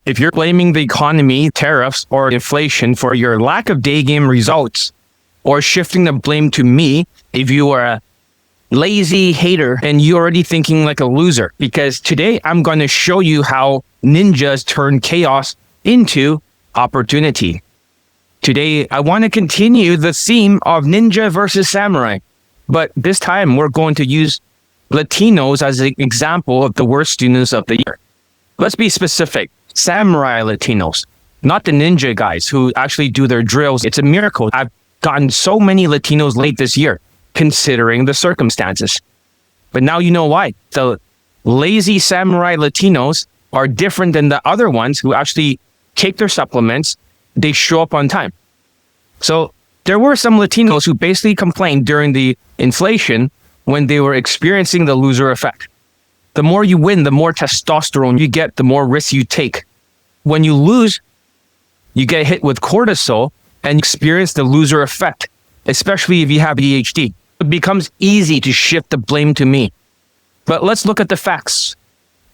If you're blaming the economy, tariffs, or inflation for your lack of day game results, or shifting the blame to me, if you are a lazy hater and you're already thinking like a loser, because today I'm going to show you how ninjas turn chaos into opportunity. Today, I want to continue the theme of ninja versus samurai, but this time we're going to use Latinos as an example of the worst students of the year. Let's be specific. Samurai Latinos, not the ninja guys who actually do their drills. It's a miracle. I've gotten so many Latinos late this year, considering the circumstances. But now you know why. The lazy samurai Latinos are different than the other ones who actually take their supplements. They show up on time. So there were some Latinos who basically complained during the inflation when they were experiencing the loser effect. The more you win, the more testosterone you get, the more risks you take. When you lose, you get hit with cortisol and experience the loser effect, especially if you have ADHD. It becomes easy to shift the blame to me. But let's look at the facts.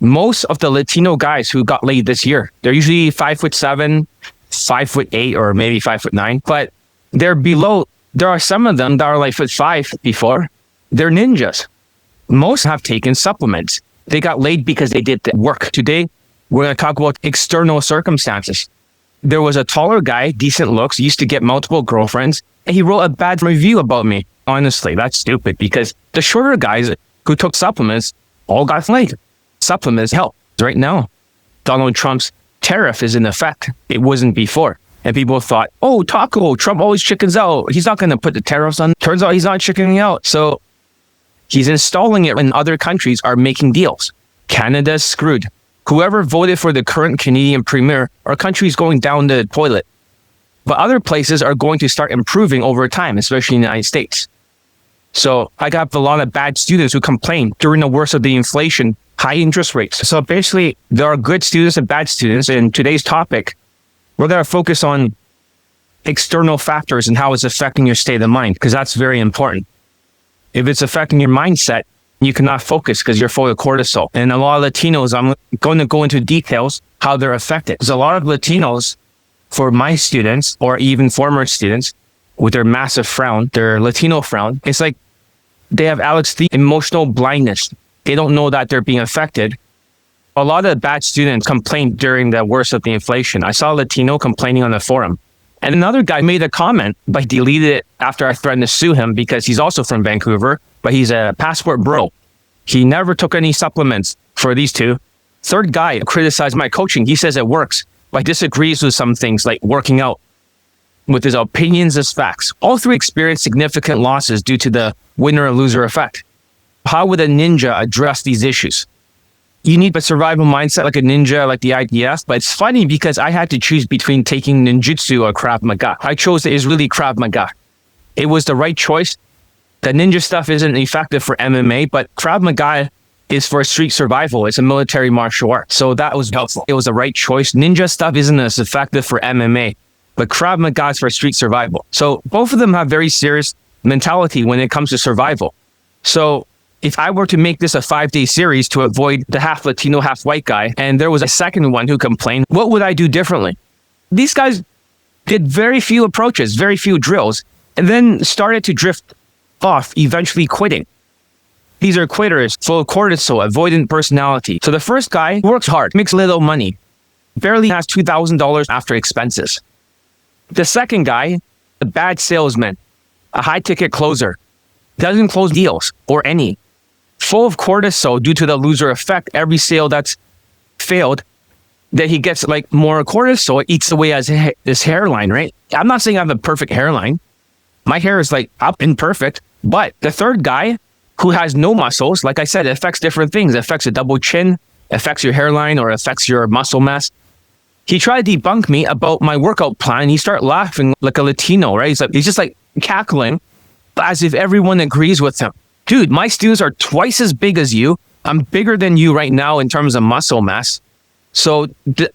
Most of the Latino guys who got laid this year, they're usually 5'7", 5'8", or maybe 5'9", but they're below. There are some of them that are like 5'5" before. They're ninjas. Most have taken supplements. They got laid because they did the work. Today, we're going to talk about external circumstances. There was a taller guy, decent looks, used to get multiple girlfriends, and he wrote a bad review about me. Honestly, that's stupid because the shorter guys who took supplements all got laid. Supplements help. Right now, Donald Trump's tariff is in effect. It wasn't before. And people thought, oh, Taco, Trump always chickens out. He's not going to put the tariffs on. Turns out he's not chickening out. So he's installing it when other countries are making deals. Canada's screwed. Whoever voted for the current Canadian premier, our country's going down the toilet. But other places are going to start improving over time, especially in the United States. So I got a lot of bad students who complain during the worst of the inflation, high interest rates. So basically, there are good students and bad students. In today's topic, we're going to focus on external factors and how it's affecting your state of mind, because that's very important. If it's affecting your mindset, you cannot focus because you're full of cortisol. And a lot of Latinos, I'm going to go into details how they're affected. There's a lot of Latinos, for my students or even former students, with their massive frown, their Latino frown, it's like they have emotional blindness. They don't know that they're being affected. A lot of bad students complained during the worst of the inflation. I saw a Latino complaining on the forum. And another guy made a comment, but deleted it after I threatened to sue him because he's also from Vancouver, but he's a passport bro. He never took any supplements for these two. Third guy criticized my coaching. He says it works, but disagrees with some things like working out with his opinions as facts. All three experienced significant losses due to the winner or loser effect. How would a ninja address these issues? You need a survival mindset like a ninja, like the IDF, but it's funny because I had to choose between taking ninjutsu or Krav Maga. I chose the Israeli Krav Maga. It was the right choice. The ninja stuff isn't effective for MMA, but Krav Maga is for street survival. It's a military martial art. So that was helpful. It was the right choice. Ninja stuff isn't as effective for MMA, but Krav Maga is for street survival. So both of them have very serious mentality when it comes to survival. So if I were to make this a 5-day series to avoid the half Latino, half white guy, and there was a second one who complained, what would I do differently? These guys did very few approaches, very few drills, and then started to drift off, eventually quitting. These are quitters, full of cortisol, avoidant personality. So the first guy works hard, makes little money, barely has $2,000 after expenses. The second guy, a bad salesman, a high-ticket closer, doesn't close deals or any. Full of cortisol due to the loser effect. Every sale that's failed, that he gets like more cortisol, eats away at his hairline, right? I'm not saying I have a perfect hairline. My hair is like up and perfect. But the third guy who has no muscles, like I said, it affects different things. It affects a double chin, affects your hairline, or affects your muscle mass. He tried to debunk me about my workout plan. He started laughing like a Latino, right? He's just like cackling as if everyone agrees with him. Dude, my students are twice as big as you. I'm bigger than you right now in terms of muscle mass. So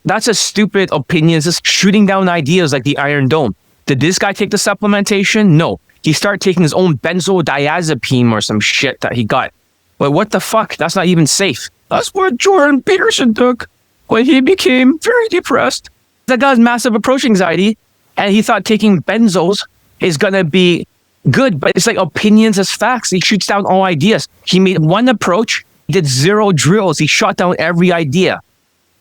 that's a stupid opinion. It's just shooting down ideas like the Iron Dome. Did this guy take the supplementation? No. He started taking his own benzodiazepine or some shit that he got. But what the fuck? That's not even safe. That's what Jordan Peterson took. when he became very depressed. That guy has massive approach anxiety, and he thought taking benzos is going to be good, but it's like opinions as facts. He shoots down all ideas. He made one approach, did 0 drills. He shot down every idea.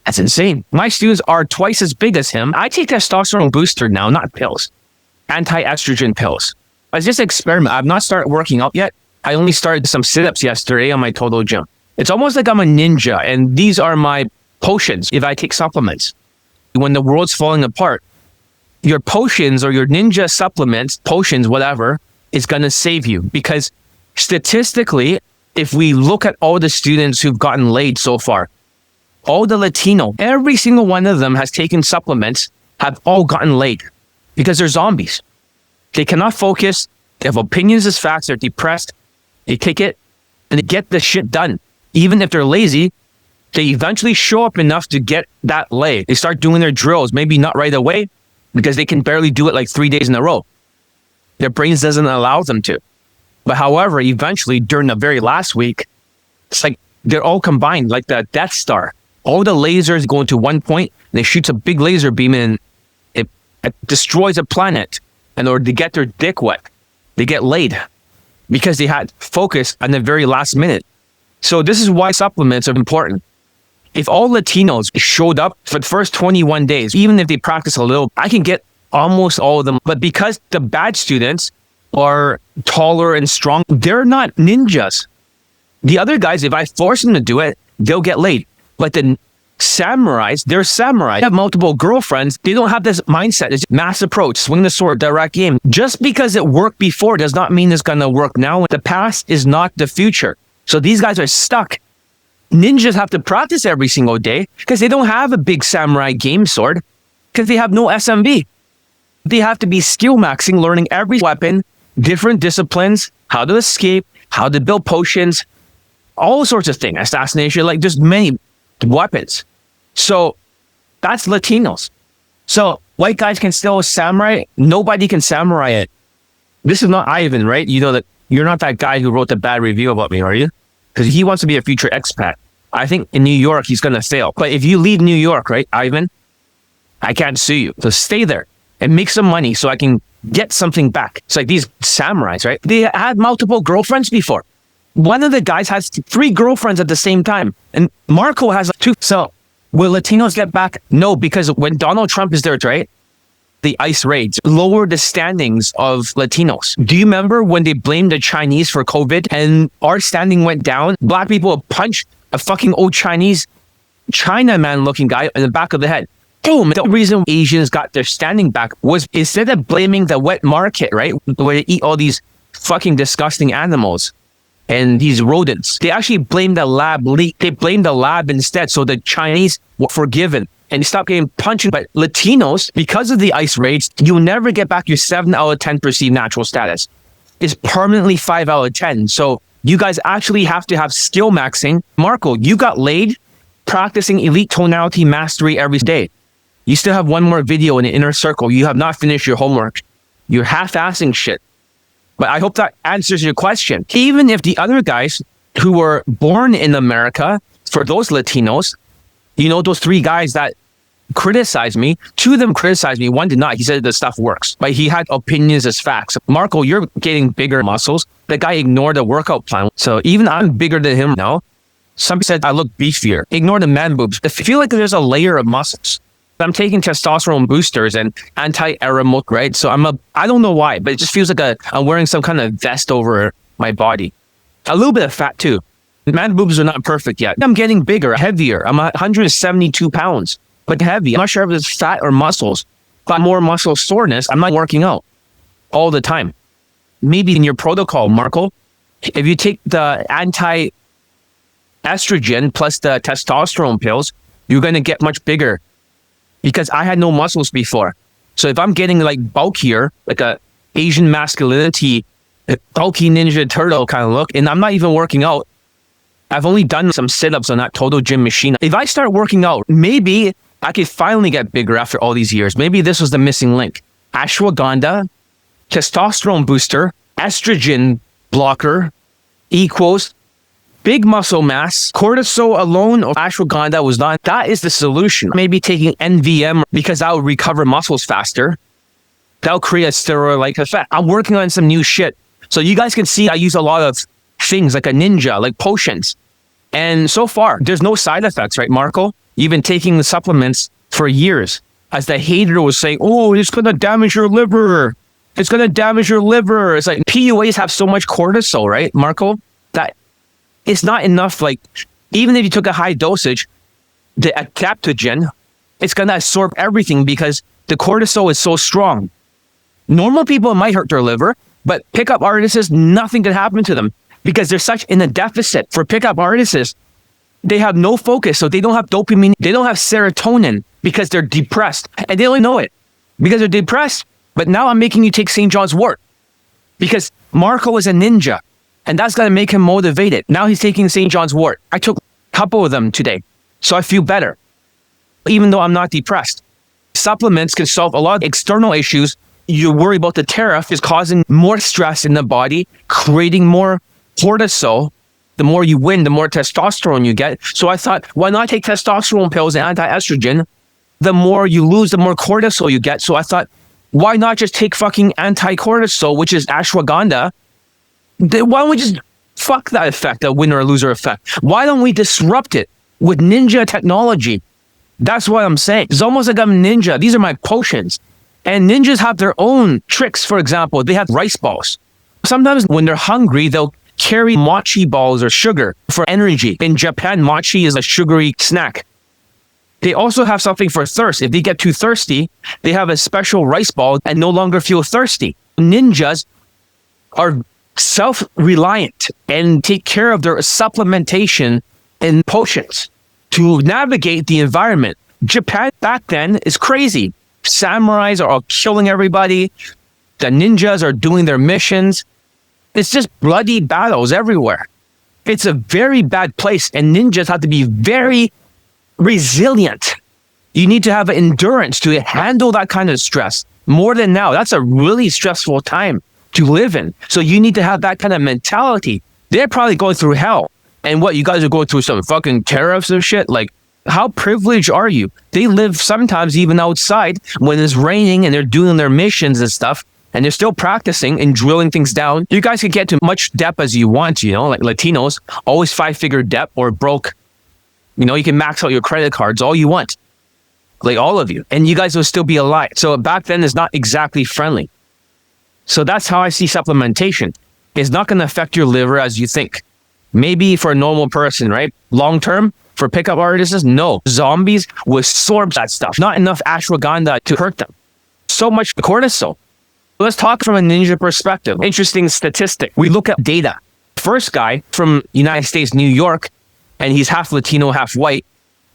That's insane. My students are twice as big as him. I take testosterone booster now, not pills. Anti-estrogen pills. It's just an experiment. I've not started working out yet. I only started some sit-ups yesterday on my Total Gym. It's almost like I'm a ninja, and these are my potions if I take supplements. When the world's falling apart, your potions or your ninja supplements, potions, whatever, is going to save you. Because statistically, if we look at all the students who've gotten laid so far, all the Latino, every single one of them has taken supplements, have all gotten laid because they're zombies. They cannot focus. They have opinions as facts. They're depressed. They take it and they get the shit done. Even if they're lazy, they eventually show up enough to get that lay. They start doing their drills, maybe not right away because they can barely do it like 3 days in a row. Their brains doesn't allow them to. But however, eventually during the very last week, it's like they're all combined like the Death Star. All the lasers go into one point and it shoots a big laser beam and it destroys a planet. In order to get their dick wet, they get laid because they had focus on the very last minute. So this is why supplements are important. If all Latinos showed up for the first 21 days, even if they practice a little, I can get almost all of them. But because the bad students are taller and strong, they're not ninjas. The other guys, if I force them to do it, they'll get laid. But the samurais, they're samurai. They have multiple girlfriends. They don't have this mindset. It's mass approach, swing the sword, direct game. Just because it worked before does not mean it's going to work now. The past is not the future. So these guys are stuck. Ninjas have to practice every single day because they don't have a big samurai game sword because they have no SMB. They have to be skill maxing, learning every weapon, different disciplines, how to escape, how to build potions, all sorts of things. Assassination, like just many weapons. So that's Latinos. So white guys can still samurai. Nobody can samurai it. This is not Ivan, right? You know that you're not that guy who wrote the bad review about me, are you? Because he wants to be a future expat. I think in New York, he's going to fail. But if you leave New York, right, Ivan, I can't sue you. So stay there and make some money so I can get something back. It's like these samurais, right? They had multiple girlfriends before. One of the guys has 3 girlfriends at the same time. And Marco has 2. So will Latinos get back? No, because when Donald Trump is there, right? The ICE raids lower the standings of Latinos. Do you remember when they blamed the Chinese for COVID and our standing went down? Black people punched a fucking old Chinese Chinaman looking guy in the back of the head. Boom. The reason Asians got their standing back was instead of blaming the wet market, right? Where they eat all these fucking disgusting animals and these rodents. They actually blamed the lab leak. They blamed the lab instead. So the Chinese were forgiven and they stopped getting punched. But Latinos, because of the ICE raids, you'll never get back your 7 out of 10 perceived natural status. It's permanently 5 out of 10. So you guys actually have to have skill maxing. Marco, you got laid practicing elite tonality mastery every day. You still have one more video in the inner circle. You have not finished your homework. You're half-assing shit. But I hope that answers your question. Even if the other guys who were born in America, for those Latinos, you know, those 3 guys that criticized me, 2 of them criticized me, 1 did not. He said the stuff works, but he had opinions as facts. Marco, you're getting bigger muscles. The guy ignored the workout plan. So even I'm bigger than him now. Some said I look beefier. Ignore the man boobs. I feel like there's a layer of muscles. I'm taking testosterone boosters and anti-eremot, right? So I don't know why, but it just feels like I'm wearing some kind of vest over my body. A little bit of fat too. Man boobs are not perfect yet. I'm getting bigger, heavier. I'm 172 pounds, but heavy. I'm not sure if it's fat or muscles. But more muscle soreness, I'm not working out all the time. Maybe in your protocol, Marco, if you take the anti-estrogen plus the testosterone pills, you're going to get much bigger. Because I had no muscles before. So if I'm getting like bulkier, like a Asian masculinity, bulky Ninja Turtle kind of look, and I'm not even working out, I've only done some sit-ups on that Total Gym machine. If I start working out, maybe I could finally get bigger after all these years. Maybe this was the missing link. Ashwagandha, testosterone booster, estrogen blocker equals big muscle mass, cortisol alone or ashwagandha was not, that is the solution. Maybe taking NVM because that will recover muscles faster. That'll create a steroid-like effect. I'm working on some new shit. So you guys can see I use a lot of things like a ninja, like potions. And so far, there's no side effects, right, Marco? You've been taking the supplements for years. As the hater was saying, oh, it's going to damage your liver. It's going to damage your liver. It's like PUAs have so much cortisol, right, Marco? That it's not enough. Like, even if you took a high dosage, the adaptogen, it's going to absorb everything because the cortisol is so strong. Normal people might hurt their liver, but pickup artists, nothing can happen to them because they're such in a deficit. For pickup artists, they have no focus, so they don't have dopamine, they don't have serotonin because they're depressed, and they don't know it because they're depressed. But now I'm making you take St. John's wort because Marco is a ninja, and that's going to make him motivated. Now he's taking St. John's wort. I took a couple of them today, so I feel better, even though I'm not depressed. Supplements can solve a lot of external issues. You worry about the tariff is causing more stress in the body, creating more cortisol. The more you win, the more testosterone you get. So I thought, why not take testosterone pills and anti-estrogen? The more you lose, the more cortisol you get. So I thought, why not just take fucking anti-cortisol, which is ashwagandha? Why don't we just fuck that effect, that winner or loser effect? Why don't we disrupt it with ninja technology? That's what I'm saying. It's almost like I'm ninja. These are my potions. And ninjas have their own tricks. For example, they have rice balls. Sometimes when they're hungry, they'll carry mochi balls or sugar for energy. In Japan, mochi is a sugary snack. They also have something for thirst. If they get too thirsty, they have a special rice ball and no longer feel thirsty. Ninjas are self-reliant and take care of their supplementation and potions to navigate the environment. Japan back then is crazy. Samurais are all killing everybody. The ninjas are doing their missions. It's just bloody battles everywhere. It's a very bad place, and ninjas have to be very resilient. You need to have endurance to handle that kind of stress. More than now, that's a really stressful time to live in. So you need to have that kind of mentality. They're probably going through hell. And what, you guys are going through some fucking tariffs and shit? Like, how privileged are you? They live sometimes even outside when it's raining and they're doing their missions and stuff. And they're still practicing and drilling things down. You guys can get to much depth as you want, you know, like Latinos, always 5-figure depth or broke. You know, you can max out your credit cards all you want. Like all of you. And you guys will still be alive. So back then it's not exactly friendly. So that's how I see supplementation. It's not going to affect your liver as you think. Maybe for a normal person, right? Long term, for pickup artists, no. Zombies will absorb that stuff. Not enough ashwagandha to hurt them. So much cortisol. Let's talk from a ninja perspective. Interesting statistic. We look at data. First guy from United States, New York, and he's half Latino, half white.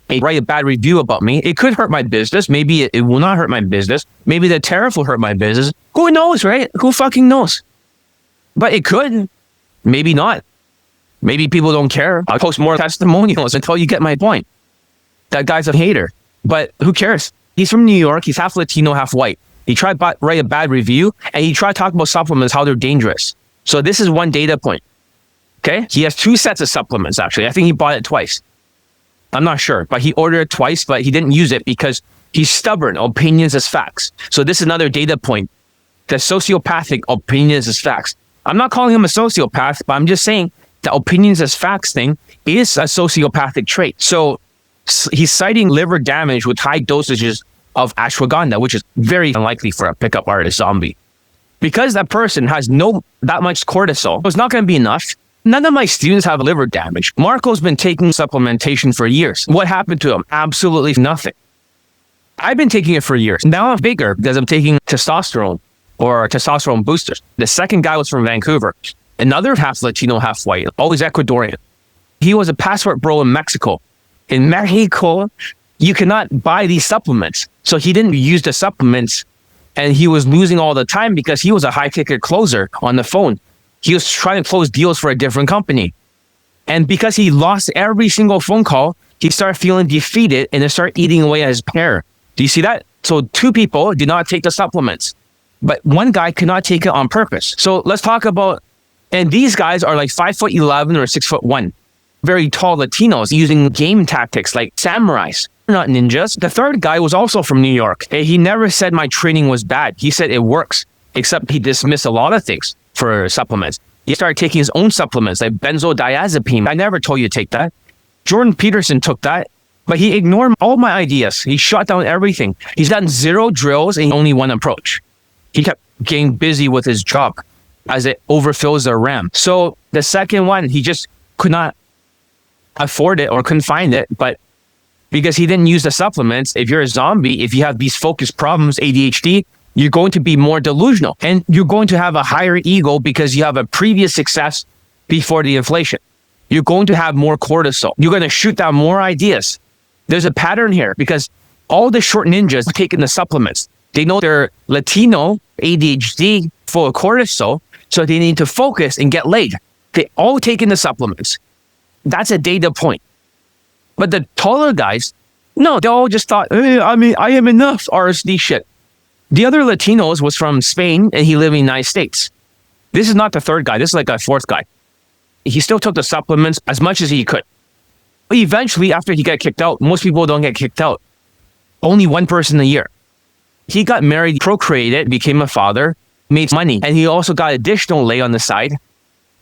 He write a bad review about me. It could hurt my business. Maybe it will not hurt my business. Maybe the tariff will hurt my business. Who knows, right? Who fucking knows? But it could. Maybe not. Maybe people don't care. I'll post more testimonials until you get my point. That guy's a hater. But who cares? He's from New York. He's half Latino, half white. He tried to write a bad review, and he tried to talk about supplements, how they're dangerous. So this is one data point. Okay? He has 2 sets of supplements, actually. I think he bought it twice. I'm not sure, but he ordered it twice, but he didn't use it because he's stubborn. Opinions as facts. So this is another data point. The sociopathic opinions as facts. I'm not calling him a sociopath, but I'm just saying the opinions as facts thing is a sociopathic trait. So he's citing liver damage with high dosages of ashwagandha, which is very unlikely for a pickup artist zombie. Because that person has that much cortisol, it's not going to be enough. None of my students have liver damage. Marco's been taking supplementation for years. What happened to him? Absolutely nothing. I've been taking it for years. Now I'm bigger because I'm taking testosterone or testosterone boosters. The second guy was from Vancouver. Another half Latino, half white, always Ecuadorian. He was a passport bro in Mexico. In Mexico, you cannot buy these supplements. So he didn't use the supplements, and he was losing all the time because he was a high-ticket closer on the phone. He was trying to close deals for a different company. And because he lost every single phone call, he started feeling defeated and it started eating away at his pear. Do you see that? So 2 people did not take the supplements, but one guy could not take it on purpose. So let's talk about, and these guys are like 5'11" or 6'1". very tall Latinos using game tactics like samurais, not ninjas. The third guy was also from New York. He never said my training was bad. He said it works, except he dismissed a lot of things for supplements. He started taking his own supplements like benzodiazepine. I never told you to take that. Jordan Peterson took that, but he ignored all my ideas. He shut down everything. He's done 0 drills and only 1 approach. He kept getting busy with his job as it overfills the RAM. So the second one, he just could not afford it or couldn't find it, but because he didn't use the supplements, if you're a zombie, if you have these focus problems, ADHD, you're going to be more delusional and you're going to have a higher ego because you have a previous success before the inflation. You're going to have more cortisol. You're going to shoot down more ideas. There's a pattern here because all the short ninjas are taking the supplements. They know they're Latino, ADHD, full of cortisol, so they need to focus and get laid. They all taking the supplements. That's a data point. But the taller guys, no, they all just thought, I am enough RSD shit. The other Latinos was from Spain and he lived in the United States. This is not the third guy. This is like a fourth guy. He still took the supplements as much as he could. But eventually, after he got kicked out, most people don't get kicked out. Only one person a year. He got married, procreated, became a father, made money, and he also got additional lay on the side.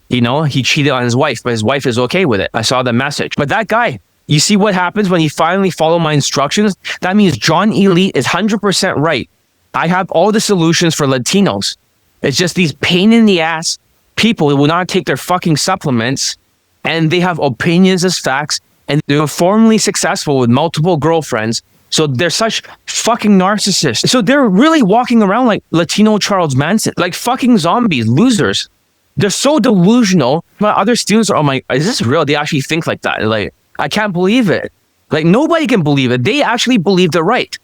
You know, he cheated on his wife, but his wife is okay with it. I saw the message. But that guy, you see what happens when he finally followed my instructions? That means John Elite is 100% right. I have all the solutions for Latinos. It's just these pain in the ass people who will not take their fucking supplements and they have opinions as facts and they're formally successful with multiple girlfriends. So they're such fucking narcissists. So they're really walking around like Latino Charles Manson, like fucking zombies, losers. They're so delusional. My other students are, oh my, is this real? They actually think like that. Like, I can't believe it. Like nobody can believe it. They actually believe they're right.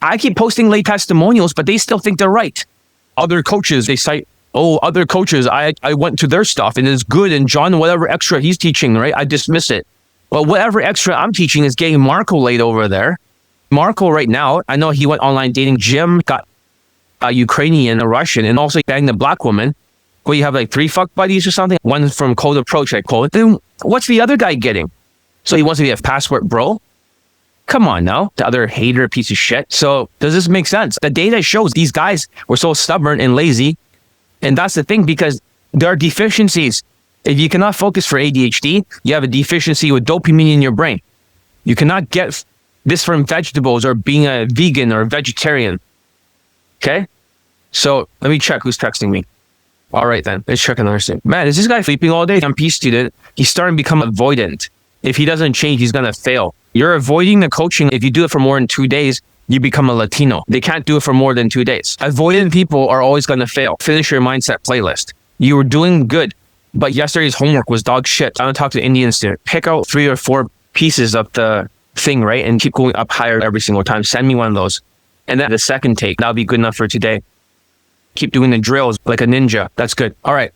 I keep posting late testimonials, but they still think they're right. Other coaches, they cite, oh, other coaches, I went to their stuff and it's good. And John, whatever extra he's teaching, right? I dismiss it. Well, whatever extra I'm teaching is getting Marco laid over there. Marco right now, I know he went online dating Jim, got a Ukrainian, a Russian, and also banged a black woman. Well, you have like 3 fuck buddies or something. One from Cold Approach, I quote. Then what's the other guy getting? So he wants to be a passport bro? Come on now, the other hater piece of shit. So does this make sense? The data shows these guys were so stubborn and lazy. And that's the thing, because there are deficiencies. If you cannot focus for ADHD, you have a deficiency with dopamine in your brain. You cannot get this from vegetables or being a vegan or a vegetarian. Okay? So let me check who's texting me. All right then, let's check another thing. Man, is this guy sleeping all day? I'm P student. He's starting to become avoidant. If he doesn't change, he's going to fail. You're avoiding the coaching. If you do it for more than 2 days, you become a Latino. They can't do it for more than 2 days. Avoidant people are always going to fail. Finish your mindset playlist. You were doing good, but yesterday's homework was dog shit. I'm going to talk to Indians there. Pick out 3 or 4 pieces of the thing, right? And keep going up higher every single time. Send me one of those. And then the second take, that'll be good enough for today. Keep doing the drills like a ninja. That's good. All right.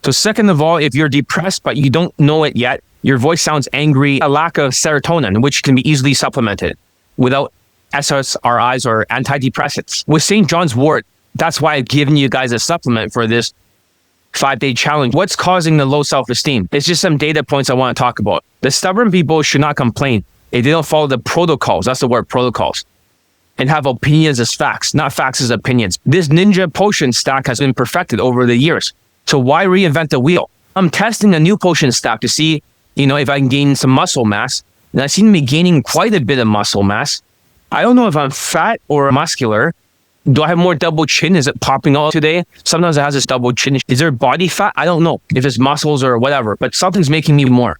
So second of all, if you're depressed, but you don't know it yet, your voice sounds angry, a lack of serotonin, which can be easily supplemented without SSRIs or antidepressants. With St. John's wort, that's why I've given you guys a supplement for this 5-day challenge. What's causing the low self-esteem? It's just some data points I want to talk about. The stubborn people should not complain if they don't follow the protocols. That's the word, protocols. And have opinions as facts, not facts as opinions. This ninja potion stack has been perfected over the years. So why reinvent the wheel? I'm testing a new potion stack to see, if I can gain some muscle mass. And I seem to be gaining quite a bit of muscle mass. I don't know if I'm fat or muscular. Do I have more double chin? Is it popping out today? Sometimes it has this double chin. Is there body fat? I don't know if it's muscles or whatever, but something's making me more.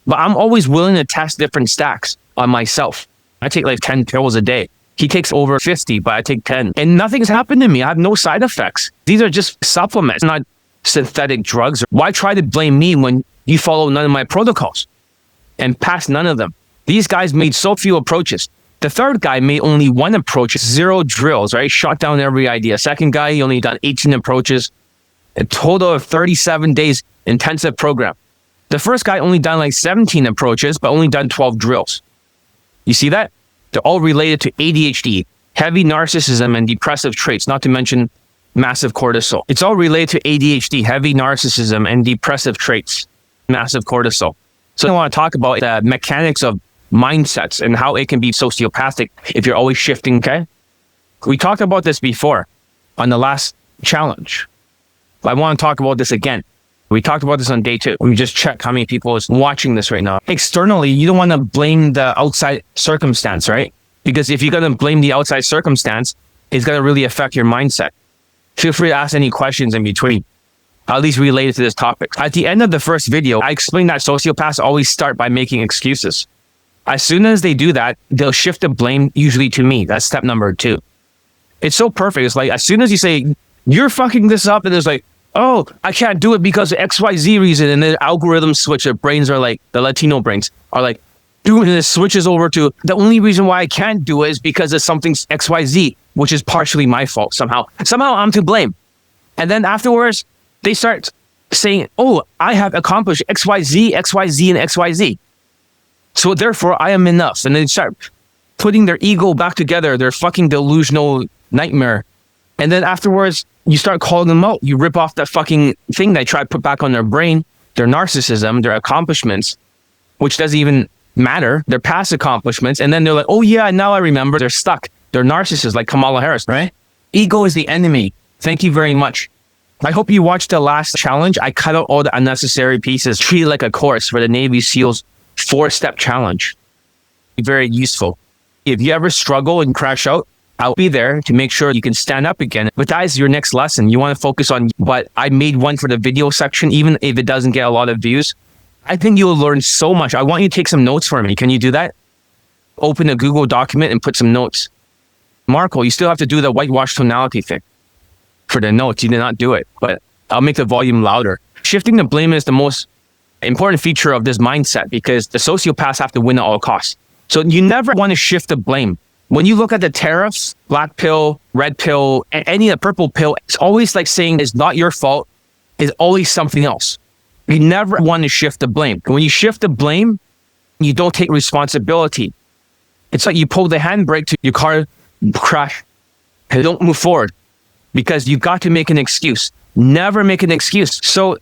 But I'm always willing to test different stacks on myself. I take like 10 pills a day. He takes over 50, but I take 10. And nothing's happened to me. I have no side effects. These are just supplements, not synthetic drugs. Why try to blame me when you follow none of my protocols and pass none of them? These guys made so few approaches. The third guy made only 1 approach, 0 drills, right? Shot down every idea. Second guy, he only done 18 approaches. A total of 37 days intensive program. The first guy only done like 17 approaches, but only done 12 drills. You see that? They're all related to ADHD, heavy narcissism, and depressive traits, not to mention massive cortisol. It's all related to ADHD, heavy narcissism, and depressive traits. massive cortisol. So I want to talk about the mechanics of mindsets and how it can be sociopathic if you're always shifting, okay? We talked about this before on the last challenge, but I want to talk about this again. We talked about this on day 2. We just check how many people is watching this right now. Externally, you don't want to blame the outside circumstance, right? Because if you're going to blame the outside circumstance, it's going to really affect your mindset. Feel free to ask any questions in between, at least related to this topic. At the end of the first video, I explained that sociopaths always start by making excuses. As soon as they do that, they'll shift the blame usually to me. That's step number 2. It's so perfect. It's like, as soon as you say, you're fucking this up, and it's like, oh, I can't do it because of XYZ reason. And then algorithms switch. Their brains are like, the Latino brains are like, dude, and it switches over to, the only reason why I can't do it is because of something XYZ, which is partially my fault somehow. Somehow I'm to blame. And then afterwards, they start saying, oh, I have accomplished XYZ, XYZ, and XYZ. So therefore, I am enough. And they start putting their ego back together, their fucking delusional nightmare. And then afterwards, you start calling them out. You rip off that fucking thing they try to put back on their brain, their narcissism, their accomplishments, which doesn't even matter, their past accomplishments. And then they're like, oh yeah, now I remember. They're stuck. They're narcissists like Kamala Harris, right? Ego is the enemy. Thank you very much. I hope you watched the last challenge. I cut out all the unnecessary pieces, treat it like a course for the Navy SEALs 4-step challenge. Very useful. If you ever struggle and crash out, I'll be there to make sure you can stand up again. But that is your next lesson. You want to focus on what I made one for the video section, even if it doesn't get a lot of views. I think you'll learn so much. I want you to take some notes for me. Can you do that? Open a Google document and put some notes. Marco, you still have to do the whitewash tonality thing for the notes. You did not do it, but I'll make the volume louder. Shifting the blame is the most important feature of this mindset because the sociopaths have to win at all costs. So you never want to shift the blame. When you look at the tariffs, black pill, red pill, and any of the purple pill, it's always like saying it's not your fault. It's always something else. You never want to shift the blame. When you shift the blame, you don't take responsibility. It's like you pull the handbrake to your car crash. You don't move forward because you got to make an excuse. Never make an excuse. So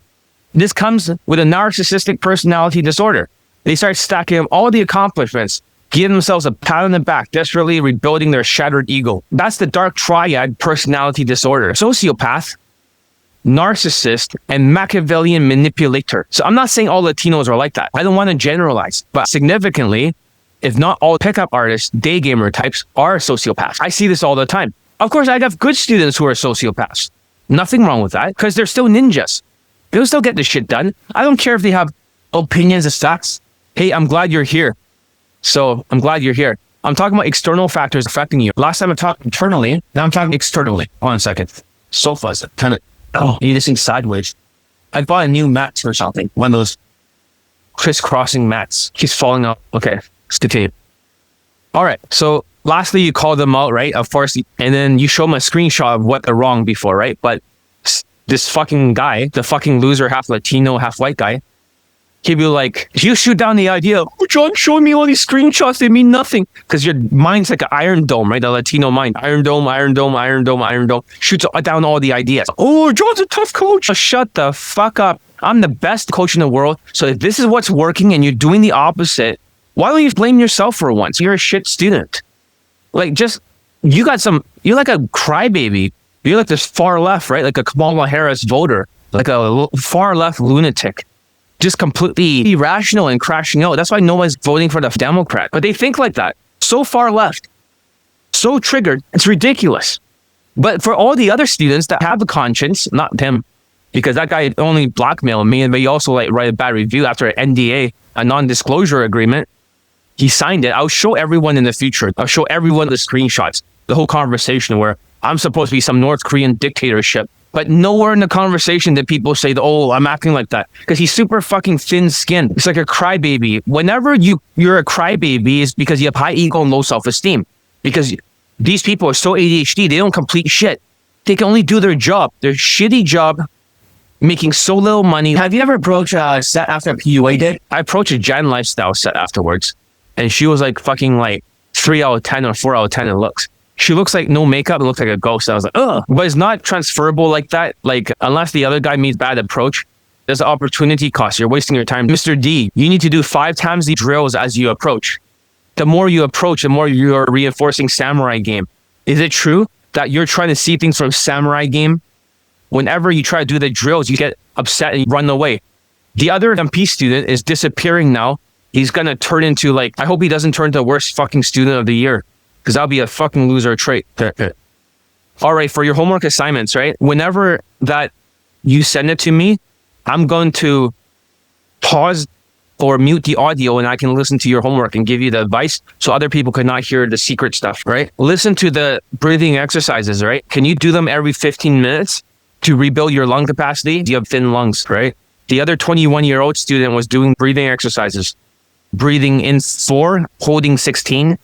this comes with a narcissistic personality disorder. They start stacking up all the accomplishments, give themselves a pat on the back, desperately rebuilding their shattered ego. That's the dark triad personality disorder. Sociopath, narcissist, and Machiavellian manipulator. So I'm not saying all Latinos are like that. I don't want to generalize, but significantly, if not all pickup artists, daygamer types are sociopaths. I see this all the time. Of course, I have good students who are sociopaths. Nothing wrong with that because they're still ninjas. They'll still get the shit done. I don't care if they have opinions and stats. Hey, I'm glad you're here. So I'm glad you're here. I'm talking about external factors affecting you. Last time I talked internally, now I'm talking externally. Hold on a second. Sofas kind of, you this thing sideways. I bought a new mat or something. One of those crisscrossing mats. Keeps falling out. Okay, let's continue. All right. So lastly, you call them out, right? Of course. And then you show them a screenshot of what they're wrong before, right? But this fucking guy, the fucking loser, half Latino, half white guy, he'd be like, you shoot down the idea, oh, John, showing me all these screenshots, they mean nothing. Because your mind's like an iron dome, right? The Latino mind. Iron dome, iron dome, iron dome, iron dome. Shoots down all the ideas. Oh, John's a tough coach. Shut the fuck up. I'm the best coach in the world. So if this is what's working and you're doing the opposite, why don't you blame yourself for once? You're a shit student. Like you're like a crybaby. You're like this far left, right? Like a Kamala Harris voter, like a far left lunatic. Just completely irrational and crashing out. That's why no one's voting for the Democrat. But they think like that. So far left. So triggered. It's ridiculous. But for all the other students that have a conscience, not them, because that guy only blackmailed me, and they also like write a bad review after an NDA, a non-disclosure agreement. He signed it. I'll show everyone in the future. I'll show everyone the screenshots, the whole conversation where I'm supposed to be some North Korean dictatorship. But nowhere in the conversation did people say, oh, I'm acting like that. Because he's super fucking thin-skinned. It's like a crybaby. Whenever you're a crybaby, it's because you have high ego and low self-esteem. Because these people are so ADHD, they don't complete shit. They can only do their job. Their shitty job, making so little money. Have you ever approached a set after a PUA did? I approached a Jan Lifestyle set afterwards. And she was like fucking like 3 out of 10 or 4 out of 10 in looks. She looks like no makeup and looks like a ghost. I was like, ugh. But it's not transferable like that. Like, unless the other guy meets bad approach, There's an opportunity cost. You're wasting your time. Mr. D, you need to do 5 times the drills as you approach. The more you approach, the more you're reinforcing samurai game. Is it true that you're trying to see things from samurai game? Whenever you try to do the drills, you get upset and you run away. The other MP student is disappearing now. He's going to turn into like, I hope he doesn't turn into the worst fucking student of the year, because that'll be a fucking loser trait. All right, for your homework assignments, right? Whenever that you send it to me, I'm going to pause or mute the audio and I can listen to your homework and give you the advice so other people could not hear the secret stuff, right? Listen to the breathing exercises, right? Can you do them every 15 minutes to rebuild your lung capacity? You have thin lungs, right? The other 21-year-old student was doing breathing exercises. Breathing in 4, holding 16,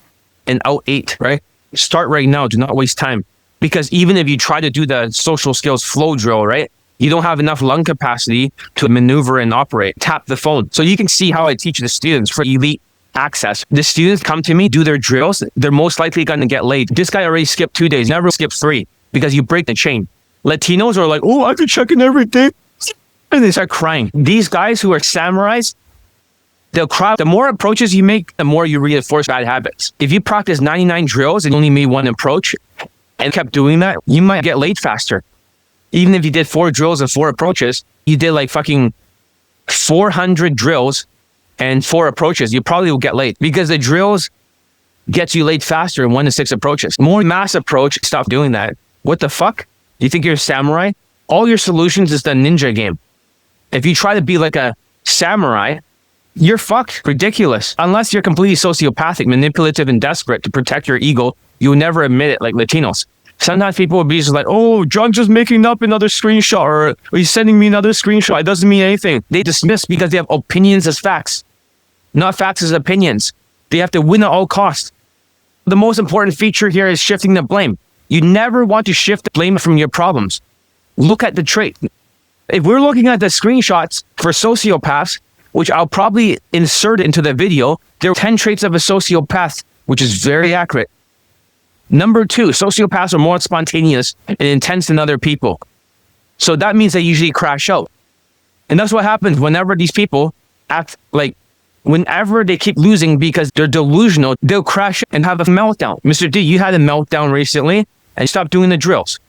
and out 8, right? Start right now. Do not waste time. Because even if you try to do the social skills flow drill, right? You don't have enough lung capacity to maneuver and operate. Tap the phone. So you can see how I teach the students for elite access. The students come to me, do their drills. They're most likely going to get laid. This guy already skipped 2 days, never skipped 3, because you break the chain. Latinos are like, oh, I've been checking every day. And they start crying. These guys who are samurais, they'll cry. The more approaches you make, the more you reinforce bad habits. If you practice 99 drills and only made 1 approach and kept doing that, you might get laid faster. Even if you did 4 drills and 4 approaches, you did like fucking 400 drills and 4 approaches, you probably will get laid, because the drills gets you laid faster in 1 to 6 approaches. More mass approach, stop doing that. What the fuck? You think you're a samurai? All your solutions is the ninja game. If you try to be like a samurai, you're fucked. Ridiculous. Unless you're completely sociopathic, manipulative, and desperate to protect your ego, you'll never admit it, like Latinos. Sometimes people will be just like, oh, John's just making up another screenshot, or he's sending me another screenshot. It doesn't mean anything. They dismiss because they have opinions as facts, not facts as opinions. They have to win at all costs. The most important feature here is shifting the blame. You never want to shift the blame from your problems. Look at the trait. If we're looking at the screenshots for sociopaths, which I'll probably insert into the video, there are 10 traits of a sociopath, which is very accurate. Number 2, sociopaths are more spontaneous and intense than other people. So that means they usually crash out. And that's what happens whenever these people act like, whenever they keep losing because they're delusional, they'll crash and have a meltdown. Mr. D, you had a meltdown recently and stop doing the drills.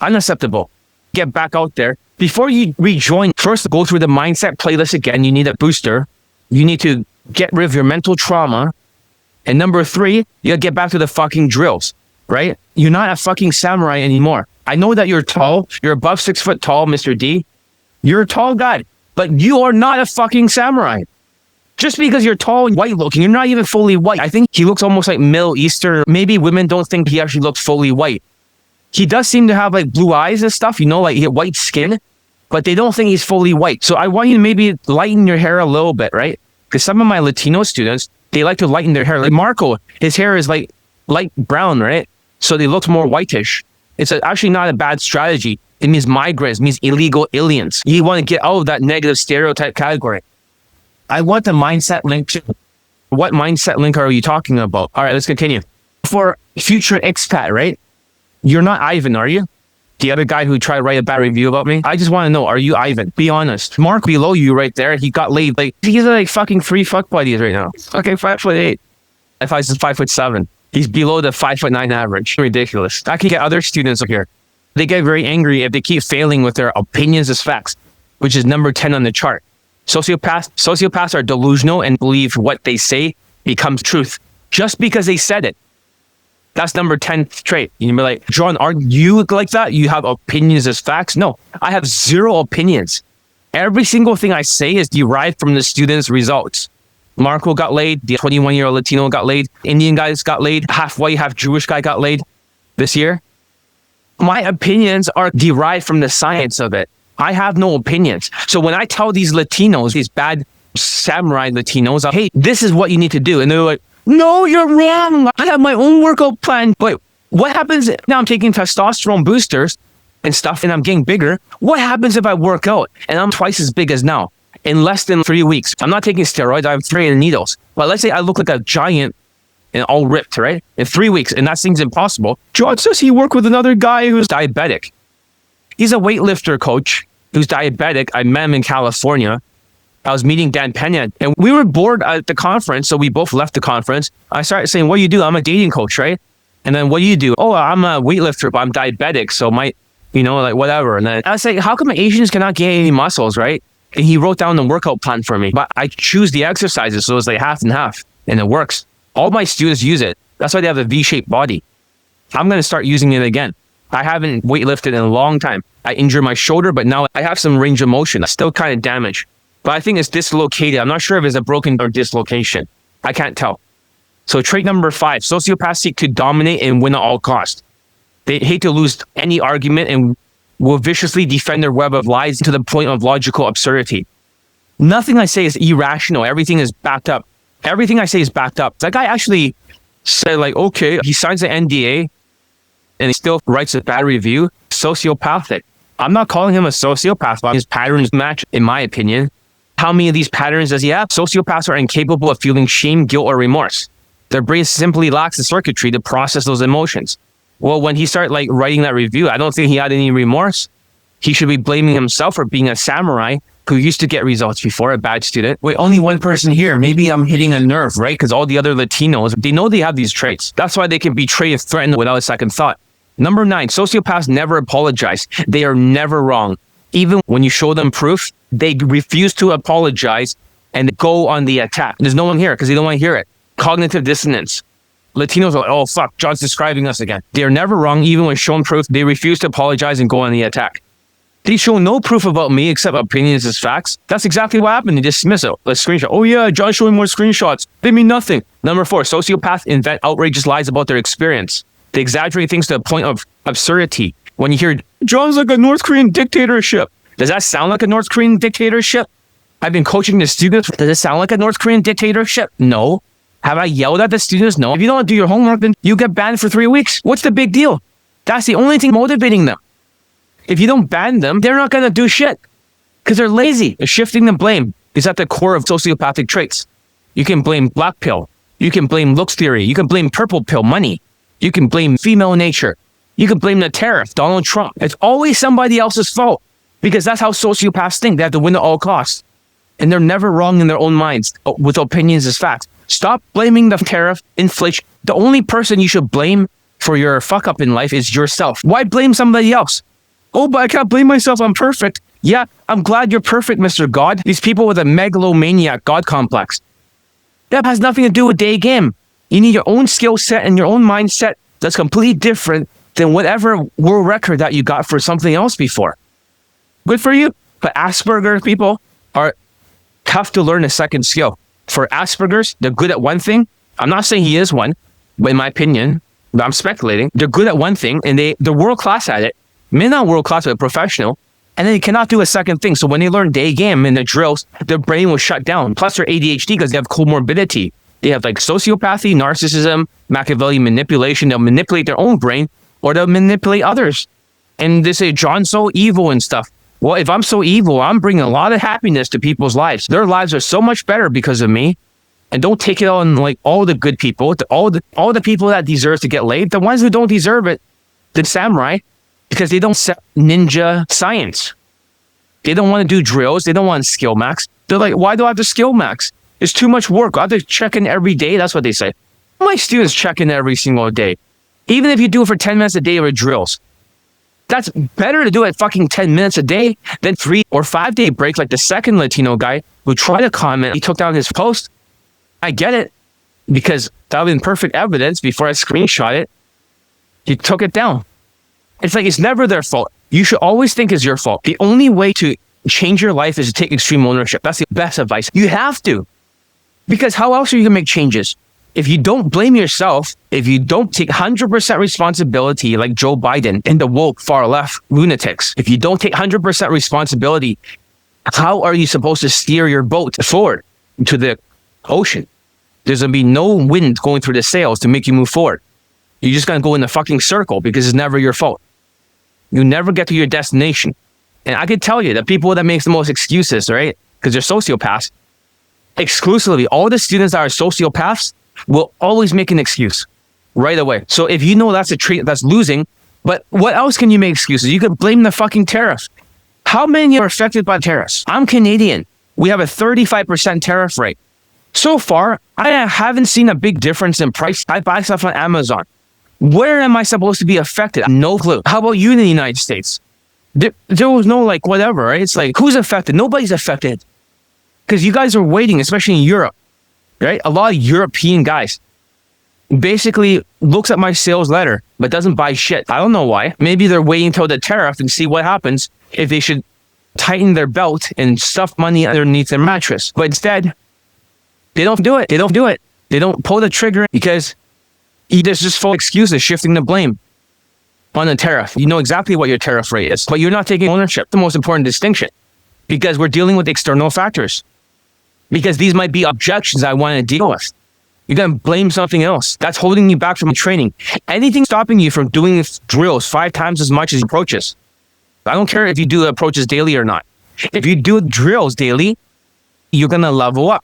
Unacceptable. Get back out there. Before you rejoin, first go through the mindset playlist again. You need a booster. You need to get rid of your mental trauma. And number 3, you gotta get back to the fucking drills, right? You're not a fucking samurai anymore. I know that you're tall. You're above 6 foot tall, Mr. D. You're a tall guy, but you are not a fucking samurai. Just because you're tall and white looking, you're not even fully white. I think he looks almost like Middle Eastern. Maybe women don't think he actually looks fully white. He does seem to have like blue eyes and stuff, you know, like he had white skin, but they don't think he's fully white. So I want you to maybe lighten your hair a little bit, right? Because some of my Latino students, they like to lighten their hair. Like Marco, his hair is like light brown, right? So they look more whitish. It's actually not a bad strategy. It means migrants, it means illegal aliens. You want to get out of that negative stereotype category. I want the mindset link too. What mindset link are you talking about? All right, let's continue. For future expat, right? You're not Ivan, are you? The other guy who tried to write a bad review about me? I just want to know, are you Ivan? Be honest. Mark below you right there, he got laid. Like, he's like fucking 3 fuck buddies right now. Okay, 5'8". If I was 5'7", he's below the 5'9" average. Ridiculous. I can get other students up here. They get very angry if they keep failing with their opinions as facts, which is number 10 on the chart. Sociopaths are delusional and believe what they say becomes truth just because they said it. That's number 10 trait. You'd be like, John, aren't you like that? You have opinions as facts? No, I have 0 opinions. Every single thing I say is derived from the student's results. Marco got laid. The 21-year-old Latino got laid. Indian guys got laid. Half white, half Jewish guy got laid this year. My opinions are derived from the science of it. I have no opinions. So when I tell these Latinos, these bad samurai Latinos, hey, this is what you need to do. And they're like, no, you're wrong. I have my own workout plan. But what happens now? I'm taking testosterone boosters and stuff and I'm getting bigger. What happens if I work out and I'm twice as big as now in less than 3 weeks? I'm not taking steroids. I'm spraying needles. But let's say I look like a giant and all ripped, right? In 3 weeks. And that seems impossible. John says he worked with another guy who's diabetic. He's a weightlifter coach. who's diabetic. I met him in California. I was meeting Dan Pena, and we were bored at the conference, so we both left the conference. I started saying, what do you do? I'm a dating coach, right? And then what do you do? Oh, I'm a weightlifter, but I'm diabetic, so like whatever. And then I was like, how come Asians cannot gain any muscles, right? And he wrote down the workout plan for me. But I choose the exercises, so it's like half and half, and it works. All my students use it. That's why they have a V-shaped body. I'm going to start using it again. I haven't weightlifted in a long time. I injured my shoulder, but now I have some range of motion. It's still kind of damaged. But I think it's dislocated. I'm not sure if it's a broken or dislocation. I can't tell. So trait number 5, sociopaths seek to dominate and win at all costs. They hate to lose any argument and will viciously defend their web of lies to the point of logical absurdity. Nothing I say is irrational. Everything is backed up. Everything I say is backed up. That guy actually said, like, okay, he signs an NDA and he still writes a bad review. Sociopathic. I'm not calling him a sociopath, but his patterns match, in my opinion. How many of these patterns does he have? Sociopaths are incapable of feeling shame, guilt, or remorse. Their brain simply lacks the circuitry to process those emotions. Well, when he started writing that review, I don't think he had any remorse. He should be blaming himself for being a samurai who used to get results before, a bad student. Wait, only one person here. Maybe I'm hitting a nerve, right? Because all the other Latinos, they know they have these traits. That's why they can betray if threatened without a second thought. Number 9, sociopaths never apologize. They are never wrong. Even when you show them proof, they refuse to apologize and go on the attack. There's no one here because they don't want to hear it. Cognitive dissonance. Latinos are like, oh, fuck, John's describing us again. They are never wrong. Even when shown proof, they refuse to apologize and go on the attack. They show no proof about me except opinions as facts. That's exactly what happened. They dismiss it. Let's screenshot. Oh yeah, John's showing more screenshots. They mean nothing. Number 4, sociopaths invent outrageous lies about their experience. They exaggerate things to a point of absurdity. When you hear, John's like a North Korean dictatorship. Does that sound like a North Korean dictatorship? I've been coaching the students. Does it sound like a North Korean dictatorship? No. Have I yelled at the students? No. If you don't do your homework, then you get banned for 3 weeks. What's the big deal? That's the only thing motivating them. If you don't ban them, they're not going to do shit because they're lazy. Shifting the blame is at the core of sociopathic traits. You can blame black pill. You can blame looks theory. You can blame purple pill, money. You can blame female nature. You can blame the tariff, Donald Trump. It's always somebody else's fault because that's how sociopaths think. They have to win at all costs. And they're never wrong in their own minds with opinions as facts. Stop blaming the tariff, inflation. The only person you should blame for your fuck up in life is yourself. Why blame somebody else? Oh, but I can't blame myself. I'm perfect. Yeah, I'm glad you're perfect, Mr. God. These people with a megalomaniac God complex. That has nothing to do with Daygame. You need your own skill set and your own mindset that's completely different than whatever world record that you got for something else before. Good for you. But Asperger's people are tough to learn a second skill. For Asperger's, they're good at one thing. I'm not saying he is one, but in my opinion, but I'm speculating. They're good at one thing and they're world class at it. Maybe not world class, but professional. And then they cannot do a second thing. So when they learn Daygame and the drills, their brain will shut down. Plus they're ADHD because they have comorbidity. They have sociopathy, narcissism, Machiavellian manipulation. They'll manipulate their own brain or they'll manipulate others. And they say, John's so evil and stuff. Well, if I'm so evil, I'm bringing a lot of happiness to people's lives. Their lives are so much better because of me. And don't take it on all the good people, all the people that deserve to get laid. The ones who don't deserve it, the samurai, because they don't set ninja science. They don't want to do drills. They don't want skill max. They're like, why do I have to skill max? It's too much work. I have to check in every day. That's what they say. My students check in every single day. Even if you do it for 10 minutes a day with drills. That's better to do it fucking 10 minutes a day than 3 or 5 day break like the second Latino guy who tried to comment. He took down his post. I get it because that would have been perfect evidence before I screenshot it. He took it down. It's it's never their fault. You should always think it's your fault. The only way to change your life is to take extreme ownership. That's the best advice. You have to. Because how else are you going to make changes? If you don't blame yourself, if you don't take 100% responsibility like Joe Biden and the woke far left lunatics, if you don't take 100% responsibility, how are you supposed to steer your boat forward to the ocean? There's going to be no wind going through the sails to make you move forward. You're just going to go in the fucking circle because it's never your fault. You never get to your destination. And I can tell you the people that makes the most excuses, right? Because they're sociopaths. Exclusively, all the students that are sociopaths will always make an excuse right away. So if you know that's a trait that's losing, but what else can you make excuses? You could blame the fucking tariff. How many are affected by tariffs? I'm Canadian. We have a 35% tariff rate. So far, I haven't seen a big difference in price. I buy stuff on Amazon. Where am I supposed to be affected? No clue. How about you in the United States? There was no like whatever, right? It's like, who's affected? Nobody's affected. Because you guys are waiting, especially in Europe, right? A lot of European guys basically looks at my sales letter, but doesn't buy shit. I don't know why. Maybe they're waiting until the tariff and see what happens if they should tighten their belt and stuff money underneath their mattress. But instead, they don't do it. They don't do it. They don't pull the trigger because there's just full excuses shifting the blame on the tariff. You know exactly what your tariff rate is, but you're not taking ownership. The most important distinction, because we're dealing with external factors. Because these might be objections I want to deal with. You're going to blame something else. That's holding you back from training. Anything stopping you from doing drills 5 times as much as approaches. I don't care if you do approaches daily or not. If you do drills daily, you're going to level up.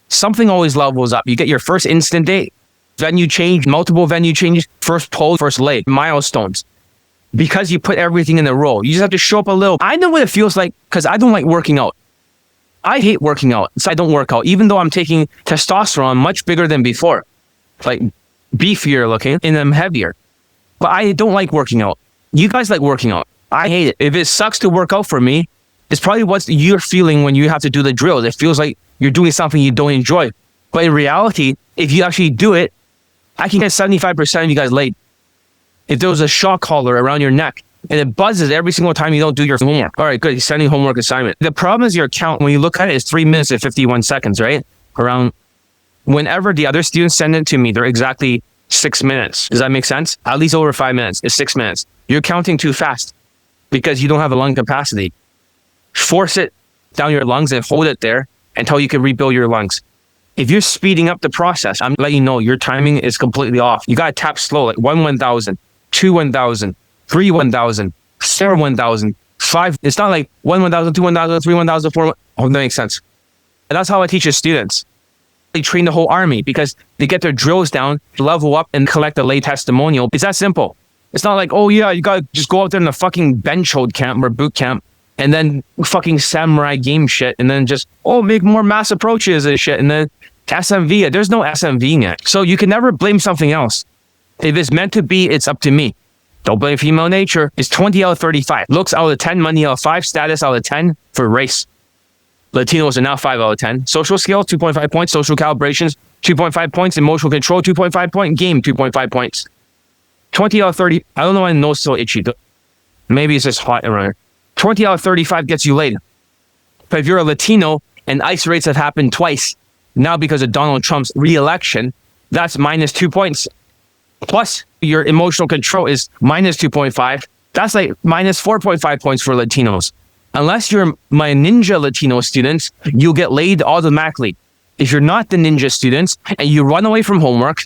Something always levels up. You get your first instant date, venue change, multiple venue changes, first pull, first lay, milestones. Because you put everything in a row. You just have to show up a little. I know what it feels like because I don't like working out. I hate working out, so I don't work out, even though I'm taking testosterone much bigger than before. Like beefier looking, and I'm heavier. But I don't like working out. You guys like working out. I hate it. If it sucks to work out for me, it's probably what you're feeling when you have to do the drills. It feels like you're doing something you don't enjoy. But in reality, if you actually do it, I can get 75% of you guys late. If there was a shock collar around your neck and it buzzes every single time you don't do your homework. All right, good. You're sending homework assignment. The problem is your count, when you look at it, is 3 minutes and 51 seconds, right? Around whenever the other students send it to me, they're exactly 6 minutes. Does that make sense? At least over 5 minutes. It's 6 minutes. You're counting too fast because you don't have a lung capacity. Force it down your lungs and hold it there until you can rebuild your lungs. If you're speeding up the process, I'm letting you know your timing is completely off. You got to tap slow, like 1,000, 2,000, 3 1,000, 4 1,000, 5. It's not like 1,000, 2 1,000, 3 1,000, 4. Oh, that makes sense. And that's how I teach the students. They train the whole army because they get their drills down, level up, and collect a lay testimonial. It's that simple. It's not like, oh yeah, you got to just go out there in the fucking bench hold camp or boot camp and then fucking samurai game shit and then just, make more mass approaches and shit and then SMV it. There's no SMV in it. So you can never blame something else. If it's meant to be, it's up to me. Don't blame female nature. It's 20 out of 35. Looks out of 10, money out of 5, status out of 10 for race. Latinos are now 5 out of 10. Social skills, 2.5 points. Social calibrations, 2.5 points. Emotional control, 2.5 points. Game, 2.5 points. 20 out of 30. I don't know why my nose is so itchy. Maybe it's just hot around here. 20 out of 35 gets you laid. But if you're a Latino and ICE rates have happened twice, now because of Donald Trump's re-election, that's minus 2 points. Plus, your emotional control is minus 2.5. That's like minus 4.5 points for Latinos. Unless you're my ninja Latino students, you'll get laid automatically. If you're not the ninja students and you run away from homework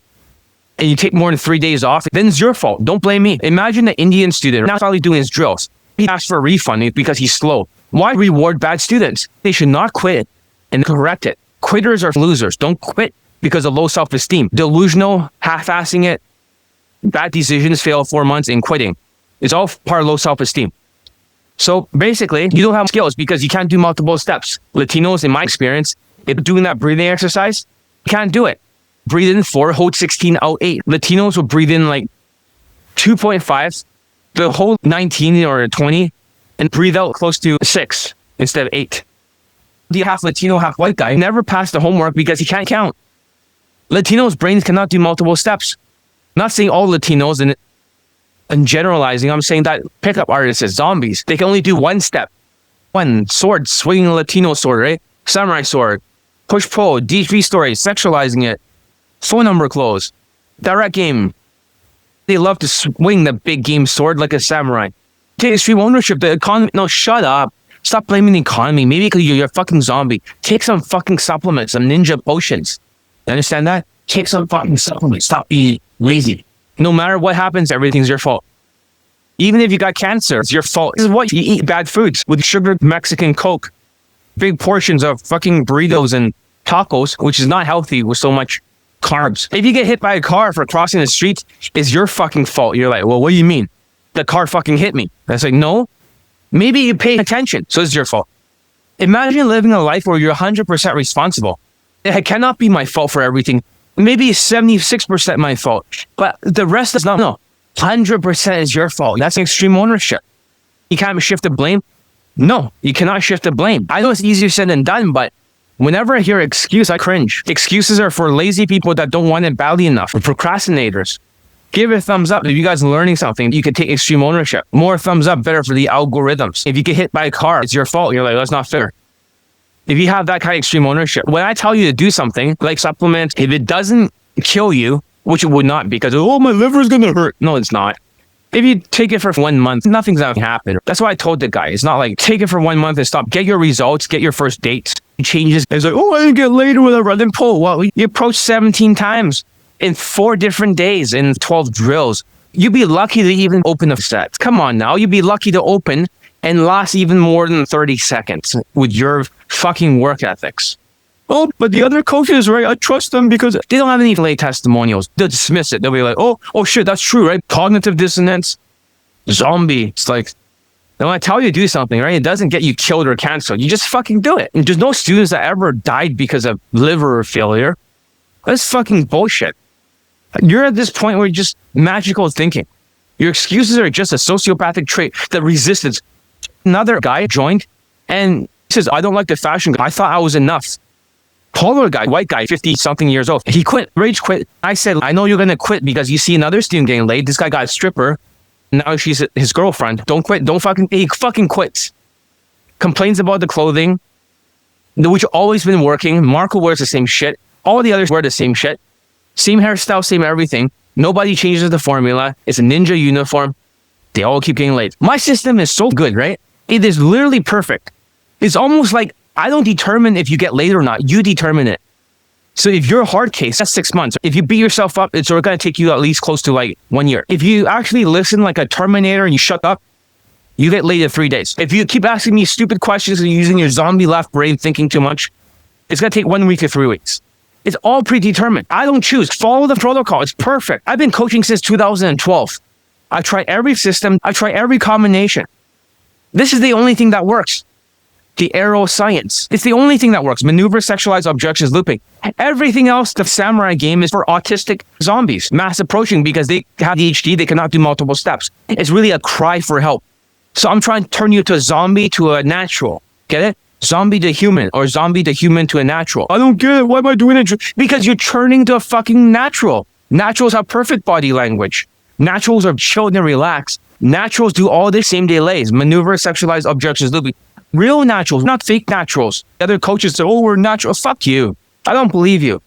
and you take more than 3 days off, then it's your fault. Don't blame me. Imagine the Indian student not probably doing his drills. He asked for a refund because he's slow. Why reward bad students? They should not quit and correct it. Quitters are losers. Don't quit because of low self-esteem. Delusional, half-assing it, bad decisions, fail 4 months, and quitting. It's all part of low self-esteem. So basically, you don't have skills because you can't do multiple steps. Latinos, in my experience, if doing that breathing exercise, you can't do it. Breathe in 4, hold 16, out 8. Latinos will breathe in like 2.5, the whole 19 or 20, and breathe out close to 6 instead of 8. The half Latino, half white guy never passed the homework because he can't count. Latinos' brains cannot do multiple steps. Not saying all Latinos and generalizing, I'm saying that pickup artists as zombies, they can only do one step. One sword, swinging a Latino sword, right? Samurai sword, push-pull, DV story, sexualizing it, phone number close, direct game. They love to swing the big game sword like a samurai. Take extreme ownership, the economy. No, shut up. Stop blaming the economy. Maybe because you're a fucking zombie. Take some fucking supplements, some ninja potions. You understand that? Take some fucking supplements. Stop being lazy. No matter what happens, everything's your fault. Even if you got cancer, it's your fault. This is what you eat bad foods with sugar, Mexican Coke, big portions of fucking burritos and tacos, which is not healthy with so much carbs. If you get hit by a car for crossing the street, it's your fucking fault. You're like, well, what do you mean? The car fucking hit me. That's like, no, Maybe you pay attention, so it's your fault. Imagine living a life where you're 100% responsible. It cannot be my fault for everything. Maybe it's 76% my fault, but the rest is not. No, 100% is your fault. That's extreme ownership. You can't shift the blame. No, you cannot shift the blame. I know it's easier said than done, but whenever I hear excuse, I cringe. Excuses are for lazy people that don't want it badly enough, for procrastinators. Give it a thumbs up if you guys are learning something. You can take extreme ownership. More thumbs up, better for the algorithms. If you get hit by a car, it's your fault. You're like, that's not fair. If you have that kind of extreme ownership, when I tell you to do something like supplements, if it doesn't kill you, which it would not, because, oh, my liver is going to hurt. No, it's not. If you take it for 1 month, nothing's going to happen. That's why I told the guy. It's not like, take it for 1 month and stop. Get your results. Get your first dates. Changes. It's like, oh, I didn't get laid with a running pole. Well, you approached 17 times in 4 different days in 12 drills. You'd be lucky to even open a set. Come on now. You'd be lucky to open and last even more than 30 seconds with your fucking work ethics. Oh, but the other coaches, right? I trust them because they don't have any lay testimonials. They'll dismiss it. They'll be like, oh shit, that's true, right? Cognitive dissonance, zombie. It's like, when I tell you to do something, right? It doesn't get you killed or canceled. You just fucking do it. And there's no students that ever died because of liver failure. That's fucking bullshit. You're at this point where you're just magical thinking. Your excuses are just a sociopathic trait, that resistance. Another guy joined and he says, I don't like the fashion. I thought I was enough. Taller guy, white guy, 50-something years old. He quit, rage quit. I said, I know you're going to quit because you see another student getting laid. This guy got a stripper. Now she's his girlfriend. Don't quit. He fucking quits. Complains about the clothing, which always been working. Marco wears the same shit. All the others wear the same shit. Same hairstyle, same everything. Nobody changes the formula. It's a ninja uniform. They all keep getting laid. My system is so good, right? It is literally perfect. It's almost like I don't determine if you get laid or not. You determine it. So if you're a hard case, that's 6 months. If you beat yourself up, it's going to take you at least close to like 1 year. If you actually listen like a Terminator and you shut up, you get laid in 3 days. If you keep asking me stupid questions and using your zombie left brain thinking too much, it's going to take 1 week to 3 weeks. It's all predetermined. I don't choose. Follow the protocol. It's perfect. I've been coaching since 2012. I try every system. I try every combination. This is the only thing that works. The arrow science. It's the only thing that works. Maneuver, sexualized, objections, looping. Everything else, the samurai game is for autistic zombies. Mass approaching because they have ADHD, they cannot do multiple steps. It's really a cry for help. So I'm trying to turn you to a zombie to a natural. Get it? Zombie to human or zombie to human to a natural. I don't get it. Why am I doing it? Because you're turning to a fucking natural. Naturals have perfect body language. Naturals are chilled and relaxed. Naturals do all the same day lays. Maneuver, sexualized, objections, looping. Real naturals, not fake naturals. The other coaches say, oh, we're natural. Fuck you. I don't believe you.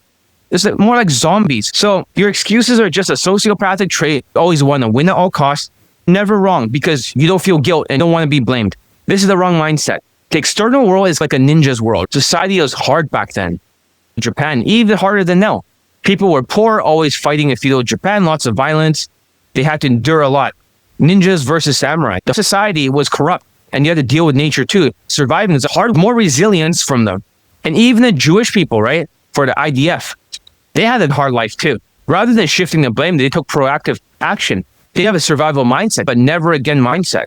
It's more like zombies. So your excuses are just a sociopathic trait. You always want to win at all costs. Never wrong because you don't feel guilt and don't want to be blamed. This is the wrong mindset. The external world is like a ninja's world. Society was hard back then. Japan, even harder than now. People were poor, always fighting in feudal Japan, lots of violence. They had to endure a lot. Ninjas versus samurai. The society was corrupt. And you had to deal with nature too. Surviving is hard, more resilience from them. And even the Jewish people, right, for the IDF, they had a hard life too. Rather than shifting the blame, they took proactive action. They have a survival mindset, but never again mindset.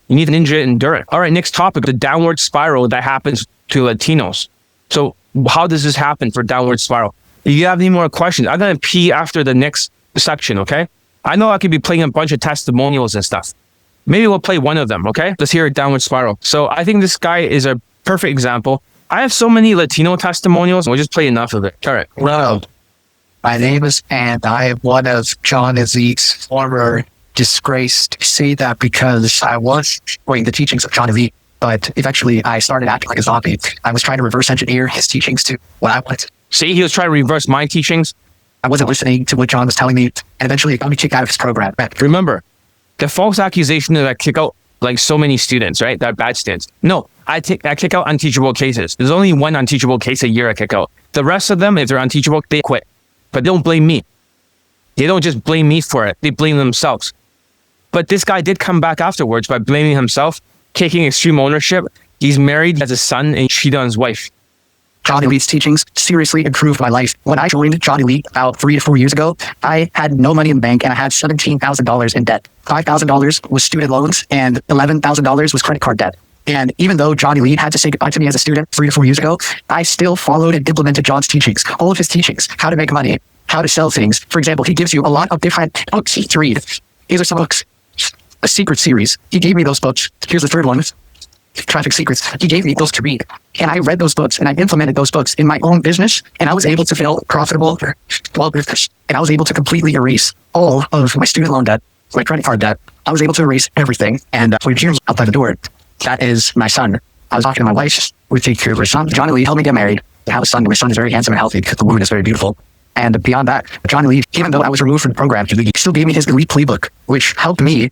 You need ninja endurance. All right, next topic, the downward spiral that happens to Latinos. So how does this happen for downward spiral? If you have any more questions, I'm going to pee after the next section, okay? I know I could be playing a bunch of testimonials and stuff. Maybe we'll play one of them, okay? Let's hear a downward spiral. So I think this guy is a perfect example. I have so many Latino testimonials. We'll just play enough of it. All right. Hello. My name is and I am one of John Azik's former disgraced. I say that because I was following the teachings of John Azik, but eventually I started acting like a zombie. I was trying to reverse engineer his teachings to what I wanted. See, he was trying to reverse my teachings. I wasn't listening to what John was telling me, and eventually it got me kicked out of his program. Remember, the false accusation that I kick out like so many students, right? That bad students. No, I kick out unteachable cases. There's only one unteachable case a year I kick out. The rest of them, if they're unteachable, they quit. But they don't blame me. They don't just blame me for it. They blame themselves. But this guy did come back afterwards by blaming himself, taking extreme ownership. He's married, has a son, and cheated on his wife. John Elite's teachings seriously improved my life. When I joined John Elite about 3 to 4 years ago, I had no money in the bank and I had $17,000 in debt. $5,000 was student loans and $11,000 was credit card debt. And even though John Elite had to say goodbye to me as a student 3 to 4 years ago, I still followed and implemented John's teachings, all of his teachings, how to make money, how to sell things. For example, he gives you a lot of different books to read. These are some books. A secret series. He gave me those books. Here's the third one. Traffic Secrets. He gave me those to read. And I read those books and I implemented those books in my own business. And I was able to feel profitable. And I was able to completely erase all of my student loan debt, my credit card debt. I was able to erase everything. And here's outside the door. That is my son. I was talking to my wife. We take care of our son. John Elite helped me get married. I have a son. My son is very handsome and healthy because the woman is very beautiful. And beyond that, John Elite, even though I was removed from the program, he still gave me his Elite playbook, which helped me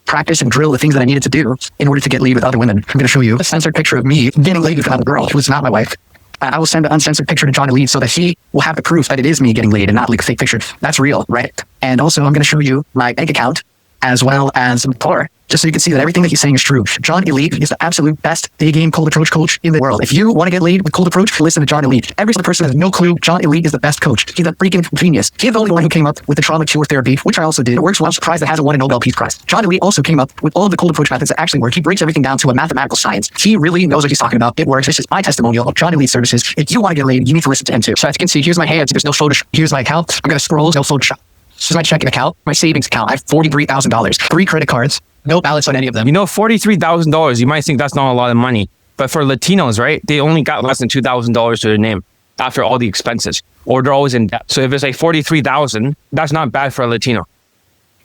practice and drill the things that I needed to do in order to get laid with other women. I'm going to show you a censored picture of me getting laid with another girl who was not my wife. I will send an uncensored picture to John Elite so that he will have the proof that it is me getting laid and not like a fake picture. That's real, right? And also, I'm going to show you my bank account as well as Mgtow, just so you can see that everything that he's saying is true. John Elite is the absolute best Daygame cold approach coach in the world. If you want to get laid with cold approach, listen to John Elite. Every single person has no clue. John Elite is the best coach. He's a freaking genius. He's the only one who came up with the trauma cure therapy, which I also did. It works well. I'm surprised that hasn't won a Nobel Peace Prize. John Elite also came up with all of the cold approach methods that actually work. He breaks everything down to a mathematical science. He really knows what he's talking about. It works. This is my testimonial of John Elite services. If you want to get laid, you need to listen to him too. So as you can see, here's my hands. There's no Photoshop. Here's my account. I'm going to scroll. No Photoshop. This is my checking account, my savings account. I have $43,000, 3 credit cards, no balance on any of them. You know, $43,000, you might think that's not a lot of money. But for Latinos, right, they only got less than $2,000 to their name after all the expenses, or they're always in debt. So if it's like $43,000, that's not bad for a Latino.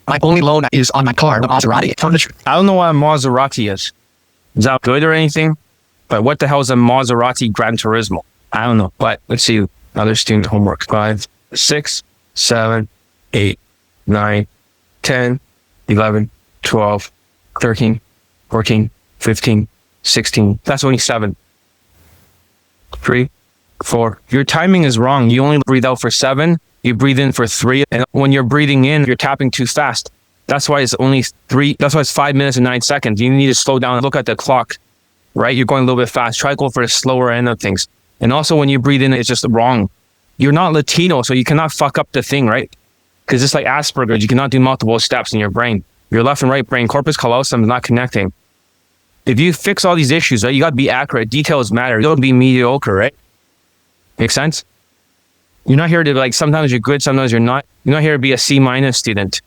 My only loan is on my car, the Maserati. I don't know what a Maserati is. Is that good or anything? But what the hell is a Maserati Gran Turismo? I don't know. But let's see. Another student homework. 5, 6, 7, 8, 9, 10, 11, 12, 13, 14, 15, 16. That's only 7. 3, 4. Your timing is wrong. You only breathe out for 7. You breathe in for 3. And when you're breathing in, you're tapping too fast. That's why it's only 3. That's why it's 5 minutes and 9 seconds. You need to slow down and look at the clock, right? You're going a little bit fast. Try to go for the slower end of things. And also when you breathe in, it's just wrong. You're not Latino, so you cannot fuck up the thing, right? Because it's like Asperger's. You cannot do multiple steps in your brain. Your left and right brain, corpus callosum, is not connecting. If you fix all these issues, right, you got to be accurate. Details matter. Don't be mediocre, right? Make sense? You're not here to, like, sometimes you're good, sometimes you're not. You're not here to be a C- student.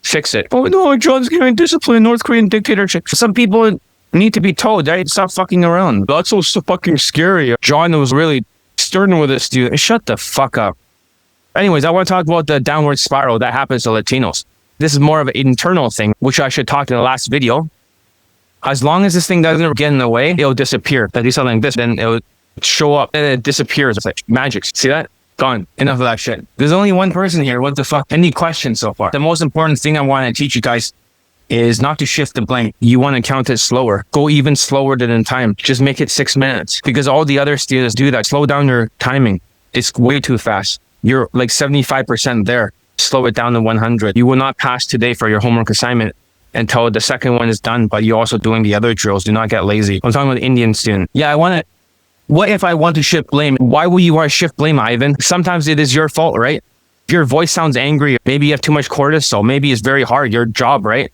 Fix it. Oh, no, John's getting disciplined, North Korean dictatorship. Some people need to be told, right? Stop fucking around. That's so fucking scary. John was really stern with this dude. Shut the fuck up. Anyways, I want to talk about the downward spiral that happens to Latinos. This is more of an internal thing, which I should talk in the last video. As long as this thing doesn't get in the way, it'll disappear. If I do something like this, then it'll show up and it disappears. It's like magic. See that? Gone. Enough of that shit. There's only one person here. What the fuck? Any questions so far? The most important thing I want to teach you guys is not to shift the blame. You want to count it slower. Go even slower than in time. Just make it 6 minutes, because all the other students do that. Slow down your timing. It's way too fast. You're like 75% there. Slow it down to 100. You will not pass today for your homework assignment until the second one is done, but you're also doing the other drills. Do not get lazy. I'm talking about the Indian student. Yeah, what if I want to shift blame? Why will you want to shift blame, Ivan? Sometimes it is your fault, right? If your voice sounds angry, maybe you have too much cortisol. Maybe it's very hard, your job, right?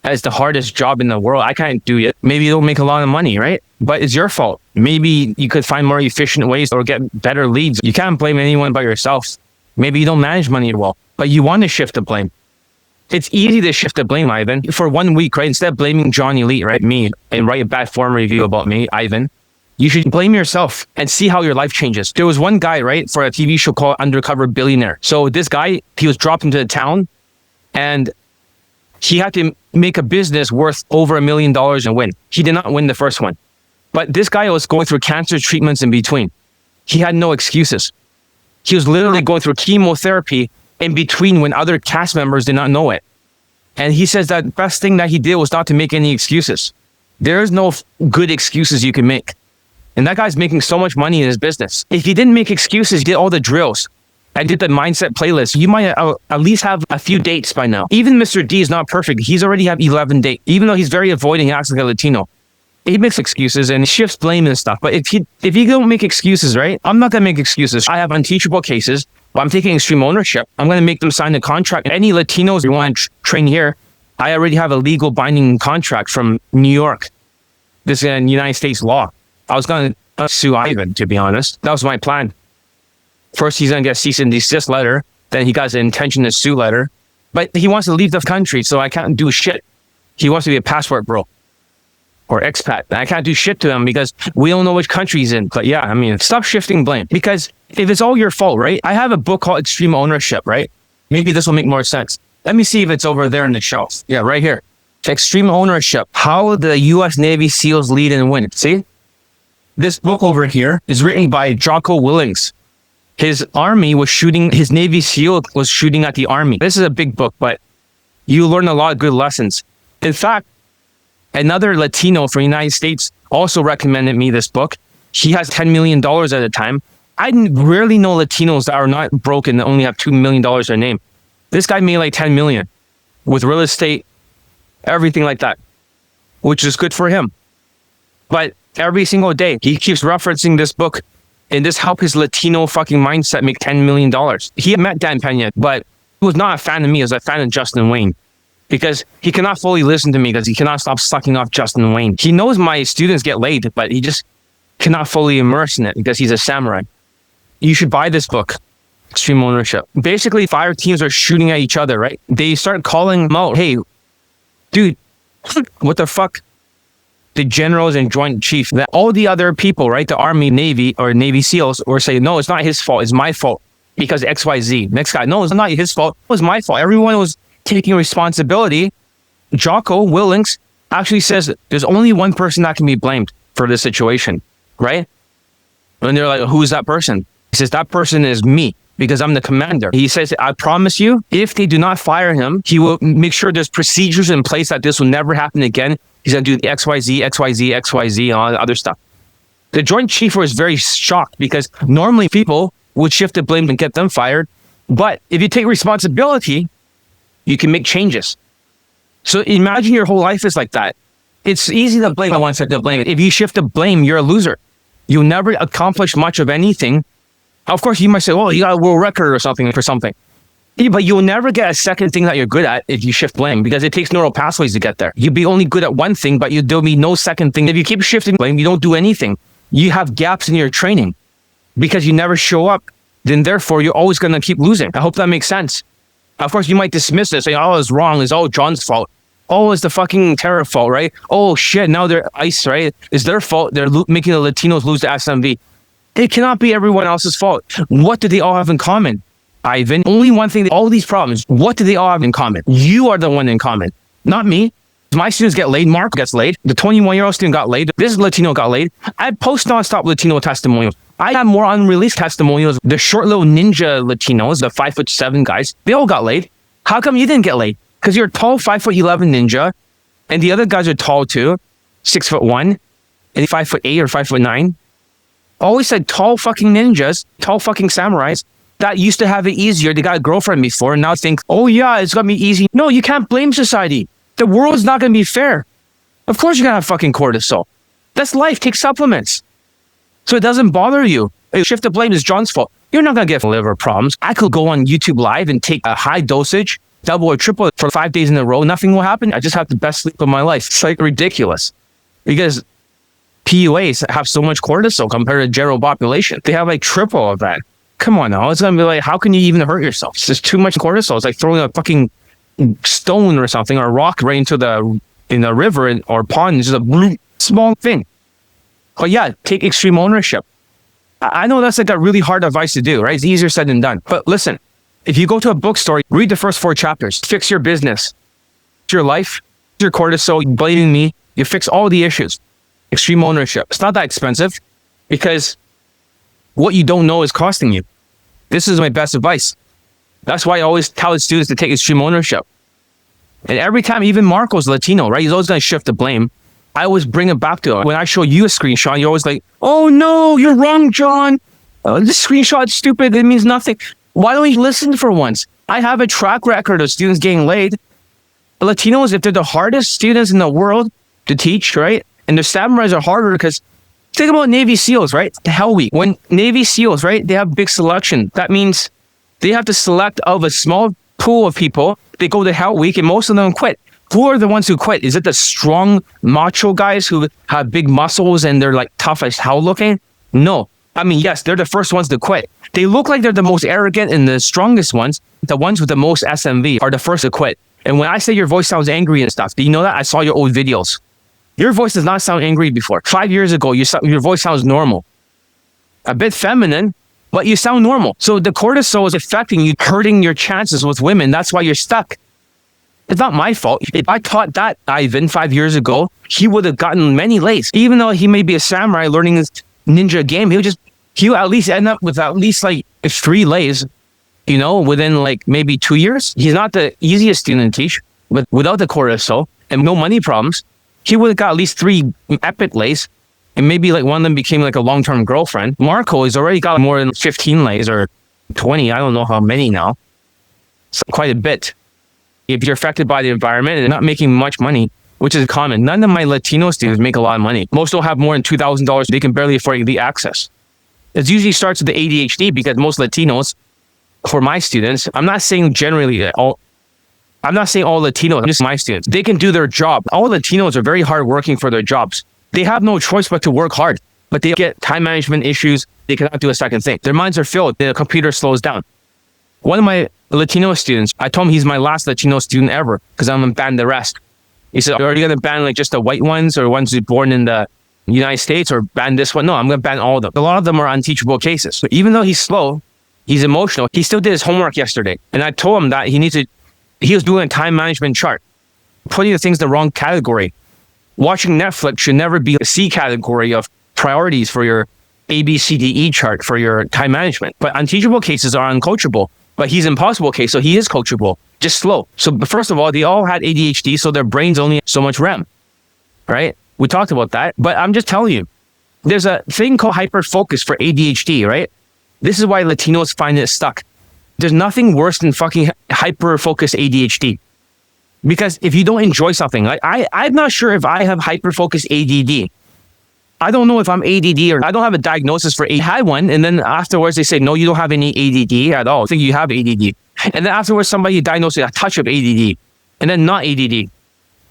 It's the hardest job in the world. I can't do it. Maybe you don't make a lot of money, right? But it's your fault. Maybe you could find more efficient ways or get better leads. You can't blame anyone but yourself. Maybe you don't manage money well, but you want to shift the blame. It's easy to shift the blame, Ivan. For 1 week, right? Instead of blaming John Elite, right? Me, and write a bad form review about me, Ivan, you should blame yourself and see how your life changes. There was one guy, right, for a TV show called Undercover Billionaire. So this guy, he was dropped into the town and he had to make a business worth over $1 million and win. He did not win the first one. But this guy was going through cancer treatments in between. He had no excuses. He was literally going through chemotherapy in between when other cast members did not know it. And he says that the best thing that he did was not to make any excuses. There is no good excuses you can make. And that guy's making so much money in his business. If he didn't make excuses, he did all the drills and did the mindset playlist, you might at least have a few dates by now. Even Mr. D is not perfect. He's already have 11 dates. Even though he's very avoiding, acts like a Latino. he makes excuses and shifts blame and stuff. But if you don't make excuses, right? I'm not gonna make excuses. I have unteachable cases, but I'm taking extreme ownership. I'm gonna make them sign a contract. Any Latinos who want to train here, I already have a legal binding contract from New York. This is in United States law. I was gonna sue Ivan, to be honest. That was my plan. First, he's gonna get a cease and desist letter. Then he got an intention to sue letter. But he wants to leave the country, so I can't do shit. He wants to be a passport bro or expat. I can't do shit to him because we don't know which country he's in. But yeah, I mean, stop shifting blame. Because if it's all your fault, right? I have a book called Extreme Ownership, right? Maybe this will make more sense. Let me see if it's over there in the shelf. Yeah, right here. Extreme Ownership. How the U.S. Navy SEALs lead and win. See? This book over here is written by Jocko Willings. His army was shooting, his Navy SEAL was shooting at the army. This is a big book, but you learn a lot of good lessons. In fact, another Latino from the United States also recommended me this book. He has $10 million at a time. I rarely know Latinos that are not broke and only have $2 million in their name. This guy made like 10 million with real estate, everything like that, which is good for him. But every single day, he keeps referencing this book, and this helped his Latino fucking mindset make $10 million. He met Dan Pena, but he was not a fan of me. He was a fan of Justin Wayne because he cannot fully listen to me because he cannot stop sucking off Justin Wayne. He knows my students get laid, but he just cannot fully immerse in it because he's a samurai. You should buy this book, Extreme Ownership. Basically, fire teams are shooting at each other, right? They start calling them out. Hey, dude, what the fuck? The generals and joint chief, that all the other people, right? The Army, Navy, or Navy SEALs were saying, no, it's not his fault. It's my fault because XYZ. Next guy, no, it's not his fault. It was my fault. Everyone was taking responsibility. Jocko Willings actually says there's only one person that can be blamed for this situation, right? And they're like, who's that person? He says, that person is me because I'm the commander. He says, I promise you, if they do not fire him, he will make sure there's procedures in place that this will never happen again. He's going to do the XYZ, XYZ, XYZ, and all the other stuff. The Joint Chief was very shocked because normally people would shift the blame and get them fired. But if you take responsibility, you can make changes. So imagine your whole life is like that. It's easy to blame. I want to blame it. If you shift the blame, you're a loser. You'll never accomplish much of anything. Of course, you might say, well, you got a world record or something for something. Yeah, but you'll never get a second thing that you're good at if you shift blame because it takes neural pathways to get there. You'll be only good at one thing, but there'll be no second thing. If you keep shifting blame, you don't do anything. You have gaps in your training because you never show up. Then therefore, you're always going to keep losing. I hope that makes sense. Of course, you might dismiss it, say, oh, it's wrong. It's all John's fault. Oh, it's the fucking terror fault, right? Oh, shit, now they're ICE, right? It's their fault. They're making the Latinos lose the SMV. It cannot be everyone else's fault. What do they all have in common? Ivan, only one thing, all these problems, what do they all have in common? You are the one in common, not me. My students get laid. Mark gets laid. The 21-year-old student got laid. This Latino got laid. I post nonstop Latino testimonials. I have more unreleased testimonials. The short little ninja Latinos, the 5'7" guys, they all got laid. How come you didn't get laid? Because you're a tall 5'11" ninja, and the other guys are tall too, 6'1", and 5'8" or 5'9". Always said tall fucking ninjas, tall fucking samurais that used to have it easier. They got a girlfriend before and now think, oh yeah, it's gonna be easy. No, you can't blame society. The world's not gonna be fair. Of course you're gonna have fucking cortisol. That's life. Take supplements. So it doesn't bother you. Shift the blame is John's fault. You're not gonna get liver problems. I could go on YouTube Live and take a high dosage, double or triple for 5 days in a row. Nothing will happen. I just have the best sleep of my life. It's like ridiculous because PUAs have so much cortisol compared to general population. They have like triple of that. Come on now. It's going to be like, how can you even hurt yourself? It's just too much cortisol. It's like throwing a fucking stone or something or a rock right into in a river or pond. It's just a small thing. But yeah, take extreme ownership. I know that's like a really hard advice to do, right? It's easier said than done. But listen, if you go to a bookstore, read the first 4 chapters, fix your business, your life, your cortisol, blaming me, you fix all the issues. Extreme ownership. It's not that expensive because what you don't know is costing you. This is my best advice. That's why I always tell the students to take extreme ownership. And every time, even Marco's Latino, right? He's always going to shift the blame. I always bring it back to him. When I show you a screenshot, you're always like, oh no, you're wrong, John. This screenshot's stupid. It means nothing. Why don't you listen for once? I have a track record of students getting laid. Latinos, if they're the hardest students in the world to teach, right? And And the samurais are harder because think about Navy SEALs, right? The Hell Week. When Navy SEALs, right, they have big selection. That means they have to select out of a small pool of people. They go to Hell Week and most of them quit. Who are the ones who quit? Is it the strong macho guys who have big muscles and they're like tough as hell looking? No. I mean, yes, they're the first ones to quit. They look like they're the most arrogant and the strongest ones. The ones with the most SMV are the first to quit. And when I say your voice sounds angry and stuff, do you know that? I saw your old videos. Your voice does not sound angry before. 5 years ago, your voice sounds normal. A bit feminine, but you sound normal. So the cortisol is affecting you, hurting your chances with women. That's why you're stuck. It's not my fault. If I taught that Ivan 5 years ago, he would have gotten many lays. Even though he may be a samurai learning his ninja game, he'll at least end up with at least like 3 lays, you know, within like maybe 2 years. He's not the easiest student to teach, but without the cortisol and no money problems, he would have got at least 3 epic lays. And maybe like one of them became like a long-term girlfriend. Marco has already got more than 15 lays or 20. I don't know how many now. So quite a bit. If you're affected by the environment and not making much money, which is common. None of my Latino students make a lot of money. Most don't have more than $2,000. They can barely afford the access. It usually starts with the ADHD because most Latinos, for my students, I'm not saying generally all, I'm not saying all Latinos, just my students. They can do their job. All Latinos are very hardworking for their jobs. They have no choice but to work hard, but they get time management issues. They cannot do a second thing. Their minds are filled. The computer slows down. One of my Latino students, I told him he's my last Latino student ever because I'm going to ban the rest. He said, are you going to ban like just the white ones or ones who are born in the United States or ban this one? No, I'm going to ban all of them. A lot of them are unteachable cases. So even though he's slow, he's emotional, he still did his homework yesterday. And I told him that he was doing a time management chart, putting the things in the wrong category. Watching Netflix should never be a C category of priorities for your A, B, C, D, E chart for your time management. But unteachable cases are uncoachable. But he's impossible case, so he is coachable, just slow. So first of all, they all had ADHD, so their brains only have so much RAM, right? We talked about that, but I'm just telling you, there's a thing called hyperfocus for ADHD, right? This is why Latinos find it stuck. There's nothing worse than fucking hyperfocus ADHD. Because if you don't enjoy something, like I'm not sure if I have hyperfocus ADD. I don't know if I'm ADD or I don't have a diagnosis for ADD. I had one, and then afterwards they say, no, you don't have any ADD at all. I think you have ADD. And then afterwards somebody diagnosed a touch of ADD, and then not ADD.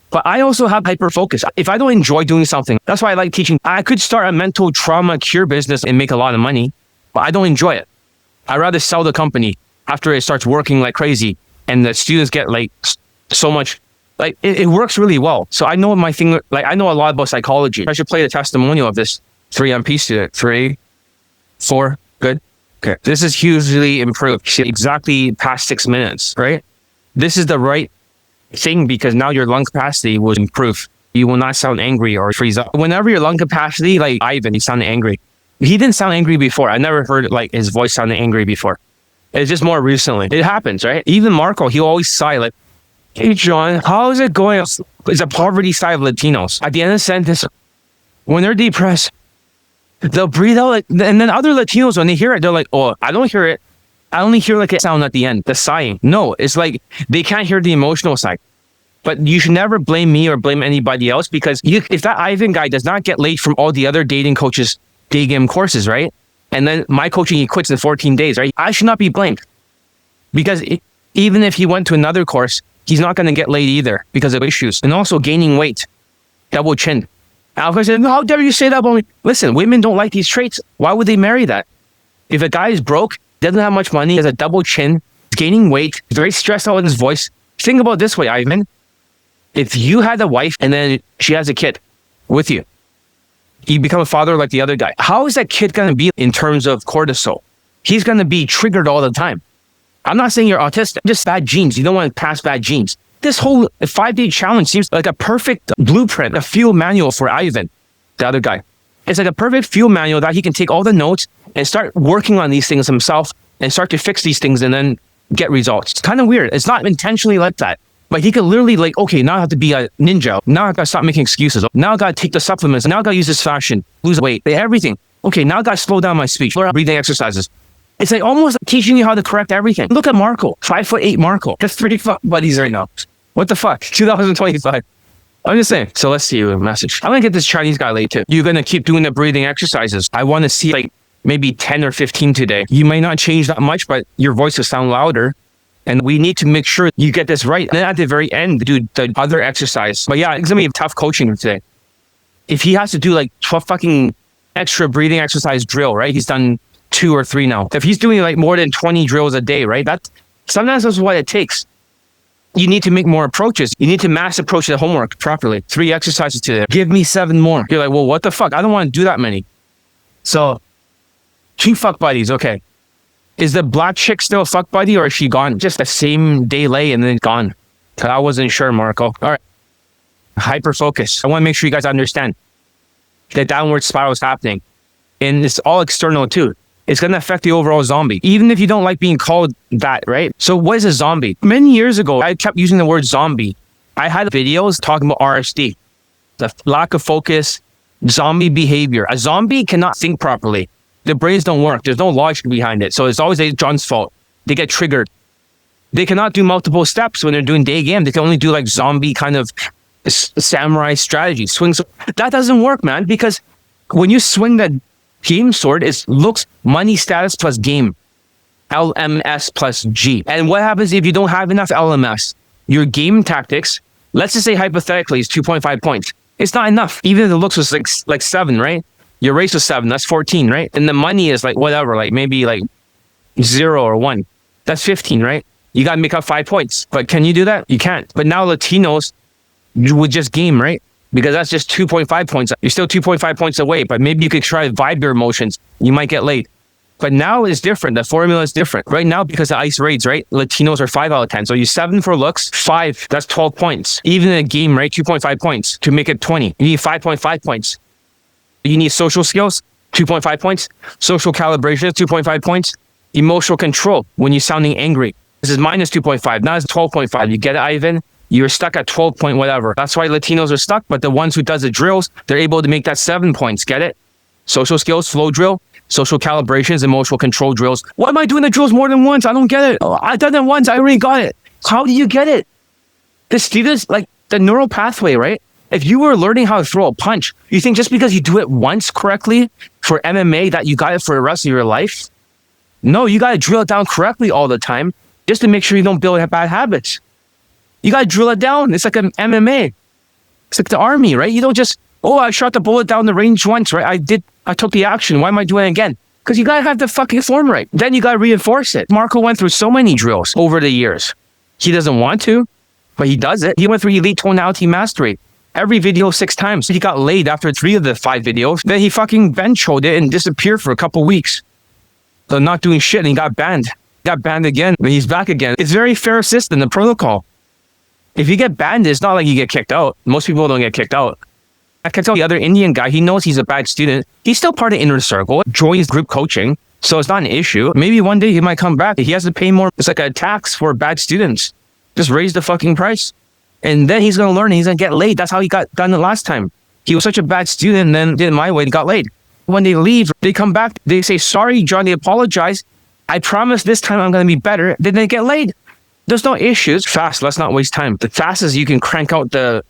But I also have hyperfocus. If I don't enjoy doing something, that's why I like teaching. I could start a mental trauma cure business and make a lot of money, but I don't enjoy it. I'd rather sell the company after it starts working like crazy and the students get like so much. Like it works really well. So I know my thing, like I know a lot about psychology. I should play the testimonial of this 3MP student. 3, 4, good. Okay. This is hugely improved. Exactly past 6 minutes, right? This is the right thing because now your lung capacity will improve. You will not sound angry or freeze up. Whenever your lung capacity, like Ivan, he sounded angry. He didn't sound angry before. I never heard like his voice sounded angry before. It's just more recently. It happens, right? Even Marco, he'll always sigh like, hey, John, how is it going? It's a poverty side of Latinos. At the end of the sentence, when they're depressed, they'll breathe out. Like, and then other Latinos, when they hear it, they're like, oh, I don't hear it. I only hear like a sound at the end, the sighing. No, it's like they can't hear the emotional side. But you should never blame me or blame anybody else because if that Ivan guy does not get laid from all the other dating coaches' Daygame courses, right? And then my coaching, he quits in 14 days, right? I should not be blamed. Because even if he went to another course, he's not going to get laid either because of issues. And also gaining weight, double chin. Alpha said, how dare you say that about me? Listen, women don't like these traits. Why would they marry that? If a guy is broke, doesn't have much money, has a double chin, gaining weight, very stressed out with his voice. Think about it this way, Ivan. If you had a wife and then she has a kid with you, you become a father like the other guy. How is that kid going to be in terms of cortisol? He's going to be triggered all the time. I'm not saying you're autistic, just bad genes. You don't want to pass bad genes. This whole 5-day challenge seems like a perfect blueprint, a field manual for Ivan, the other guy. It's like a perfect field manual that he can take all the notes and start working on these things himself and start to fix these things and then get results. It's kind of weird. It's not intentionally like that. But he could literally like, okay, now I have to be a ninja. Now I got to stop making excuses. Now I got to take the supplements. Now I got to use this fashion, lose weight, everything. Okay, now I got to slow down my speech, learn breathing exercises. It's like almost teaching you how to correct everything. Look at Marco, 5'8" Marco. That's 30 fuck buddies right now. What the fuck? 2025. I'm just saying. So let's see a message. I'm going to get this Chinese guy late too. You're going to keep doing the breathing exercises. I want to see like maybe 10 or 15 today. You might not change that much, but your voice will sound louder. And we need to make sure you get this right. And then at the very end, do the other exercise. But yeah, it's going to be tough coaching today. If he has to do like 12 fucking extra breathing exercise drill, right? He's done 2 or 3 now. If he's doing like more than 20 drills a day, right? Sometimes that's what it takes. You need to make more approaches. You need to mass approach the homework properly. 3 exercises today. Give me 7 more. You're like, well, what the fuck? I don't want to do that many. So 2 fuck buddies. Okay. Is the black chick still a fuck buddy or is she gone? Just the same day late and then gone. I wasn't sure, Marco. All right. Hyper focus. I want to make sure you guys understand the downward spiral is happening. And it's all external too. It's going to affect the overall zombie, even if you don't like being called that, right? So what is a zombie? Many years ago, I kept using the word zombie. I had videos talking about RSD, the lack of focus, zombie behavior. A zombie cannot think properly. Their brains don't work. There's no logic behind it. So it's always John's fault. They get triggered. They cannot do multiple steps when they're doing day game. They can only do like zombie kind of samurai strategy. Swings. That doesn't work, man, because when you swing that game sword, it looks money status plus game. LMS plus G. And what happens if you don't have enough LMS? Your game tactics, let's just say hypothetically, is 2.5 points. It's not enough. Even if the looks was like 7, right? Your race was 7, that's 14, right? And the money is like whatever, like maybe like 0 or 1. That's 15, right? You got to make up 5 points. But can you do that? You can't. But now Latinos would just game, right? Because that's just 2.5 points. You're still 2.5 points away, but maybe you could try vibe motions. You might get late. But now it's different. The formula is different. Right now, because of ice raids, right? Latinos are 5 out of 10. So you 7 for looks, 5, that's 12 points. Even in a game, right? 2.5 points to make it 20. You need 5.5 points. You need social skills, 2.5 points. Social calibration, 2.5 points. Emotional control, when you're sounding angry. This is minus 2.5. Now it's 12.5. You get it, Ivan? You're stuck at 12 point whatever. That's why Latinos are stuck. But the ones who does the drills, they're able to make that 7 points. Get it? Social skills, flow drill, social calibrations, emotional control drills. Why am I doing the drills more than once? I don't get it. Oh, I've done it once. I already got it. How do you get it? This, like the neural pathway, right? If you were learning how to throw a punch, you think just because you do it once correctly for MMA that you got it for the rest of your life? No, you got to drill it down correctly all the time just to make sure you don't build bad habits. You got to drill it down. It's like an MMA. It's like the army, right? You don't just, oh, I shot the bullet down the range once, right? I took the action. Why am I doing it again? Because you got to have the fucking form right. Then you got to reinforce it. Marco went through so many drills over the years. He doesn't want to, but he does it. He went through elite tonality mastery. Every video 6 times. He got laid after 3 of the 5 videos. Then he fucking bench-hoed it and disappeared for a couple weeks. So not doing shit, and he got banned. Got banned again, but he's back again. It's very fair system, the protocol. If you get banned, it's not like you get kicked out. Most people don't get kicked out. I can tell the other Indian guy, he knows he's a bad student. He's still part of Inner Circle, joins group coaching, so it's not an issue. Maybe one day he might come back. He has to pay more. It's like a tax for bad students. Just raise the fucking price. And then he's going to learn and he's going to get laid. That's how he got done the last time. He was such a bad student and then did it my way and got laid. When they leave, they come back. They say, sorry, John, they apologize. I promise this time I'm going to be better. Then they get laid. There's no issues. Fast, let's not waste time. The fastest you can crank out the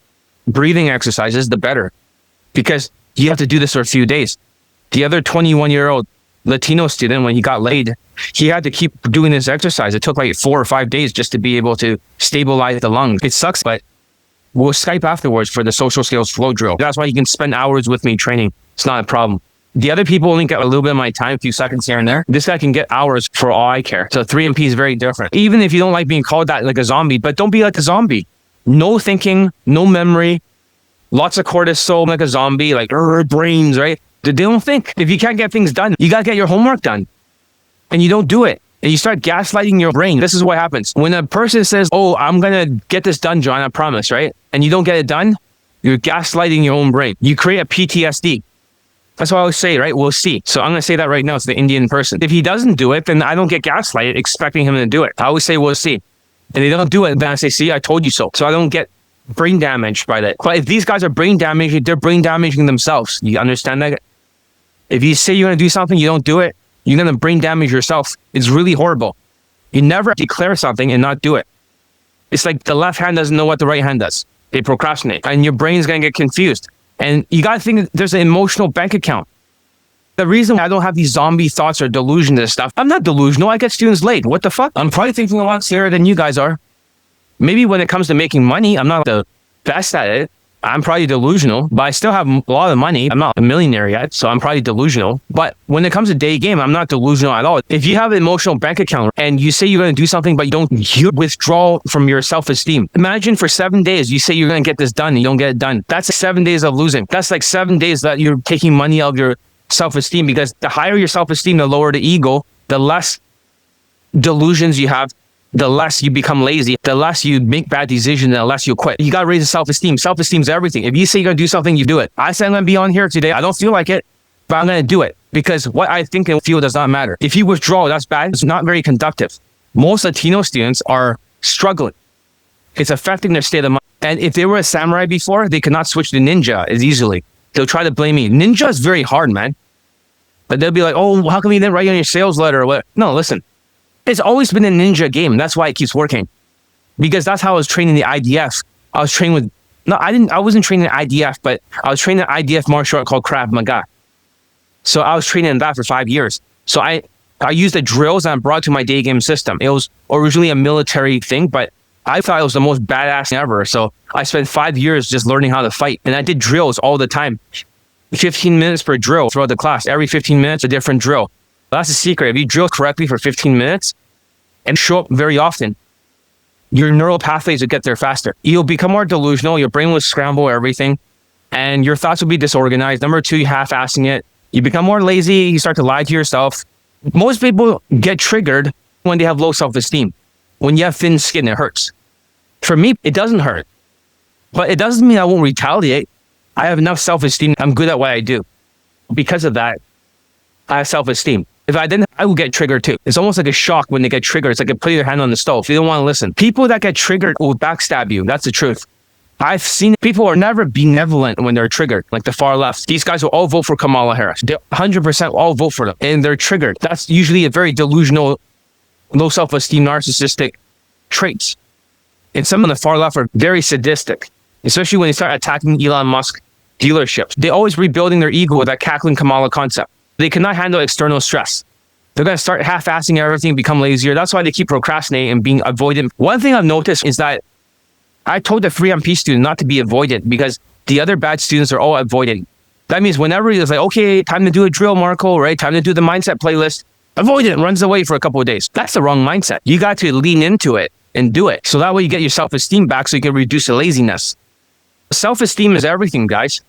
breathing exercises, the better. Because you have to do this for a few days. The other 21-year-old Latino student, when he got laid, he had to keep doing this exercise. It took like 4 or 5 days just to be able to stabilize the lungs. It sucks, but we'll Skype afterwards for the social skills flow drill. That's why you can spend hours with me training. It's not a problem. The other people only get a little bit of my time, a few seconds here and there. This guy can get hours for all I care. So 3MP is very different. Even if you don't like being called that like a zombie, but don't be like a zombie. No thinking, no memory, lots of cortisol like a zombie, like brains, right? They don't think. If you can't get things done, you got to get your homework done. And you don't do it. And you start gaslighting your brain. This is what happens. When a person says, oh, I'm going to get this done, John, I promise, right? And you don't get it done, you're gaslighting your own brain. You create a PTSD. That's what I always say, right? We'll see. So I'm going to say that right now. It's the Indian person. If he doesn't do it, then I don't get gaslighted expecting him to do it. I always say, we'll see. And they don't do it. Then I say, see, I told you so. So I don't get brain damaged by that. But if these guys are brain damaged, they're brain damaging themselves. You understand that? If you say you're going to do something, you don't do it, you're going to brain damage yourself. It's really horrible. You never declare something and not do it. It's like the left hand doesn't know what the right hand does. They procrastinate. And your brain's going to get confused. And you got to think that there's an emotional bank account. The reason I don't have these zombie thoughts or delusions and stuff, I'm not delusional. I get students late. What the fuck? I'm probably thinking a lot clearer than you guys are. Maybe when it comes to making money, I'm not the best at it. I'm probably delusional, but I still have a lot of money. I'm not a millionaire yet, so I'm probably delusional. But when it comes to Daygame, I'm not delusional at all. If you have an emotional bank account and you say you're going to do something, but you withdraw from your self-esteem. Imagine for 7 days, you say you're going to get this done and you don't get it done. That's 7 days of losing. That's like 7 days that you're taking money out of your self-esteem, because the higher your self-esteem, the lower the ego, the less delusions you have, the less you become lazy, the less you make bad decisions, the less you quit. You got to raise the self-esteem. Self-esteem is everything. If you say you're going to do something, you do it. I said I'm going to be on here today. I don't feel like it, but I'm going to do it, because what I think and feel does not matter. If you withdraw, that's bad. It's not very conductive. Most Latino students are struggling. It's affecting their state of mind. And if they were a samurai before, they could not switch to ninja as easily. They'll try to blame me. Ninja is very hard, man. But they'll be like, oh, how come you didn't write on your sales letter or what? No, listen. It's always been a ninja game. That's why it keeps working. Because that's how I was training the IDF. I was trained with, I wasn't training the IDF, but I was training an IDF martial art called Krav Maga. So I was training in that for 5 years. So I used the drills and I brought it to my Daygame system. It was originally a military thing, but I thought it was the most badass thing ever. So I spent 5 years just learning how to fight. And I did drills all the time. 15 minutes per drill throughout the class. Every 15 minutes, a different drill. That's the secret. If you drill correctly for 15 minutes and show up very often, your neural pathways will get there faster. You'll become more delusional. Your brain will scramble everything and your thoughts will be disorganized. Number two, you half-assing it. You become more lazy. You start to lie to yourself. Most people get triggered when they have low self-esteem. When you have thin skin, it hurts. For me, it doesn't hurt, but it doesn't mean I won't retaliate. I have enough self-esteem. I'm good at what I do. Because of that, I have self-esteem. If I didn't, I would get triggered too. It's almost like a shock when they get triggered. It's like putting your hand on the stove. You don't want to listen. People that get triggered will backstab you. That's the truth. I've seen people are never benevolent when they're triggered, like the far left. These guys will all vote for Kamala Harris. They 100% all vote for them, and they're triggered. That's usually a very delusional, low self-esteem, narcissistic traits. And some on the far left are very sadistic, especially when they start attacking Elon Musk dealerships. They're always rebuilding their ego with that cackling Kamala concept. They cannot handle external stress. They're going to start half-assing everything, become lazier. That's why they keep procrastinating and being avoidant. One thing I've noticed is that I told the 3MP student not to be avoidant because the other bad students are all avoiding. That means whenever it's like, okay, time to do a drill, Marco, right? Time to do the mindset playlist. Avoidant runs away for a couple of days. That's the wrong mindset. You got to lean into it and do it. So that way you get your self-esteem back so you can reduce the laziness. Self-esteem is everything, guys.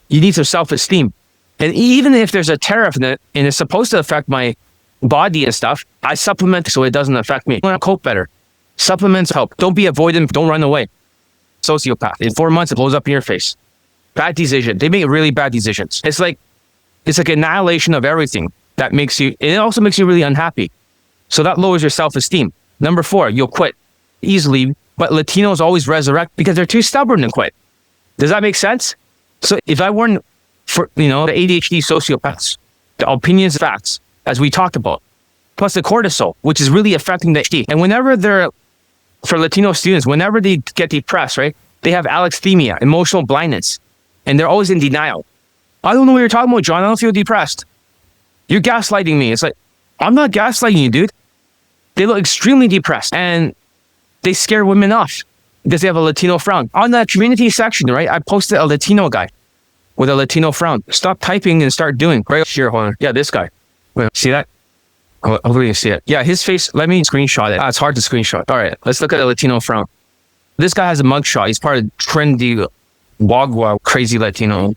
You need some self-esteem. And even if there's a tariff in it and it's supposed to affect my body and stuff, I supplement so it doesn't affect me. I want to cope better. Supplements help. Don't be avoidant. Don't run away. Sociopath. In 4 months, it blows up in your face. Bad decision. They make really bad decisions. It's like annihilation of everything that makes you, it also makes you really unhappy. So that lowers your self-esteem. Number 4, you'll quit easily, but Latinos always resurrect because they're too stubborn to quit. Does that make sense? So if I weren't for, the ADHD sociopaths, the opinions, facts, as we talked about, plus the cortisol, which is really affecting the HD. And whenever for Latino students, whenever they get depressed, right, they have alexithymia, emotional blindness, and they're always in denial. I don't know what you're talking about, John. I don't feel depressed. You're gaslighting me. It's like, I'm not gaslighting you, dude. They look extremely depressed and they scare women off because they have a Latino frown. On the community section, right, I posted a Latino guy with a Latino frown. Stop typing and start doing. Right here, hold on. Yeah, this guy. Wait, see that? Hopefully you see it. Yeah, his face, let me screenshot it. It's hard to screenshot. All right, let's look at a Latino frown. This guy has a mugshot. He's part of trendy, wagwa, crazy Latino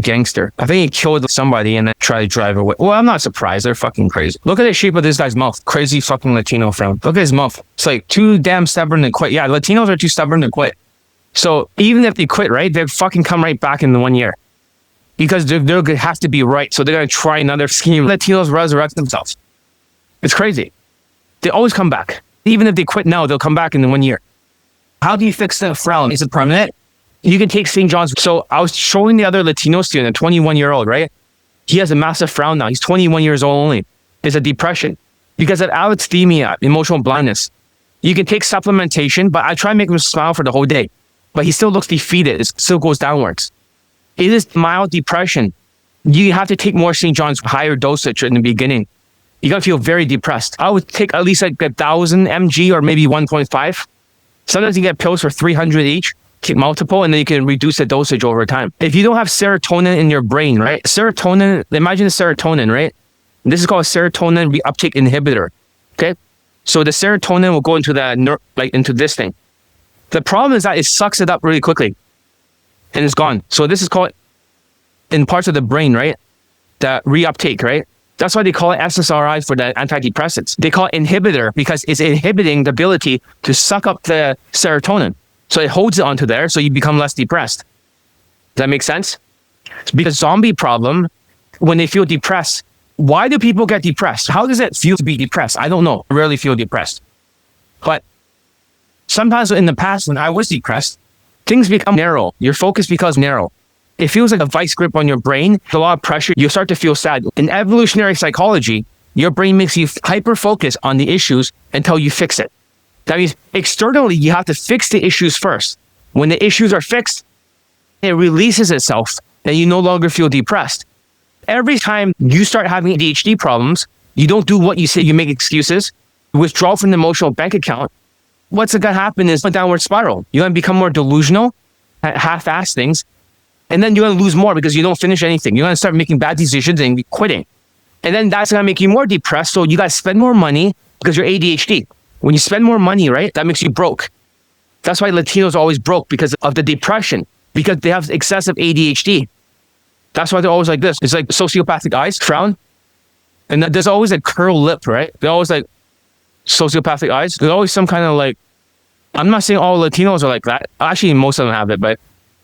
gangster. I think he killed somebody and then tried to drive away. Well, I'm not surprised. They're fucking crazy. Look at the shape of this guy's mouth. Crazy fucking Latino frown. Look at his mouth. It's like too damn stubborn to quit. Yeah, Latinos are too stubborn to quit. So even if they quit, right, they'll fucking come right back in the 1 year. Because they're going to have to be right. So they're going to try another scheme. Latinos resurrect themselves. It's crazy. They always come back. Even if they quit now, they'll come back in the 1 year. How do you fix the frown? Is it permanent? You can take St. John's. So I was showing the other Latino student, a 21-year-old, right? He has a massive frown now. He's 21 years old only. It's a depression. Because of alexithymia, emotional blindness. You can take supplementation, but I try and make him smile for the whole day. but he still looks defeated. It still goes downwards. It is mild depression. You have to take more St. John's higher dosage in the beginning. You're going to feel very depressed. I would take at least like 1,000 mg or maybe 1.5. Sometimes you get pills for 300 each, take multiple, and then you can reduce the dosage over time. If you don't have serotonin in your brain, right? Serotonin, imagine the serotonin, right? This is called a serotonin reuptake inhibitor. Okay? So the serotonin will go into into this thing. The problem is that it sucks it up really quickly and it's gone. So this is called, in parts of the brain, right? The reuptake, right? That's why they call it SSRI for the antidepressants. They call it inhibitor because it's inhibiting the ability to suck up the serotonin. So it holds it onto there, so you become less depressed. Does that make sense? Because zombie problem, when they feel depressed, why do people get depressed? How does it feel to be depressed? I don't know. I rarely feel depressed. But sometimes in the past, when I was depressed, things become narrow. Your focus becomes narrow. It feels like a vice grip on your brain. There's a lot of pressure. You start to feel sad. In evolutionary psychology, your brain makes you hyper-focus on the issues until you fix it. That means externally, you have to fix the issues first. When the issues are fixed, it releases itself and you no longer feel depressed. Every time you start having ADHD problems, you don't do what you say, you make excuses, withdraw from the emotional bank account. What's going to happen is a downward spiral. You're going to become more delusional, half-ass things, and then you're going to lose more because you don't finish anything. You're going to start making bad decisions and be quitting. And then that's going to make you more depressed. So you got to spend more money because you're ADHD. When you spend more money, right, that makes you broke. That's why Latinos are always broke, because of the depression, because they have excessive ADHD. That's why they're always like this. It's like sociopathic eyes, frown. And there's always a curl lip, right? They're always like sociopathic eyes. There's always some kind of like, I'm not saying all Latinos are like that. Actually, most of them have it, but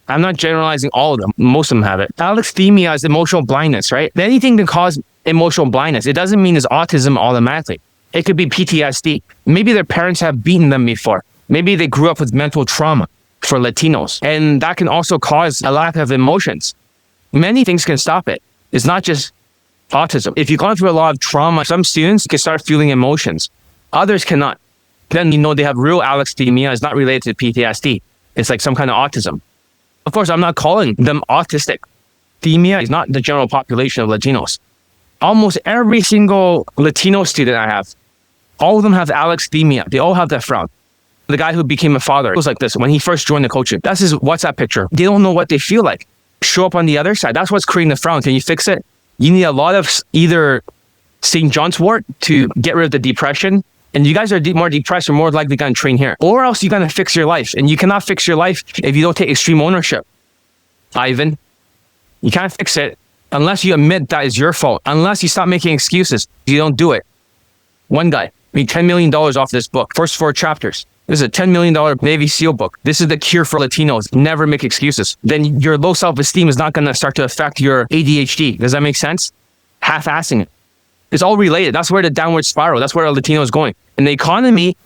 I'm not generalizing all of them. Most of them have it. Alexithymia is emotional blindness, right? Anything that causes emotional blindness, it doesn't mean it's autism automatically. It could be PTSD. Maybe their parents have beaten them before. Maybe they grew up with mental trauma for Latinos. And that can also cause a lack of emotions. Many things can stop it. It's not just autism. If you've gone through a lot of trauma, some students can start feeling emotions. Others cannot. Then you know they have real alexithymia. It's not related to PTSD. It's like some kind of autism. Of course, I'm not calling them autistic. Themia is not the general population of Latinos. Almost every single Latino student I have, all of them have alexithymia. They all have that frown. The guy who became a father was like this when he first joined the coaching. That's his WhatsApp picture. They don't know what they feel like. Show up on the other side. That's what's creating the frown. Can you fix it? You need a lot of either St. John's wort to get rid of the depression. And you guys are more depressed or more likely going to train here. Or else you're going to fix your life. And you cannot fix your life if you don't take extreme ownership. Ivan, you can't fix it unless you admit that is your fault. Unless you stop making excuses. You don't do it. One guy made $10 million off this book. First 4 chapters. This is a $10 million Navy SEAL book. This is the cure for Latinos. Never make excuses. Then your low self-esteem is not going to start to affect your ADHD. Does that make sense? Half-assing it. It's all related. That's where the downward spiral, that's where a Latino is going. In the economy,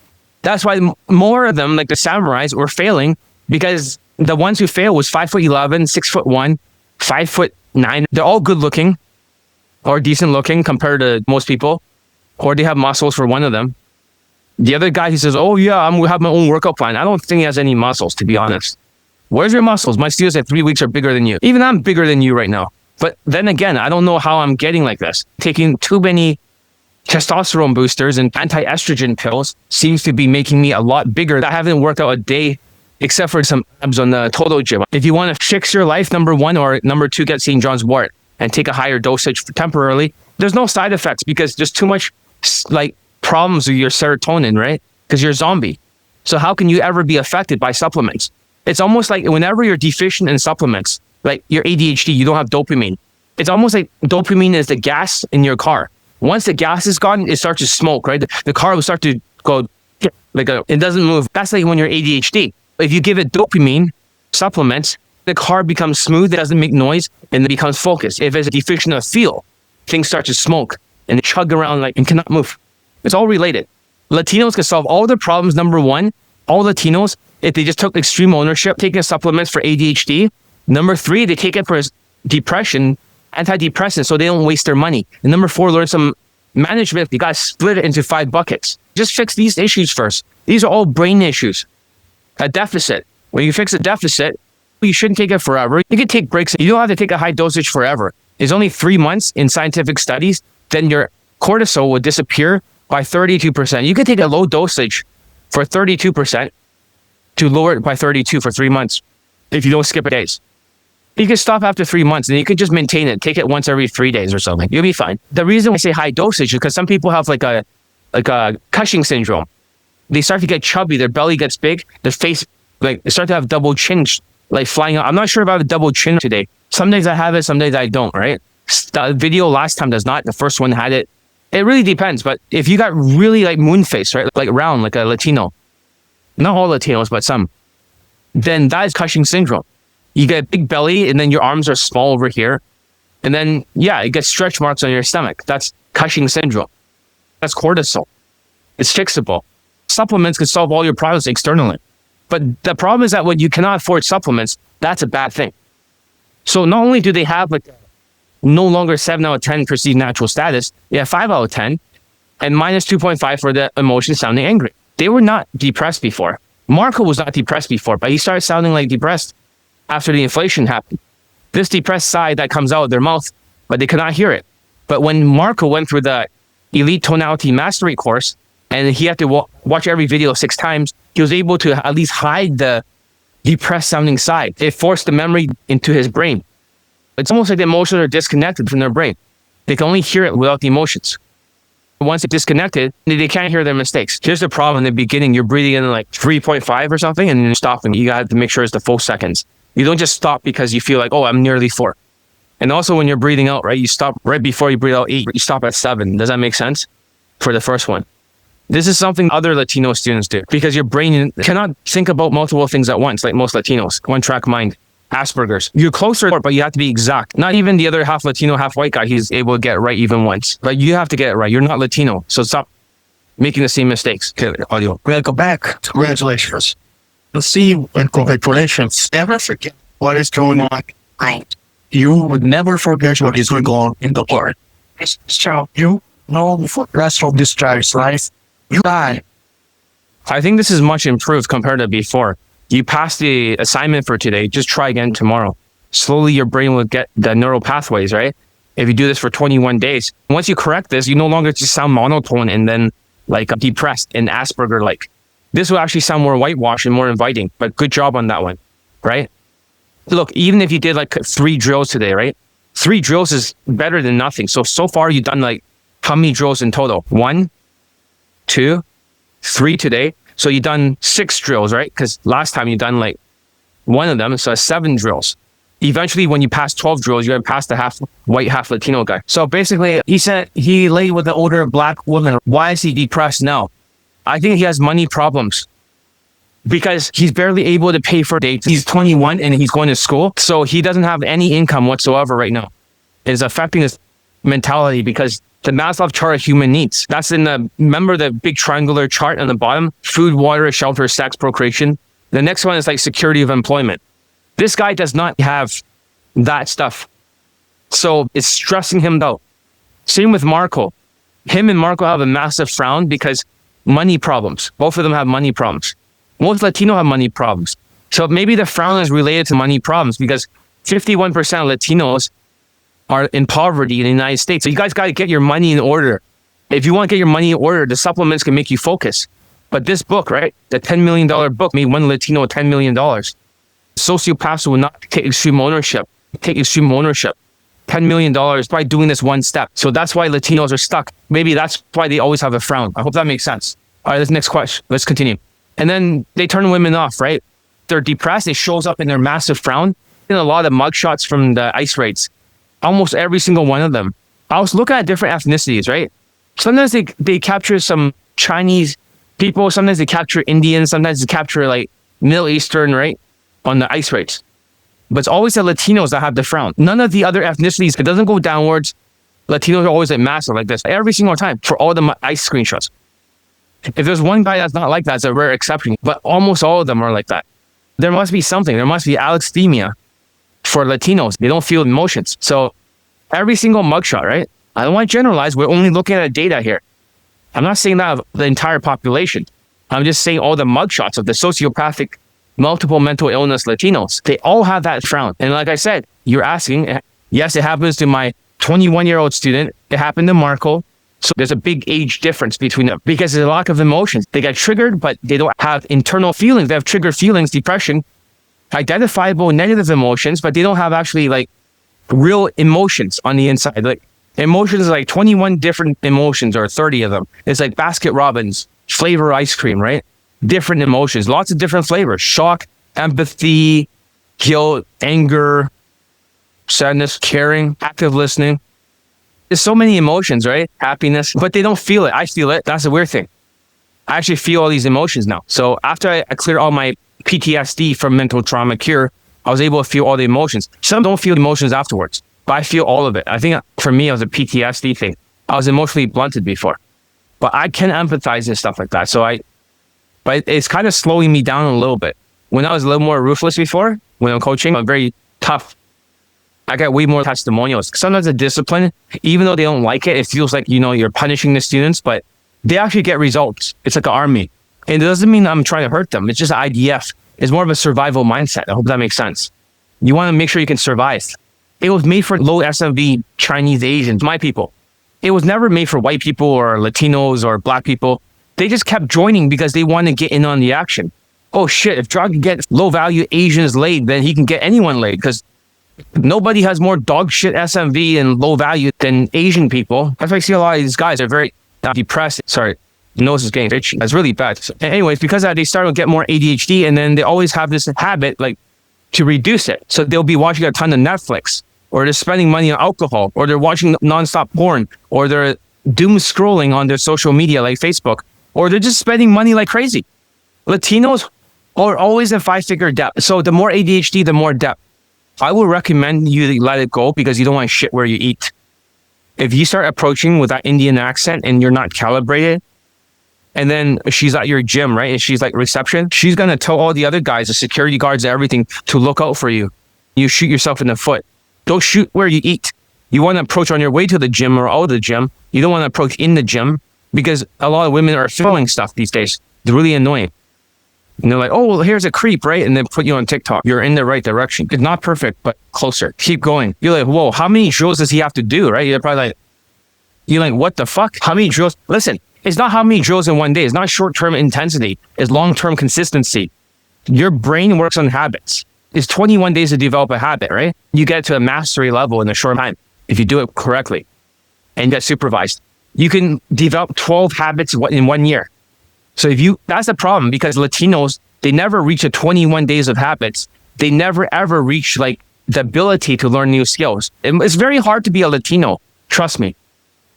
that's why more of them, like the samurais, were failing, because the ones who failed was 5'11", 6'1", 5'9". They're all good looking or decent looking compared to most people, or they have muscles for one of them. The other guy, he says, oh yeah, I'm gonna have my own workout plan. I don't think he has any muscles, to be honest. Where's your muscles? My students at 3 weeks are bigger than you. Even I'm bigger than you right now. But then again, I don't know how I'm getting like this. Taking too many testosterone boosters and anti-estrogen pills seems to be making me a lot bigger. I haven't worked out a day except for some abs on the Toto gym. If you want to fix your life, number 1, or number 2, get St. John's wort and take a higher dosage temporarily. There's no side effects because there's too much like problems with your serotonin, right? Because you're a zombie. So how can you ever be affected by supplements? It's almost like whenever you're deficient in supplements, like your ADHD, you don't have dopamine. It's almost like dopamine is the gas in your car. Once the gas is gone, it starts to smoke, right? The car will start to go, it doesn't move. That's like when you're ADHD. If you give it dopamine supplements, the car becomes smooth, it doesn't make noise, and it becomes focused. If it's deficient of feel, things start to smoke and chug around and cannot move. It's all related. Latinos can solve all the problems. Number 1, all Latinos, if they just took extreme ownership, taking supplements for ADHD. Number 3, they take it for depression, antidepressants, so they don't waste their money. And number 4, learn some management. You got to split it into 5 buckets. Just fix these issues first. These are all brain issues. A deficit. When you fix a deficit, you shouldn't take it forever. You can take breaks. You don't have to take a high dosage forever. It's only 3 months in scientific studies. Then your cortisol will disappear by 32%. You can take a low dosage for 32% to lower it by 32 for 3 months if you don't skip days. You can stop after 3 months and you can just maintain it. Take it once every 3 days or something. You'll be fine. The reason I say high dosage is because some people have like a Cushing syndrome. They start to get chubby. Their belly gets big. Their face, like, they start to have double chins, like flying out. I'm not sure about a double chin today. Some days I have it, some days I don't, right? The video last time does not. The first one had it. It really depends. But if you got really like moon face, right? Like round, like a Latino. Not all Latinos, but some. Then that is Cushing syndrome. You get a big belly and then your arms are small over here. And then, yeah, it gets stretch marks on your stomach. That's Cushing syndrome. That's cortisol. It's fixable. Supplements can solve all your problems externally. But the problem is that when you cannot afford supplements, that's a bad thing. So not only do they have like no longer 7 out of 10 perceived natural status, they have 5 out of 10 and minus 2.5 for the emotion sounding angry. They were not depressed before. Marco was not depressed before, but he started sounding like depressed after the inflation happened. This depressed side that comes out of their mouth, but they could not hear it. But when Marco went through the Elite Tonality Mastery course, and he had to watch every video 6 times, he was able to at least hide the depressed sounding side. It forced the memory into his brain. It's almost like the emotions are disconnected from their brain. They can only hear it without the emotions. Once it's disconnected, they can't hear their mistakes. Here's the problem in the beginning. You're breathing in like 3.5 or something and you're stopping. You got to make sure it's the full seconds. You don't just stop because you feel like, oh, I'm nearly 4. And also when you're breathing out, right, you stop right before you breathe out 8. You stop at 7. Does that make sense? For the first one. This is something other Latino students do because your brain cannot think about multiple things at once, like most Latinos. One-track mind. Asperger's. You're closer, but you have to be exact. Not even the other half Latino, half white guy, he's able to get it right even once. But you have to get it right. You're not Latino. So stop making the same mistakes. Okay, audio. Welcome back. Congratulations. Let's see, and congratulations. Never forget what is going on. You would never forget what is going on in the world. So you know for the rest of this child's life, you die. I think this is much improved compared to before. You passed the assignment for today. Just try again tomorrow. Slowly, your brain will get the neural pathways, right? If you do this for 21 days. Once you correct this, you no longer just sound monotone and then like depressed and Asperger-like. This will actually sound more whitewashed and more inviting, but good job on that one, right? Look, even if you did like 3 drills today, right? 3 drills is better than nothing. So far you've done like how many drills in total? 1, 2, 3 today. So you've done 6 drills, right? Because last time you done like 1 of them, so 7 drills. Eventually, when you pass 12 drills, you're going to pass the half white, half Latino guy. So basically, he said he laid with an older black woman. Why is he depressed now? I think he has money problems because he's barely able to pay for dates. He's 21 and he's going to school. So he doesn't have any income whatsoever right now. It's affecting his mentality because the Maslow chart of human needs. That's in remember the big triangular chart on the bottom? Food, water, shelter, sex, procreation. The next one is like security of employment. This guy does not have that stuff. So it's stressing him out. Same with Marco. Him and Marco have a massive frown because money problems. Both of them have money problems. Most Latino have money problems. So maybe the frown is related to money problems because 51% of Latinos are in poverty in the United States. So you guys got to get your money in order. If you want to get your money in order, the supplements can make you focus. But this book, right? The $10 million book made one Latino $10 million. Sociopaths will not take extreme ownership. $10 million by doing this one step. So that's why Latinos are stuck. Maybe that's why they always have a frown. I hope that makes sense. All right, this next question. Let's continue. And then they turn women off, right? They're depressed. It shows up in their massive frown. In a lot of mugshots from the ice raids. Almost every single one of them. I was looking at different ethnicities, right? Sometimes they capture some Chinese people. Sometimes they capture Indians. Sometimes they capture like Middle Eastern, right? On the ice raids. But it's always the Latinos that have the frown. None of the other ethnicities, it doesn't go downwards. Latinos are always like massive like this every single time for all the ice screenshots. If there's one guy that's not like that, it's a rare exception. But almost all of them are like that. There must be something. There must be alexithymia for Latinos. They don't feel emotions. So every single mugshot, right? I don't want to generalize. We're only looking at data here. I'm not saying that of the entire population. I'm just saying all the mugshots of the sociopathic multiple mental illness Latinos. They all have that frown. And like I said, you're asking, yes, it happens to my 21-year-old student. It happened to Marco. So there's a big age difference between them because there's a lack of emotions. They get triggered, but they don't have internal feelings. They have triggered feelings, depression, identifiable negative emotions, but they don't have actually like real emotions on the inside. Like emotions, like 21 different emotions or 30 of them. It's like Baskin Robbins flavor ice cream, right? Different emotions, lots of different flavors: shock, empathy, guilt, anger, sadness, caring, active listening. There's so many emotions, right? Happiness, but they don't feel it. I feel it. That's the weird thing. I actually feel all these emotions now. So after I cleared all my PTSD from mental trauma cure, I was able to feel all the emotions. Some don't feel emotions afterwards, but I feel all of it. I think for me, it was a PTSD thing. I was emotionally blunted before, but I can empathize and stuff like that. But it's kind of slowing me down a little bit. When I was a little more ruthless before, when I'm coaching, I'm very tough. I got way more testimonials. Sometimes the discipline, even though they don't like it, it feels like, you're punishing the students, but they actually get results. It's like an army. And it doesn't mean I'm trying to hurt them. It's just IDF. It's more of a survival mindset. I hope that makes sense. You want to make sure you can survive. It was made for low SMV, Chinese, Asians, my people. It was never made for white people or Latinos or black people. They just kept joining because they want to get in on the action. Oh shit, if Drug can get low value Asians laid, then he can get anyone laid because nobody has more dog shit SMV and low value than Asian people. That's why I see a lot of these guys are very depressed. Sorry, nose is getting itchy. That's really bad. So anyways, because of that, they start to get more ADHD, and then they always have this habit like to reduce it. So they'll be watching a ton of Netflix, or they're spending money on alcohol, or they're watching nonstop porn, or they're doom scrolling on their social media like Facebook, or they're just spending money like crazy. Latinos are always in 5-figure debt. So the more ADHD, the more debt. I will recommend you let it go because you don't want shit where you eat. If you start approaching with that Indian accent and you're not calibrated, and then she's at your gym, right? And she's like reception, she's going to tell all the other guys, the security guards, everything to look out for you. You shoot yourself in the foot. Don't shoot where you eat. You want to approach on your way to the gym or out of the gym. You don't want to approach in the gym because a lot of women are filming stuff these days. It's really annoying. And they're like, oh, well, here's a creep, right? And then put you on TikTok. You're in the right direction. It's not perfect, but closer. Keep going. You're like, whoa, how many drills does he have to do, right? You're probably like, what the fuck? How many drills? Listen, it's not how many drills in one day. It's not short-term intensity. It's long-term consistency. Your brain works on habits. It's 21 days to develop a habit, right? You get to a mastery level in a short time if you do it correctly and get supervised. You can develop 12 habits in 1 year. So that's the problem because Latinos, they never reach a 21 days of habits. They never ever reach like the ability to learn new skills. It's very hard to be a Latino. Trust me.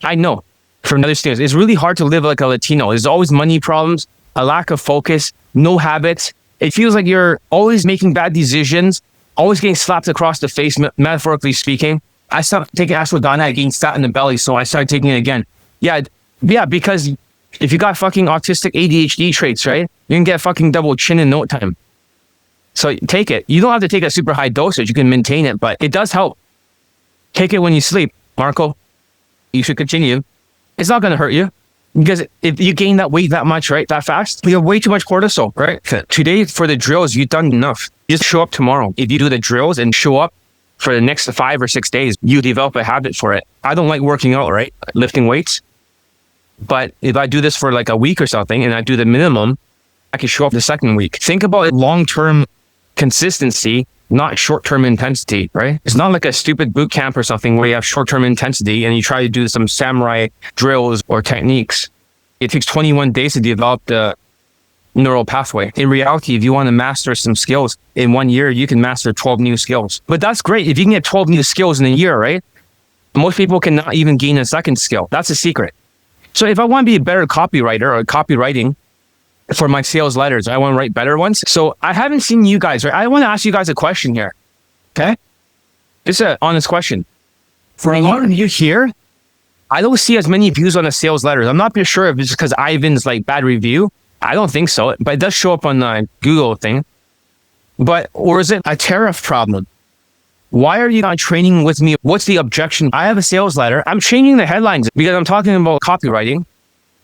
I know from other students, it's really hard to live like a Latino. There's always money problems, a lack of focus, no habits. It feels like you're always making bad decisions, always getting slapped across the face, metaphorically speaking. I stopped taking ashwagandha, getting fat in the belly, so I started taking it again. Yeah, because if you got fucking autistic ADHD traits, right? You can get fucking double chin in no time. So take it. You don't have to take a super high dosage. You can maintain it, but it does help. Take it when you sleep. Marco, you should continue. It's not going to hurt you because if you gain that weight that much, right, that fast, you have way too much cortisol, right? Today for the drills, you've done enough. Just show up tomorrow. If you do the drills and show up for the next 5 or 6 days, you develop a habit for it. I don't like working out, right? Lifting weights. But if I do this for like a week or something and I do the minimum, I can show up the second week. Think about long-term consistency, not short-term intensity, right? It's not like a stupid boot camp or something where you have short-term intensity and you try to do some samurai drills or techniques. It takes 21 days to develop the neural pathway. In reality, if you want to master some skills in 1 year, you can master 12 new skills. But that's great. If you can get 12 new skills in a year, right? Most people cannot even gain a second skill. That's a secret. So if I want to be a better copywriter or copywriting for my sales letters, I want to write better ones. So I haven't seen you guys, right? I want to ask you guys a question here. Okay? It's an honest question. For a lot of you here, I don't see as many views on the sales letters. I'm not sure if it's because Ivan's like bad review. I don't think so, but it does show up on the Google thing. Or is it a tariff problem? Why are you not training with me? What's the objection? I have a sales letter. I'm changing the headlines because I'm talking about copywriting.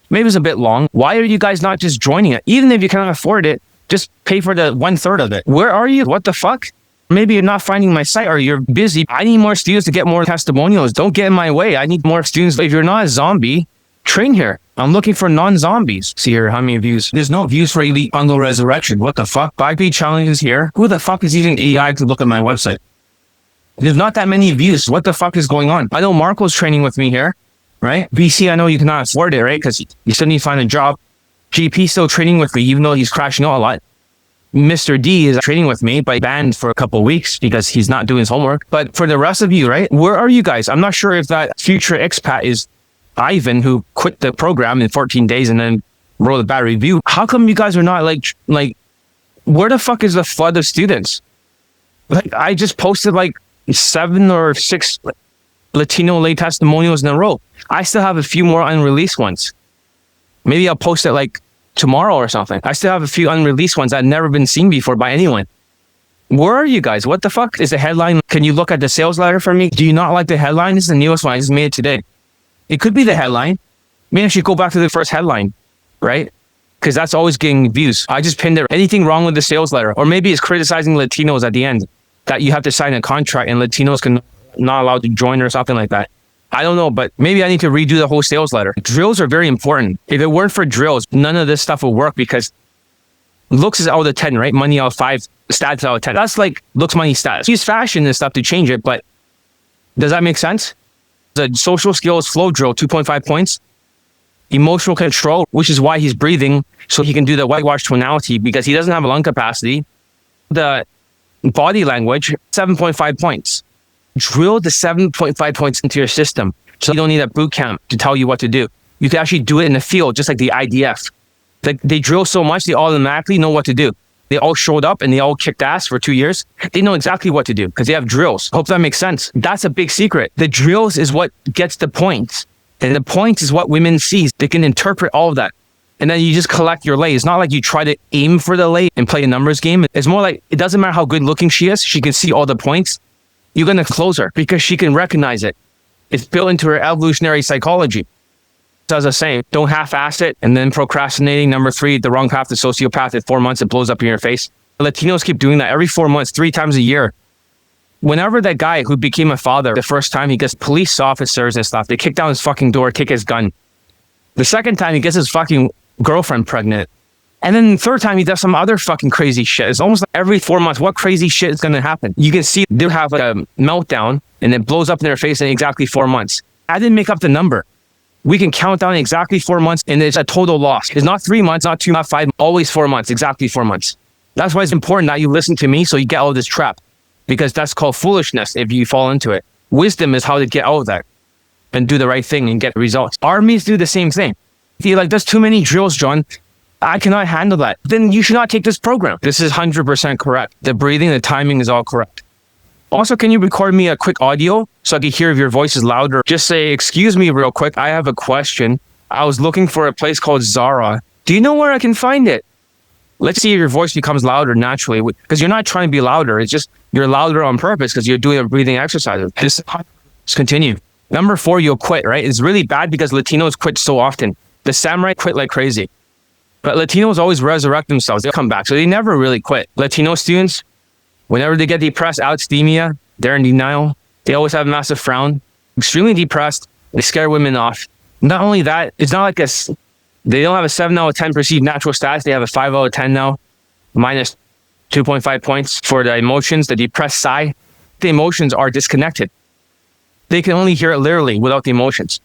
Maybe it's a bit long. Why are you guys not just joining it? Even if you cannot afford it, Just pay for the 1/3 of it. Where are you? What the fuck? Maybe you're not finding my site or you're busy. I need more students to get more testimonials. Don't get in my way. I need more students. If you're not a zombie, train here. I'm looking for non-zombies. See here, how many views? There's no views for Elite Bundle Resurrection. What the fuck? 5P challenges here. Who the fuck is using AI to look at my website? There's not that many views. What the fuck is going on? I know Marco's training with me here, right? BC, I know you cannot afford it, right? Because you still need to find a job. GP still training with me, even though he's crashing out a lot. Mr. D is training with me, but banned for a couple of weeks because he's not doing his homework. But for the rest of you, right? Where are you guys? I'm not sure if that future expat is Ivan, who quit the program in 14 days and then wrote a bad review. How come you guys are not like, where the fuck is the flood of students? Like, I just posted like 7 or 6 Latino lay testimonials in a row. I still have a few more unreleased ones. Maybe I'll post it like tomorrow or something. I still have a few unreleased ones that have never been seen before by anyone. Where are you guys? What the fuck is the headline? Can you look at the sales letter for me? Do you not like the headline? This is the newest one. I just made it today. It could be the headline. Maybe I should go back to the first headline, right? Because that's always getting views. I just pinned it. Anything wrong with the sales letter? Or maybe it's criticizing Latinos at the end, that you have to sign a contract and Latinos can not allowed to join or something like that. I don't know, but maybe I need to redo the whole sales letter. Drills are very important. If it weren't for drills, none of this stuff would work because looks is out of 10, right? Money out of 5, stats out of 10. That's like looks, money, stats. Use fashion and stuff to change it, but does that make sense? The social skills flow drill, 2.5 points. Emotional control, which is why he's breathing, so he can do the whitewash tonality because he doesn't have a lung capacity. The body language, 7.5 points. Drill the 7.5 points into your system. So you don't need a boot camp to tell you what to do. You can actually do it in the field, just like the IDF. They drill so much, they automatically know what to do. They all showed up and they all kicked ass for 2 years. They know exactly what to do because they have drills. Hope that makes sense. That's a big secret. The drills is what gets the points. And the points is what women see. They can interpret all of that. And then you just collect your lay. It's not like you try to aim for the lay and play a numbers game. It's more like, it doesn't matter how good looking she is. She can see all the points. You're going to close her because she can recognize it. It's built into her evolutionary psychology. So as I say, don't half-ass it. And then procrastinating, number 3, the wrong path to sociopath. At 4 months, it blows up in your face. Latinos keep doing that every 4 months, 3 times a year. Whenever that guy who became a father, the first time he gets police officers and stuff, they kick down his fucking door, take his gun. The second time he gets his fucking girlfriend pregnant. And then the third time he does some other fucking crazy shit. It's almost like every 4 months, what crazy shit is going to happen? You can see they'll have like a meltdown and it blows up in their face in exactly 4 months. I didn't make up the number. We can count down exactly 4 months and it's a total loss. It's not 3 months, not 2, not 5, always 4 months, exactly 4 months. That's why it's important that you listen to me so you get out of this trap, because that's called foolishness if you fall into it. Wisdom is how to get out of that and do the right thing and get results. Armies do the same thing. If you're like, there's too many drills, John, I cannot handle that. Then you should not take this program. This is 100% correct. The breathing, the timing is all correct. Also, can you record me a quick audio so I can hear if your voice is louder? Just say, excuse me real quick. I have a question. I was looking for a place called Zara. Do you know where I can find it? Let's see if your voice becomes louder naturally, because you're not trying to be louder. It's just you're louder on purpose because you're doing a breathing exercise. Let's continue. Number 4, you'll quit, right? It's really bad because Latinos quit so often. The samurai quit like crazy. But Latinos always resurrect themselves. They'll come back. So they never really quit. Latino students, whenever they get depressed, alexithymia, they're in denial. They always have a massive frown, extremely depressed. They scare women off. Not only that, it's not like they don't have a 7 out of 10 perceived natural stats. They have a 5 out of 10 now, minus 2.5 points for the emotions, the depressed sigh. The emotions are disconnected. They can only hear it literally without the emotions.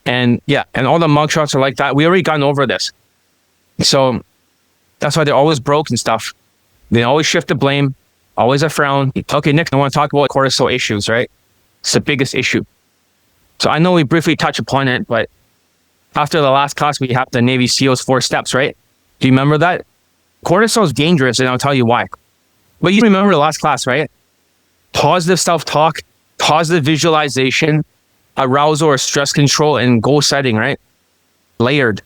And yeah, and all the mugshots are like that. We already gone over this. So that's why they're always broke and stuff. They always shift the blame, always a frown. Okay, Nick, I want to talk about cortisol issues, right? It's the biggest issue. So I know we briefly touched upon it, but after the last class, we have the Navy SEALs 4 steps, right? Do you remember that? Cortisol is dangerous, and I'll tell you why. But you remember the last class, right? Positive self-talk, positive visualization, arousal or stress control, and goal setting, right? Layered.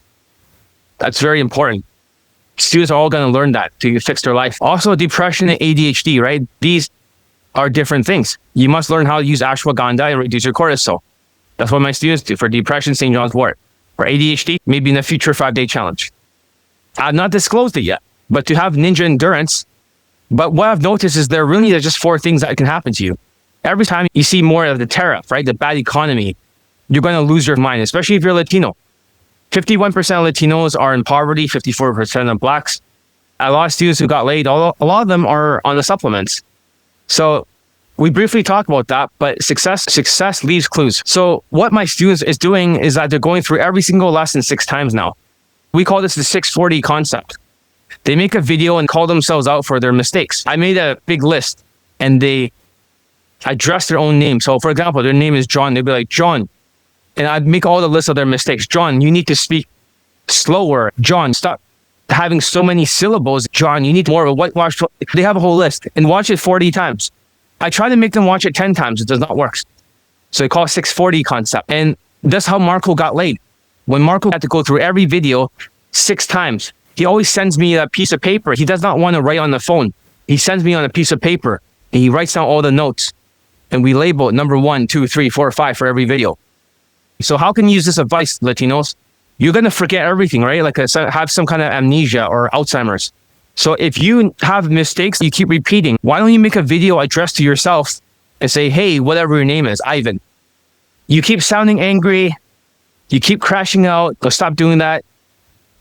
That's very important. Students are all going to learn that to fix their life. Also, depression and ADHD, right? These are different things. You must learn how to use ashwagandha and reduce your cortisol. That's what my students do for depression, St. John's wort. For ADHD, maybe in the future 5-day challenge. I've not disclosed it yet, but to have ninja endurance. But what I've noticed is there really are just 4 things that can happen to you. Every time you see more of the tariff, right, the bad economy, you're going to lose your mind, especially if you're Latino. 51% of Latinos are in poverty, 54% of blacks. A lot of students who got laid, a lot of them are on the supplements. So we briefly talked about that, but success leaves clues. So what my students is doing is that they're going through every single lesson 6 times now. We call this the 640 concept. They make a video and call themselves out for their mistakes. I made a big list and they address their own name. So for example, their name is John. They'd be like, John. And I'd make all the list of their mistakes. John, you need to speak slower. John, stop having so many syllables. John, you need more of a whitewash. They have a whole list and watch it 40 times. I try to make them watch it 10 times. It does not work. So they call it 640 concept. And that's how Marco got laid. When Marco had to go through every video 6 times, he always sends me a piece of paper. He does not want to write on the phone. He sends me on a piece of paper and he writes down all the notes. And we label it number 1, 2, 3, 4, 5 for every video. So how can you use this advice, Latinos? You're going to forget everything, right? Like have some kind of amnesia or Alzheimer's. So if you have mistakes, you keep repeating, why don't you make a video addressed to yourself and say, hey, whatever your name is, Ivan. You keep sounding angry. You keep crashing out. Go stop doing that.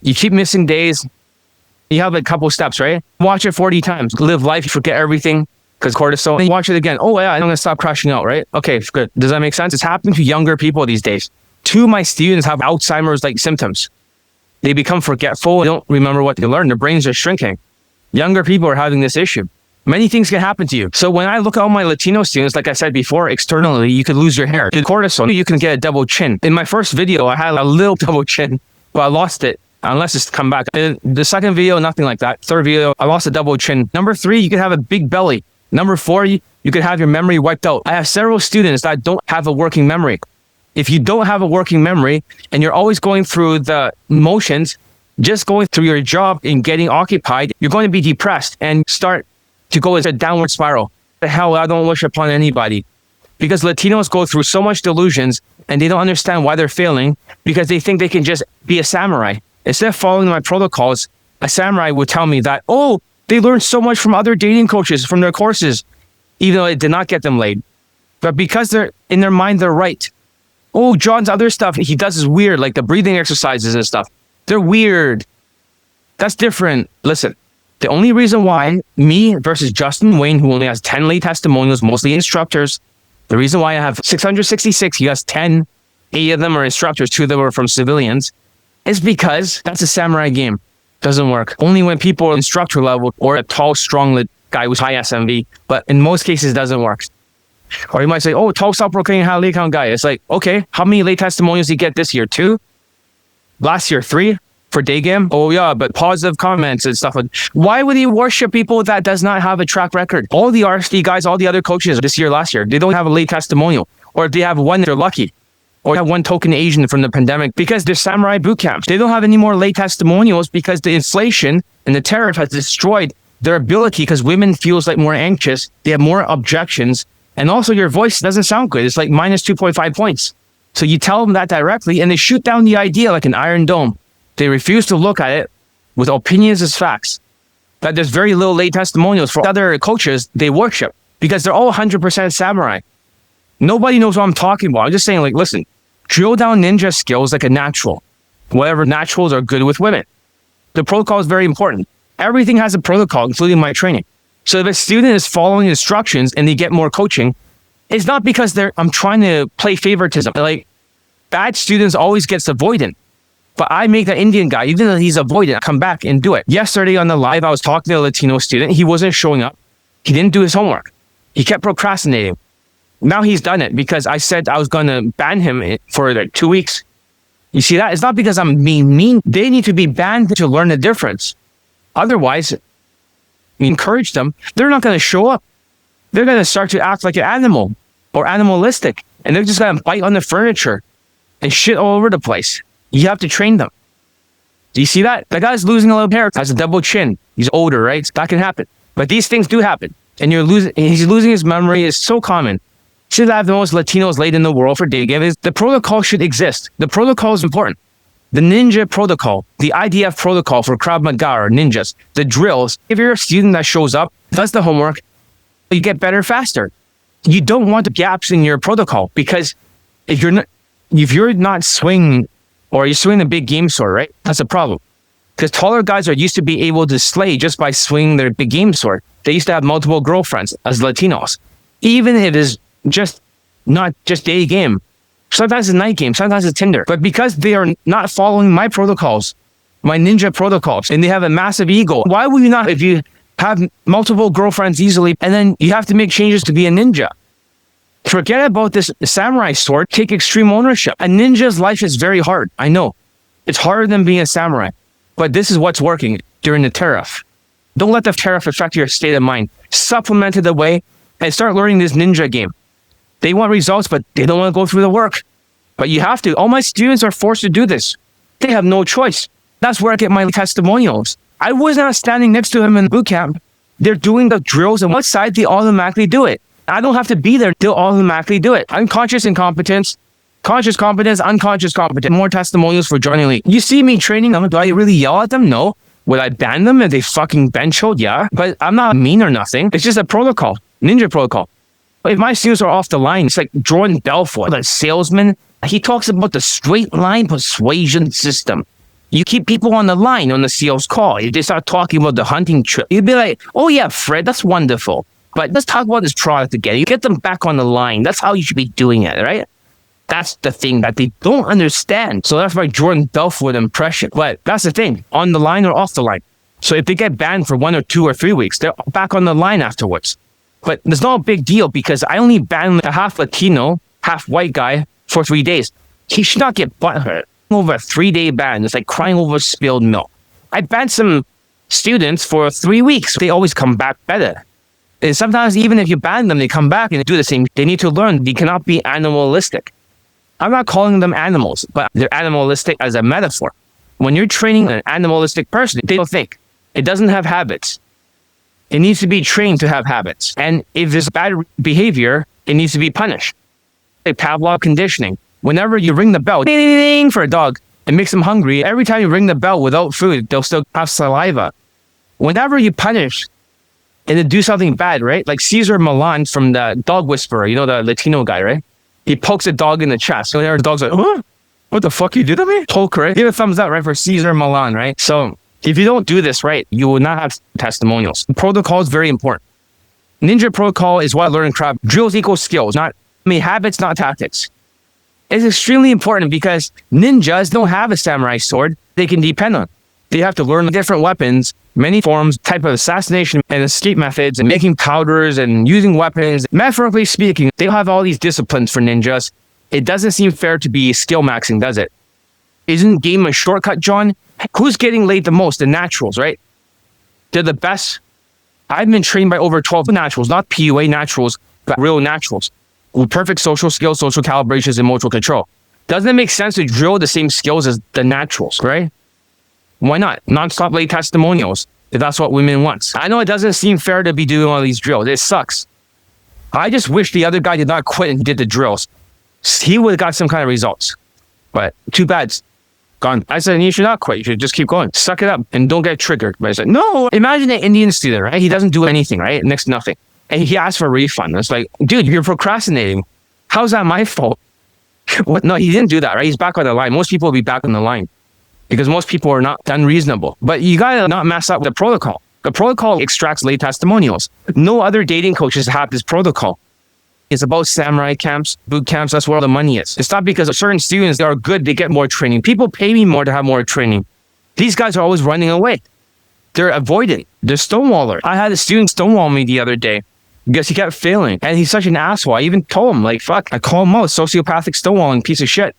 You keep missing days. You have a couple steps, right? Watch it 40 times. Live life, forget everything because cortisol. And watch it again. Oh yeah, I'm going to stop crashing out, right? Okay, good. Does that make sense? It's happening to younger people these days. 2 of my students have Alzheimer's-like symptoms. They become forgetful. They don't remember what they learned. Their brains are shrinking. Younger people are having this issue. Many things can happen to you. So when I look at all my Latino students, like I said before, externally, you could lose your hair. In cortisol, you can get a double chin. In my first video, I had a little double chin, but I lost it. Unless it's come back. In the second video, nothing like that. Third video, I lost a double chin. Number 3, you could have a big belly. Number 4, you could have your memory wiped out. I have several students that don't have a working memory. If you don't have a working memory and you're always going through the motions, just going through your job and getting occupied, you're going to be depressed and start to go into a downward spiral. The hell, I don't wish upon anybody. Because Latinos go through so much delusions and they don't understand why they're failing because they think they can just be a samurai. Instead of following my protocols, a samurai would tell me that, oh, they learned so much from other dating coaches, from their courses, even though it did not get them laid. But because they're in their mind, they're right. Oh, John's other stuff he does is weird, like the breathing exercises and stuff. They're weird. That's different. Listen, the only reason why me versus Justin Wayne, who only has 10 lay testimonials, mostly instructors, the reason why I have 666, he has 10, 8 of them are instructors, 2 of them are from civilians, is because that's a samurai game. Doesn't work. Only when people are instructor level or a tall, strong guy who's high SMV, but in most cases, it doesn't work. Or you might say, oh, tall, self-proclaimed high lay count guy. It's like, okay, how many lay testimonials did you get this year? 2? Last year, 3? For Daygame? Oh yeah, but positive comments and stuff. Why would he worship people that does not have a track record? All the RSD guys, all the other coaches this year, last year, they don't have a lay testimonial. Or if they have one, they're lucky. Or have one token Asian from the pandemic because they're samurai boot camps. They don't have any more lay testimonials because the inflation and the tariff has destroyed their ability because women feels like more anxious. They have more objections. And also your voice doesn't sound good. It's like minus 2.5 points. So you tell them that directly and they shoot down the idea like an iron dome. They refuse to look at it with opinions as facts. That there's very little lay testimonials for other coaches they worship because they're all 100% samurai. Nobody knows what I'm talking about. I'm just saying, like, listen, drill down ninja skills like a natural. Whatever naturals are good with women. The protocol is very important. Everything has a protocol, including my training. So if a student is following instructions and they get more coaching, it's not because I'm trying to play favoritism. Like, bad students always gets avoidant. But I make the Indian guy, even though he's avoidant, come back and do it. Yesterday on the live, I was talking to a Latino student. He wasn't showing up. He didn't do his homework. He kept procrastinating. Now he's done it because I said I was going to ban him for like 2 weeks. You see that? It's not because I'm being mean. They need to be banned to learn the difference. Otherwise, we encourage them. They're not going to show up. They're going to start to act like an animal or animalistic. And they're just going to bite on the furniture and shit all over the place. You have to train them. Do you see that? The guy's losing a little hair, has a double chin. He's older, right? That can happen. But these things do happen. And he's losing his memory. It's so common. Should have the most Latinos laid in the world for Daygame. The protocol should exist. The protocol is important. The ninja protocol, the IDF protocol for Krav Maga or ninjas, the drills. If you're a student that shows up, does the homework, you get better faster. You don't want gaps in your protocol, because if you're not swinging, or you're swinging a big game sword, right? That's a problem. Because taller guys are used to be able to slay just by swinging their big game sword. They used to have multiple girlfriends as Latinos. Even if it is just not just day game. Sometimes it's night game, sometimes it's Tinder. But because they are not following my protocols, my ninja protocols, and they have a massive ego, why would you not, if you have multiple girlfriends easily, and then you have to make changes to be a ninja? Forget about this samurai sword, take extreme ownership. A ninja's life is very hard, I know. It's harder than being a samurai. But this is what's working during the tariff. Don't let the tariff affect your state of mind. Supplement it away and start learning this ninja game. They want results, but they don't want to go through the work. But you have to. All my students are forced to do this. They have no choice. That's where I get my testimonials. I was not standing next to them in boot camp. They're doing the drills, and what side they automatically do it. I don't have to be there. They'll automatically do it. Unconscious incompetence, conscious competence, unconscious competence. More testimonials for joining league. You see me training them. Do I really yell at them? No. Would I ban them if they fucking bench hold? Yeah. But I'm not mean or nothing. It's just a protocol. Ninja protocol. If my students are off the line, it's like Jordan Belfort, the salesman. He talks about the straight line persuasion system. You keep people on the line on the sales call. If they start talking about the hunting trip, you'd be like, oh yeah, Fred, that's wonderful. But let's talk about this product again. You get them back on the line. That's how you should be doing it, right? That's the thing that they don't understand. So that's my Jordan Belfort impression. But that's the thing, on the line or off the line. So if they get banned for 1 or 2 or 3 weeks, they're back on the line afterwards. But it's not a big deal because I only banned a half Latino, half white guy for 3 days. He should not get butthurt over a 3-day ban. It's like crying over spilled milk. I banned some students for 3 weeks. They always come back better. And sometimes even if you ban them, they come back and do the same. They need to learn they cannot be animalistic. I'm not calling them animals, but they're animalistic as a metaphor. When you're training an animalistic person, they don't think. It doesn't have habits. It needs to be trained to have habits. And if there's bad behavior, it needs to be punished. Like Pavlov conditioning. Whenever you ring the bell, ding, ding, ding, for a dog, it makes them hungry. Every time you ring the bell without food, they'll still have saliva. Whenever you punish and they do something bad, right? Like Cesar Millan from the Dog Whisperer, you know, the Latino guy, right? He pokes a dog in the chest. So the dog's like, huh? What the fuck you did to me? Hulk, right? Give a thumbs up, right, for Cesar Millan, right? So if you don't do this right, you will not have testimonials. Protocol is very important. Ninja protocol is what I learned in Krav. Drills equal skills, habits, not tactics. It's extremely important because ninjas don't have a samurai sword they can depend on. They have to learn different weapons, many forms, type of assassination and escape methods, and making powders and using weapons. Metaphorically speaking, they have all these disciplines for ninjas. It doesn't seem fair to be skill maxing, does it? Isn't game a shortcut, John? Who's getting laid the most? The naturals, right? They're the best. I've been trained by over 12 naturals, not PUA naturals, but real naturals with perfect social skills, social calibrations, emotional control. Doesn't it make sense to drill the same skills as the naturals, right? Why not? Non-stop late testimonials, if that's what women want. I know it doesn't seem fair to be doing all these drills. It sucks. I just wish the other guy did not quit and did the drills. He would have got some kind of results. But too bad. It's gone. I said, you should not quit. You should just keep going. Suck it up and don't get triggered. But I said, no. Imagine an Indian student, right? He doesn't do anything, right? Next to nothing. And he asked for a refund. It's like, dude, you're procrastinating. How's that my fault? What? No, he didn't do that, right? He's back on the line. Most people will be back on the line because most people are not unreasonable. But you got to not mess up with the protocol. The protocol extracts late testimonials. No other dating coaches have this protocol. It's about samurai camps, boot camps. That's where all the money is. It's not because certain students that are good, they get more training. People pay me more to have more training. These guys are always running away. They're avoidant. They're stonewallers. I had a student stonewall me the other day because he kept failing. And he's such an asshole. I even told him, like, fuck, I call him out, sociopathic stonewalling piece of shit.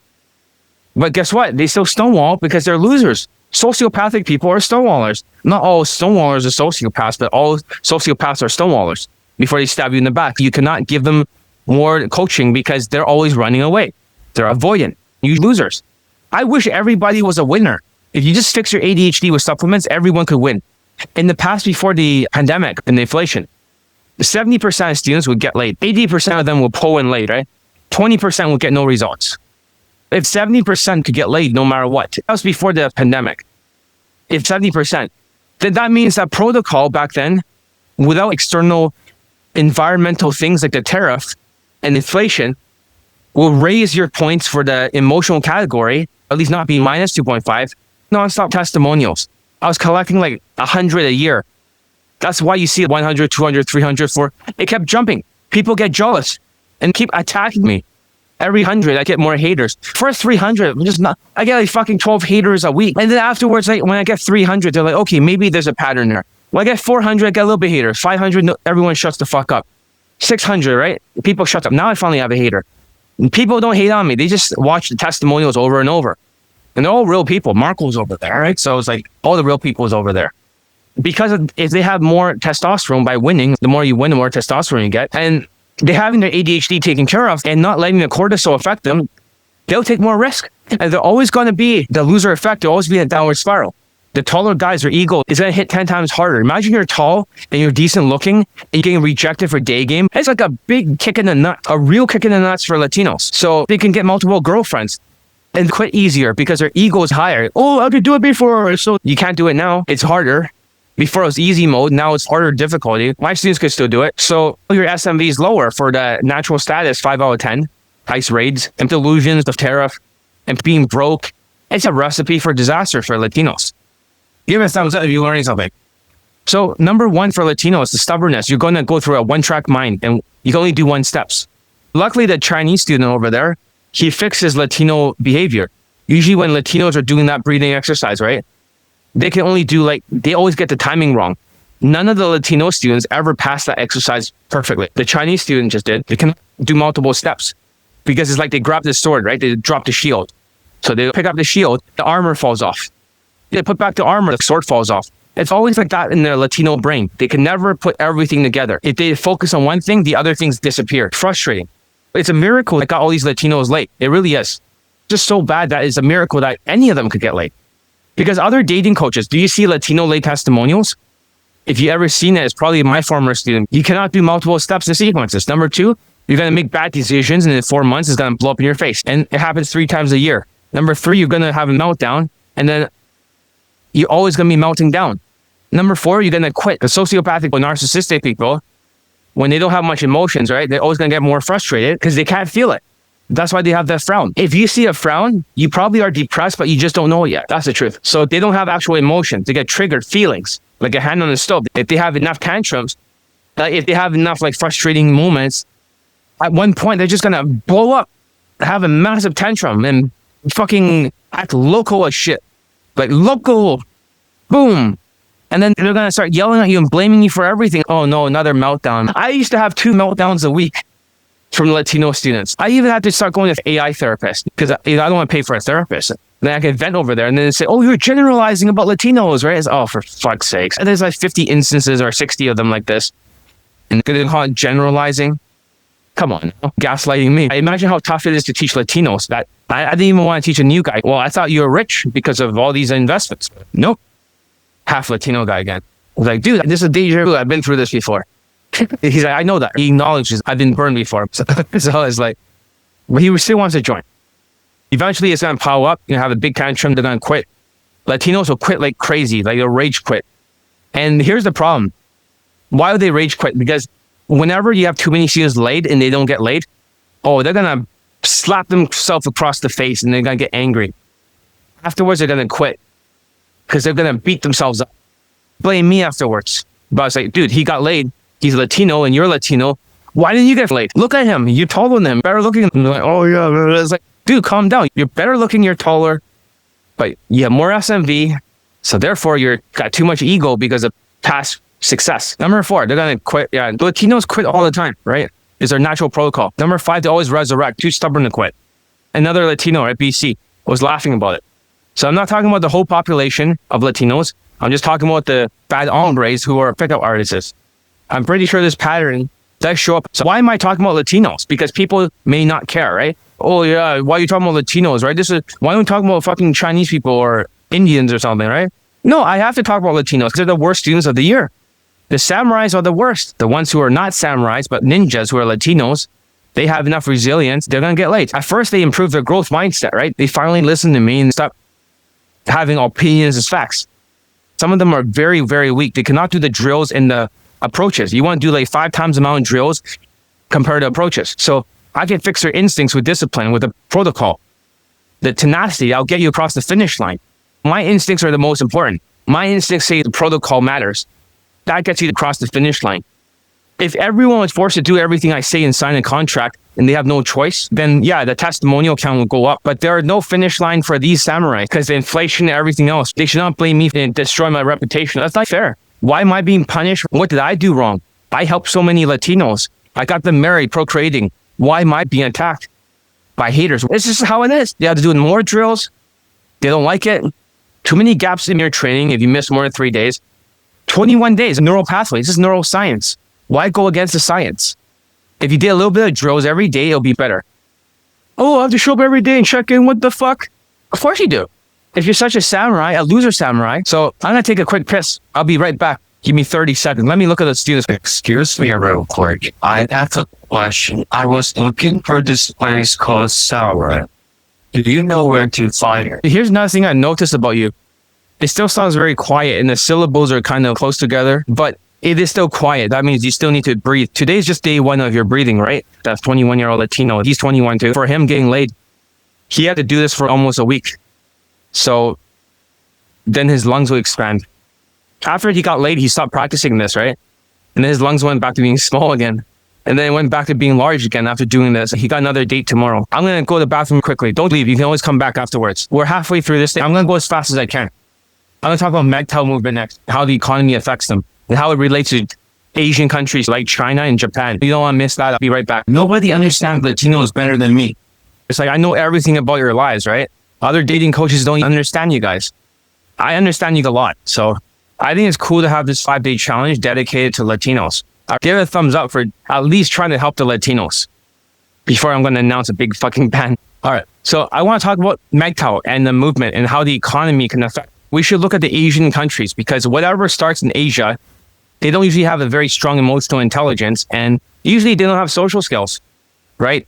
But guess what? They still stonewall because they're losers. Sociopathic people are stonewallers. Not all stonewallers are sociopaths, but all sociopaths are stonewallers. Before they stab you in the back, you cannot give them more coaching because they're always running away. They're avoidant. You losers. I wish everybody was a winner. If you just fix your ADHD with supplements, everyone could win. In the past, before the pandemic and the inflation, 70% of students would get laid. 80% of them will pull in late, right? 20% will get no results. If 70% could get laid no matter what, that was before the pandemic. If 70%, then that means that protocol back then, without external environmental things like the tariff and inflation, will raise your points for the emotional category, at least not be minus 2.5, nonstop testimonials. I was collecting like 100 a year. That's why you see 100, 200, 300, 400. It kept jumping. People get jealous and keep attacking me. Every 100, I get more haters. First 300, I get like fucking 12 haters a week. And then afterwards, like when I get 300, they're like, okay, maybe there's a pattern there. When I get 400, I get a little bit haters. 500, no, everyone shuts the fuck up. 600, right? People shut up. Now I finally have a hater. And people don't hate on me. They just watch the testimonials over and over. And they're all real people. Marco's over there, right? So it's like all the real people is over there. Because if they have more testosterone by winning, the more you win, the more testosterone you get. And they having their ADHD taken care of and not letting the cortisol affect them, they'll take more risk. And they're always going to be the loser effect. They'll always be a downward spiral. The taller guys, their ego is going to hit 10 times harder. Imagine you're tall and you're decent looking and you're getting rejected for Daygame. It's like a big kick in the nut, a real kick in the nuts for Latinos. So they can get multiple girlfriends and quit easier because their ego is higher. Oh, I could do it before. So you can't do it now. It's harder. Before it was easy mode, now it's harder difficulty. My students could still do it. So your SMV is lower for the natural status, 5 out of 10. Ice raids, and delusions of tariff, and being broke. It's a recipe for disaster for Latinos. Give us a thumbs up if you're learning something. So number one for Latinos, the stubbornness. You're going to go through a one-track mind, and you can only do one steps. Luckily, the Chinese student over there, he fixes Latino behavior. Usually when Latinos are doing that breathing exercise, right? They can only do they always get the timing wrong. None of the Latino students ever pass that exercise perfectly. The Chinese student just did. They can do multiple steps because it's like they grab the sword, right? They drop the shield. So they pick up the shield, the armor falls off. They put back the armor, the sword falls off. It's always like that in their Latino brain. They can never put everything together. If they focus on one thing, the other things disappear. Frustrating. It's a miracle that got all these Latinos late. It really is. Just so bad that it's a miracle that any of them could get late. Because other dating coaches, do you see Latino late testimonials? If you ever seen it, it's probably my former student. You cannot do multiple steps in sequences. Number two, you're going to make bad decisions and in 4 months, it's going to blow up in your face. And it happens 3 times a year. Number three, you're going to have a meltdown and then you're always going to be melting down. Number four, you're going to quit. The sociopathic or narcissistic people, when they don't have much emotions, right? They're always going to get more frustrated because they can't feel it. That's why they have that frown. If you see a frown, you probably are depressed, but you just don't know it yet. That's the truth. So they don't have actual emotions. They get triggered feelings, like a hand on the stove. If they have enough tantrums, if they have enough frustrating moments, at one point, they're just going to blow up, have a massive tantrum and fucking act loco as shit. Like local, boom. And then they're going to start yelling at you and blaming you for everything. Oh no, another meltdown. I used to have 2 meltdowns a week from Latino students. I even had to start going to AI therapists because I don't want to pay for a therapist. Then I can vent over there and then they say, oh, you're generalizing about Latinos, right? It's, oh, for fuck's sakes. And there's 50 instances or 60 of them like this. And they call it generalizing. Come on, gaslighting me. I imagine how tough it is to teach Latinos that I didn't even want to teach a new guy. Well, I thought you were rich because of all these investments. Nope. Half Latino guy again. I was like, dude, this is deja vu. I've been through this before. He's like, I know that. He acknowledges I've been burned before. So it's like, but he still wants to join. Eventually, it's going to pile up. You have a big tantrum. They're going to quit. Latinos will quit like crazy. Like they'll rage quit. And here's the problem. Why would they rage quit? Because whenever you have too many students laid and they don't get laid, oh, they're going to slap themselves across the face and they're going to get angry. Afterwards, they're going to quit because they're going to beat themselves up. Blame me afterwards. But I was like, dude, he got laid. He's Latino and you're Latino. Why didn't you get laid? Look at him. You're taller than him. Better looking. And like, oh, yeah. It's like, dude, calm down. You're better looking. You're taller. But you have more SMV. So therefore, you're got too much ego because of past success. Number 4, they're going to quit. Yeah, Latinos quit all the time, right? It's their natural protocol. Number 5, they always resurrect. Too stubborn to quit. Another Latino at BC was laughing about it. So I'm not talking about the whole population of Latinos. I'm just talking about the bad hombres who are pickup artists. I'm pretty sure this pattern does show up. So why am I talking about Latinos? Because people may not care, right? Oh yeah, why are you talking about Latinos, right? Why don't we talk about fucking Chinese people or Indians or something, right? No, I have to talk about Latinos because they're the worst students of the year. The samurais are the worst. The ones who are not samurais, but ninjas who are Latinos, they have enough resilience, they're going to get laid. At first, they improve their growth mindset, right? They finally listen to me and stop having opinions as facts. Some of them are very, very weak. They cannot do the drills and the approaches. You want to do like 5 times the amount of drills compared to approaches. So I can fix their instincts with discipline, with a protocol. The tenacity, I'll get you across the finish line. My instincts are the most important. My instincts say the protocol matters. That gets you across the finish line. If everyone was forced to do everything I say and sign a contract and they have no choice, then yeah, the testimonial count will go up. But there are no finish line for these samurais because the inflation and everything else. They should not blame me and destroy my reputation. That's not fair. Why am I being punished? What did I do wrong? I helped so many Latinos. I got them married, procreating. Why am I being attacked by haters? This is how it is. They have to do more drills. They don't like it. Too many gaps in your training if you miss more than 3 days. 21 days, neural pathways. This is neuroscience. Why go against the science? If you did a little bit of drills every day, it'll be better. Oh, I have to show up every day and check in. What the fuck? Of course you do. If you're such a samurai, a loser samurai. So I'm going to take a quick piss. I'll be right back. Give me 30 seconds. Let me look at the students. Excuse me real quick. I have a question. I was looking for this place called Saura. Do you know where to find it? Here's another thing I noticed about you. It still sounds very quiet and the syllables are kind of close together, but it is still quiet. That means you still need to breathe. Today's just day 1 of your breathing, right? That's 21-year-old Latino. He's 21 too. For him getting laid, he had to do this for almost a week. So then his lungs will expand. After he got laid, he stopped practicing this, right? And then his lungs went back to being small again. And then it went back to being large again after doing this. He got another date tomorrow. I'm going to go to the bathroom quickly. Don't leave. You can always come back afterwards. We're halfway through this thing. I'm going to go as fast as I can. I'm going to talk about Mgtow movement next, how the economy affects them, and how it relates to Asian countries like China and Japan. You don't want to miss that. I'll be right back. Nobody understands Latinos better than me. It's like I know everything about your lives, right? Other dating coaches don't understand you guys. I understand you a lot. So I think it's cool to have this 5-day challenge dedicated to Latinos. I'll give it a thumbs up for at least trying to help the Latinos before I'm going to announce a big fucking ban. All right. So I want to talk about Mgtow and the movement and how the economy can affect. We should look at the Asian countries because whatever starts in Asia, they don't usually have a very strong emotional intelligence and usually they don't have social skills, right?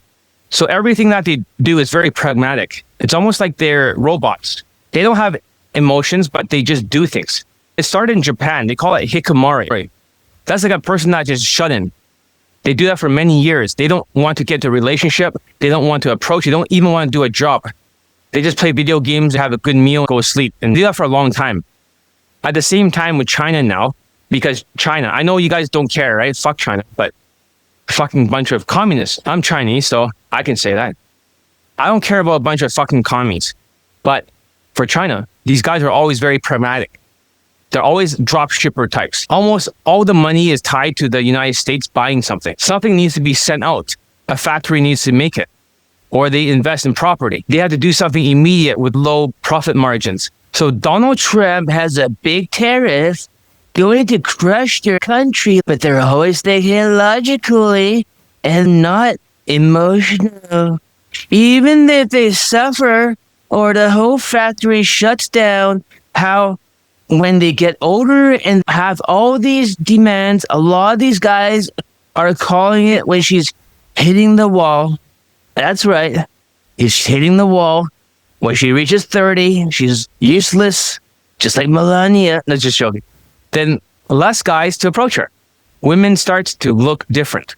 So everything that they do is very pragmatic. It's almost like they're robots. They don't have emotions, but they just do things. It started in Japan. They call it hikikomori. Right? That's like a person that just shut in. They do that for many years. They don't want to get to a relationship. They don't want to approach. They don't even want to do a job. They just play video games, have a good meal, go to sleep, and do that for a long time. At the same time with China now, because China, I know you guys don't care, right? Fuck China, but fucking bunch of communists. I'm Chinese, so I can say that. I don't care about a bunch of fucking commies. But for China, these guys are always very pragmatic. They're always drop shipper types. Almost all the money is tied to the United States buying something. Something needs to be sent out. A factory needs to make it. Or they invest in property. They have to do something immediate with low profit margins. So Donald Trump has a big tariff going to crush their country, but they're always thinking logically and not emotional. Even if they suffer or the whole factory shuts down, how when they get older and have all these demands, a lot of these guys are calling it when she's hitting the wall. That's right. She's hitting the wall. When she reaches 30, she's useless, just like Melania. No, just joking. Then less guys to approach her. Women start to look different.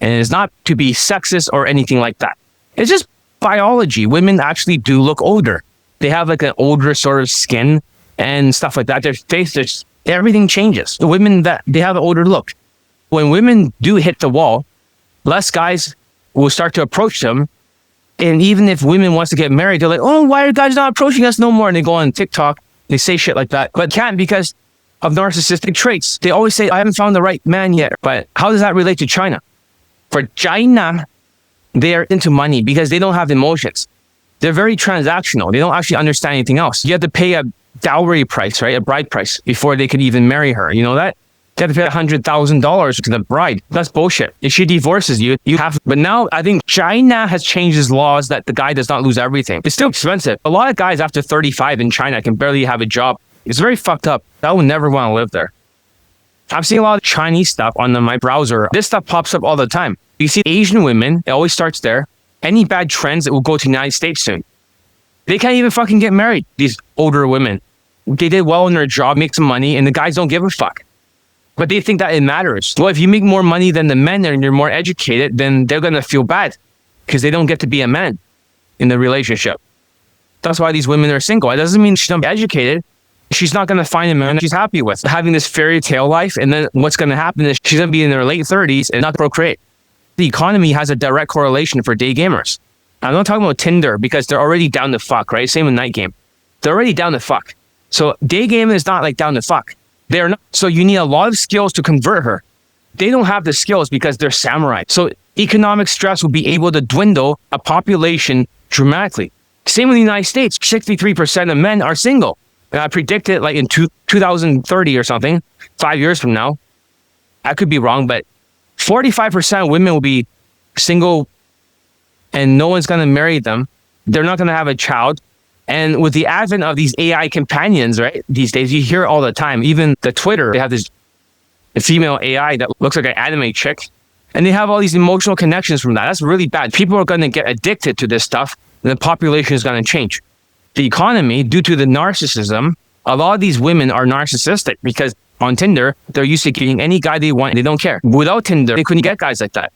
And it's not to be sexist or anything like that. It's just biology. Women actually do look older. They have like an older sort of skin and stuff like that. Their face, everything changes. The women that they have an older look. When women do hit the wall, less guys will start to approach them. And even if women wants to get married, they're like, oh, why are guys not approaching us no more? And they go on TikTok, they say shit like that, but can't because of narcissistic traits. They always say, I haven't found the right man yet. But how does that relate to China? For China, they're into money because they don't have emotions. They're very transactional. They don't actually understand anything else. You have to pay a dowry price, right? A bride price before they could even marry her. You know that? They have to pay $100,000 to the bride. That's bullshit. If she divorces you, you have. But now I think China has changed its laws that the guy does not lose everything. It's still expensive. A lot of guys after 35 in China can barely have a job. It's very fucked up. I would never want to live there. I've seen a lot of Chinese stuff on my browser. This stuff pops up all the time. You see Asian women, it always starts there. Any bad trends, it will go to the United States soon. They can't even fucking get married, these older women. They did well in their job, make some money, and the guys don't give a fuck. But they think that it matters. Well, if you make more money than the men and you're more educated, then they're going to feel bad because they don't get to be a man in the relationship. That's why these women are single. It doesn't mean she's not educated. She's not going to find a man she's happy with. Having this fairy tale life, and then what's going to happen is she's going to be in her late 30s and not procreate. The economy has a direct correlation for day gamers. I'm not talking about Tinder because they're already down to fuck, right? Same with night game. They're already down to fuck. So day game is not like down to fuck. They're not. So you need a lot of skills to convert her. They don't have the skills because they're samurai. So economic stress will be able to dwindle a population dramatically. Same with the United States. 63% of men are single. And I predict it like in 2030 or something, 5 years from now. I could be wrong, but 45% of women will be single and no one's going to marry them. They're not going to have a child. And with the advent of these AI companions, right, these days, you hear it all the time. Even the Twitter, they have this female AI that looks like an anime chick. And they have all these emotional connections from that. That's really bad. People are going to get addicted to this stuff, and the population is going to change. The economy, due to the narcissism, a lot of these women are narcissistic because on Tinder, they're used to getting any guy they want. They don't care. Without Tinder, they couldn't get guys like that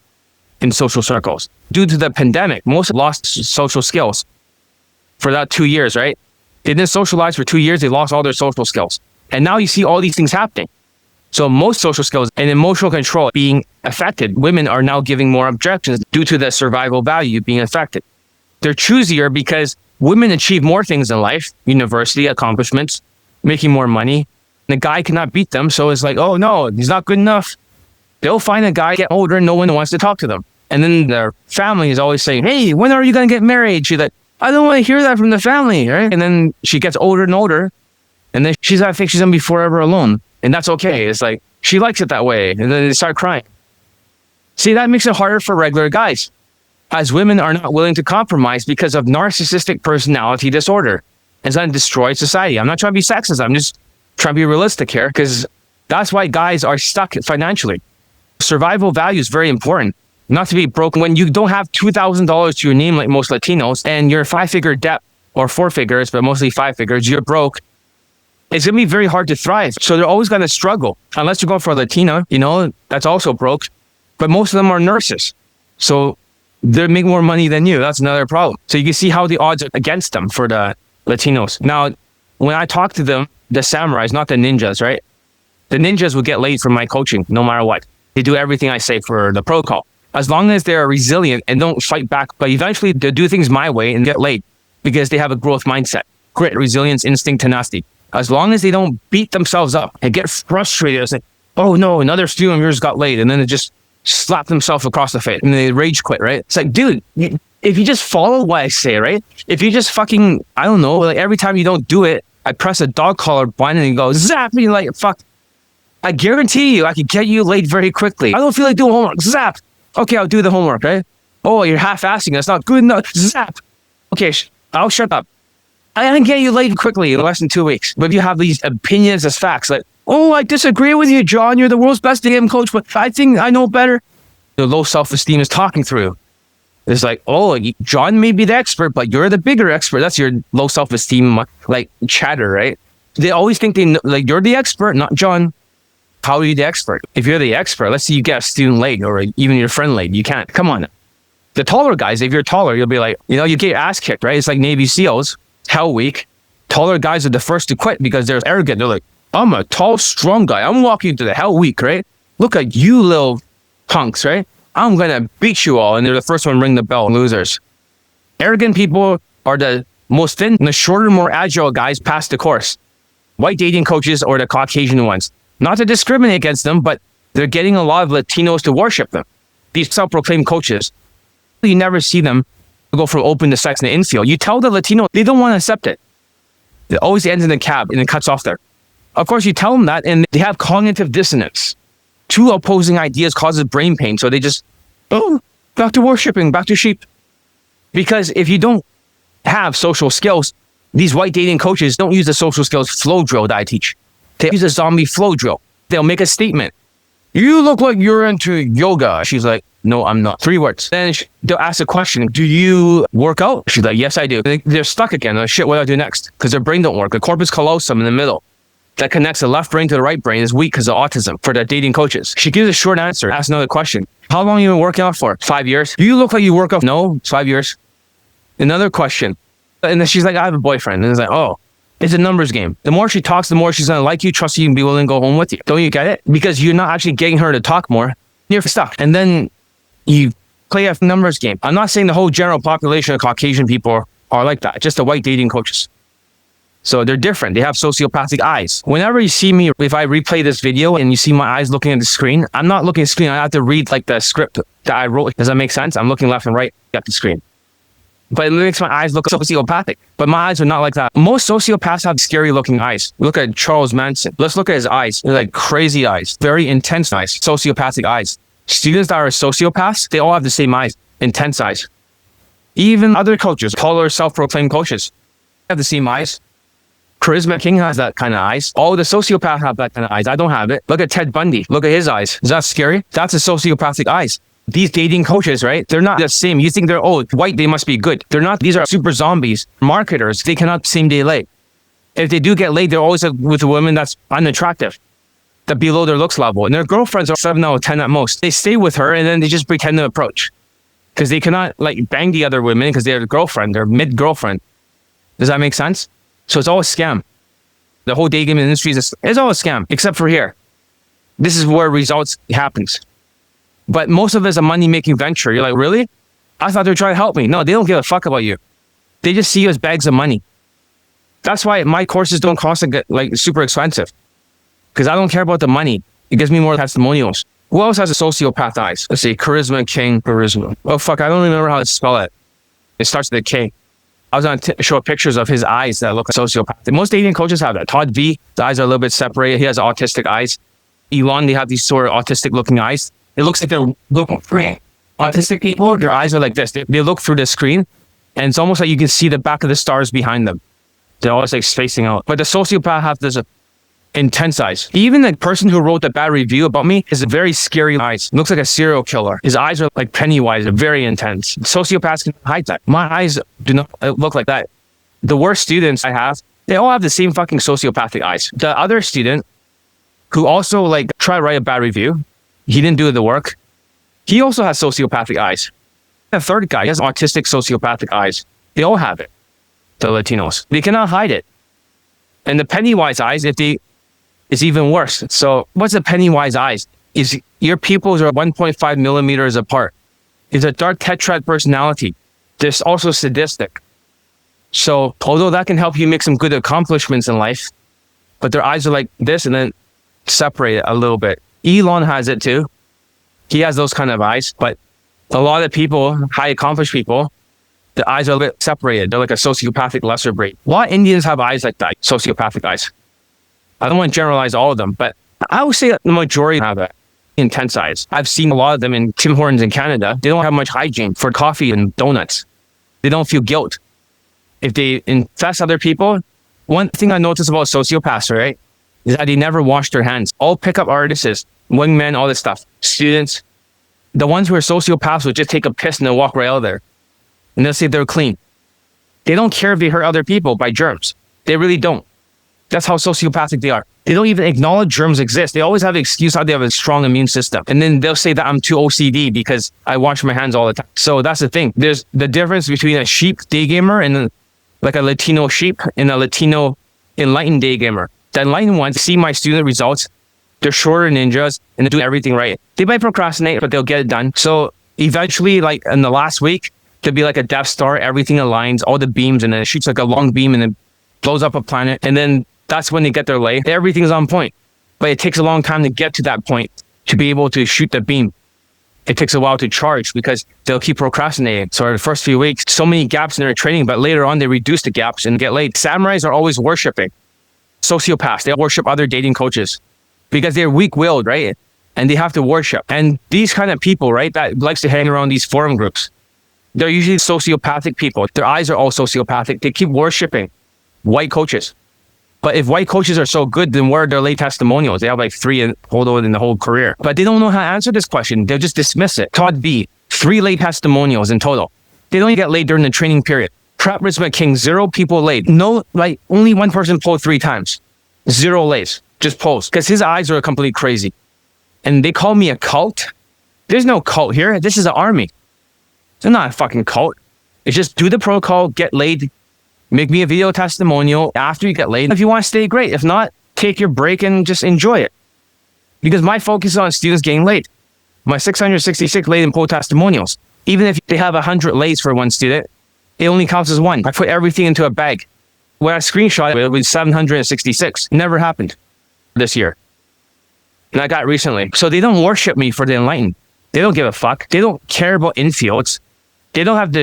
in social circles. Due to the pandemic, most lost social skills for that 2 years, right? They didn't socialize for 2 years. They lost all their social skills. And now you see all these things happening. So most social skills and emotional control being affected. Women are now giving more objections due to the survival value being affected. They're choosier because women achieve more things in life, university accomplishments, making more money. The guy cannot beat them. So it's like, oh no, he's not good enough. They'll find a guy, get older, and no one wants to talk to them. And then their family is always saying, hey, when are you going to get married? She's like, I don't want to hear that from the family, right? And then she gets older and older. And then I think she's going to be forever alone. And that's okay. It's like, she likes it that way. And then they start crying. See, that makes it harder for regular guys, as women are not willing to compromise because of narcissistic personality disorder. It's going to destroy society. I'm not trying to be sexist. I'm just trying to be realistic here, because that's why guys are stuck financially. Survival value is very important. Not to be broke. When you don't have $2,000 to your name like most Latinos, and you're 5-figure debt, or 4 figures, but mostly 5 figures, you're broke. It's going to be very hard to thrive. So they're always going to struggle. Unless you're going for a Latina, that's also broke. But most of them are nurses. So they make more money than you. That's another problem. So you can see how the odds are against them for the Latinos. Now, when I talk to them, the samurais, not the ninjas, right? The ninjas will get laid from my coaching, no matter what. They do everything I say for the protocol. As long as they're resilient and don't fight back, but eventually they'll do things my way and get laid because they have a growth mindset. Grit, resilience, instinct, tenacity. As long as they don't beat themselves up and get frustrated and say, oh no, another student of yours got laid, and then they just slap themselves across the face and they rage quit, right? It's like, dude, if you just follow what I say, right? If you just fucking, I don't know, like every time you don't do it, I press a dog collar button and you go, zap me, like, fuck. I guarantee you I could get you laid very quickly. I don't feel like doing homework, zap. Okay, I'll do the homework, right? Oh, you're half-assing, that's not good enough, zap. Okay, I'll shut up. I can get you laid quickly in less than 2 weeks. But if you have these opinions as facts, like, oh, I disagree with you, John. You're the world's best game coach, but I think I know better. The low self-esteem is talking through. It's like, oh, John may be the expert, but you're the bigger expert. That's your low self-esteem, like, chatter, right? They always think they know, like, you're the expert, not John. How are you the expert? If you're the expert, let's say you get a student laid or even your friend laid. You can't. Come on. The taller guys, if you're taller, you'll be like, you get your ass kicked, right? It's like Navy SEALs. Hell week. Taller guys are the first to quit because they're arrogant. They're like, I'm a tall, strong guy. I'm walking into the hell week, right? Look at you little punks, right? I'm going to beat you all. And they're the first one to ring the bell, losers. Arrogant people are the most thin, and the shorter, more agile guys pass the course. White dating coaches or the Caucasian ones. Not to discriminate against them, but they're getting a lot of Latinos to worship them. These self-proclaimed coaches, you never see them go from open to sex in the infield. You tell the Latino, they don't want to accept it. It always ends in a cab and it cuts off there. Of course, you tell them that and they have cognitive dissonance. Two opposing ideas causes brain pain. So they just, back to worshiping, back to sheep. Because if you don't have social skills, these white dating coaches don't use the social skills flow drill that I teach. They use a zombie flow drill. They'll make a statement. you look like you're into yoga. She's like, no, I'm not. 3 words. Then they'll ask a question, do you work out? She's like, yes, I do. They're stuck again. Like, shit, what do I do next? Because their brain don't work. The corpus callosum in the middle that connects the left brain to the right brain is weak because of autism for the dating coaches. She gives a short answer, asks another question. How long have you been working out for? 5 years. You look like you work out. No, it's 5 years. Another question. And then she's like, I have a boyfriend. And it's like, oh, it's a numbers game. The more she talks, the more she's going to like you, trust you, and be willing to go home with you. Don't you get it? Because you're not actually getting her to talk more. You're stuck. And then you play a numbers game. I'm not saying the whole general population of Caucasian people are like that. Just the white dating coaches. So they're different. They have sociopathic eyes. Whenever you see me, if I replay this video and you see my eyes looking at the screen, I'm not looking at the screen. I have to read like the script that I wrote. Does that make sense? I'm looking left and right at the screen. But it makes my eyes look sociopathic. But my eyes are not like that. Most sociopaths have scary looking eyes. Look at Charles Manson. Let's look at his eyes. They're like crazy eyes. Very intense eyes. Sociopathic eyes. Students that are sociopaths, they all have the same eyes. Intense eyes. Even other coaches, taller self-proclaimed coaches, have the same eyes. Charisma King has that kind of eyes. All the sociopaths have that kind of eyes. I don't have it. Look at Ted Bundy. Look at his eyes. Is that scary? That's a sociopathic eyes. These dating coaches, right? They're not the same. You think they're, oh, white, they must be good. They're not. These are super zombies. Marketers, they cannot same day lay. If they do get laid, they're always with a woman that's unattractive, that below their looks level. And their girlfriends are 7 out of 10 at most. They stay with her and then they just pretend to approach. Because they cannot like bang the other women because they're the girlfriend. They're mid-girlfriend. Does that make sense? So it's all a scam. The whole Daygame industry is all a scam, except for here. This is where results happens. But most of it is a money-making venture. You're like, really? I thought they were trying to help me. No, they don't give a fuck about you. They just see you as bags of money. That's why my courses don't cost like super expensive. Because I don't care about the money. It gives me more testimonials. Who else has a sociopath eyes? Let's see, Charisma King, Charisma. Oh, fuck, I don't even remember how to spell it. It starts with a K. I was going to show pictures of his eyes that look like sociopathic. Most dating coaches have that. Todd V, the eyes are a little bit separated. He has autistic eyes. Elon, they have these sort of autistic looking eyes. It looks like they're looking free. Autistic people, their eyes are like this. They look through the screen, and it's almost like you can see the back of the stars behind them. They're always like spacing out. But the sociopath have this intense eyes. Even the person who wrote the bad review about me has very scary eyes. Looks like a serial killer. His eyes are like Pennywise. They're very intense. Sociopaths can hide that. My eyes do not look like that. The worst students I have, they all have the same fucking sociopathic eyes. The other student who also like tried to write a bad review, he didn't do the work. He also has sociopathic eyes. The third guy has autistic sociopathic eyes. They all have it. The Latinos. They cannot hide it. And the Pennywise eyes, it's even worse. So what's the Pennywise eyes? Is your pupils are 1.5 millimeters apart. It's a dark tetrad personality. They're also sadistic. So although that can help you make some good accomplishments in life, but their eyes are like this and then separate it a little bit. Elon has it too. He has those kind of eyes, but a lot of people, high accomplished people, the eyes are a bit separated. They're like a sociopathic lesser breed. A lot of Indians have eyes like that, sociopathic eyes. I don't want to generalize all of them, but I would say that the majority have that intense eyes. I've seen a lot of them in Tim Hortons in Canada. They don't have much hygiene for coffee and donuts. They don't feel guilt. If they infest other people, one thing I noticed about sociopaths, right, is that they never wash their hands. All pickup artists, wingmen, all this stuff, students, the ones who are sociopaths would just take a piss and they'll walk right out of there. And they'll say they're clean. They don't care if they hurt other people by germs. They really don't. That's how sociopathic they are. They don't even acknowledge germs exist. They always have an excuse how they have a strong immune system. And then they'll say that I'm too OCD because I wash my hands all the time. So that's the thing. There's the difference between a sheep daygamer and like a Latino sheep and a Latino enlightened daygamer. The enlightened ones see my student results. They're shorter ninjas and they do everything right. They might procrastinate, but they'll get it done. So eventually, like in the last week, there'll be like a Death Star. Everything aligns, all the beams, and then it shoots like a long beam and then blows up a planet. And then that's when they get their lay. Everything's on point. But it takes a long time to get to that point to be able to shoot the beam. It takes a while to charge because they'll keep procrastinating. So the first few weeks, so many gaps in their training, but later on they reduce the gaps and get laid. Samurais are always worshiping sociopaths. They worship other dating coaches because they're weak-willed, right? And they have to worship. And these kind of people, right, that likes to hang around these forum groups, they're usually sociopathic people. Their eyes are all sociopathic. They keep worshiping white coaches. But if white coaches are so good, then where are their late testimonials? They have like 3 in total in the whole career. But they don't know how to answer this question. They'll just dismiss it. Todd B, 3 late testimonials in total. They don't even get laid during the training period. Trap Richmond King, 0 people laid. No, like only 1 person pulled 3 times. 0 lays. Just pulls. Because his eyes are completely crazy. And they call me a cult. There's no cult here. This is an army. It's not a fucking cult. It's just do the protocol, get laid, make me a video testimonial after you get laid. If you want to stay, great. If not, take your break and just enjoy it. Because my focus is on students getting laid. My 666 laid and pull testimonials. Even if they have 100 lays for one student, it only counts as 1. I put everything into a bag. When I screenshot it, it was 766. Never happened this year. And I got recently. So they don't worship me for the enlightened. They don't give a fuck. They don't care about infields. They don't have to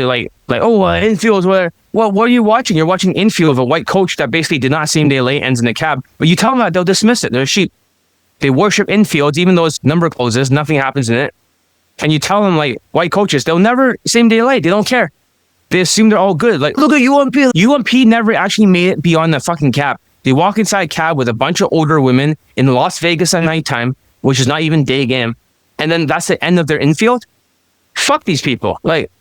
infields where, well, what are you watching? You're watching infield of a white coach that basically did not same day lay, ends in a cab. But you tell them that, they'll dismiss it. They're sheep. They worship infields, even though it's number closes, nothing happens in it. And you tell them, like, white coaches, they'll never same day lay. They don't care. They assume they're all good. Like, look at UMP. UMP never actually made it beyond the fucking cab. They walk inside a cab with a bunch of older women in Las Vegas at nighttime, which is not even day game. And then that's the end of their infield. Fuck these people. Like,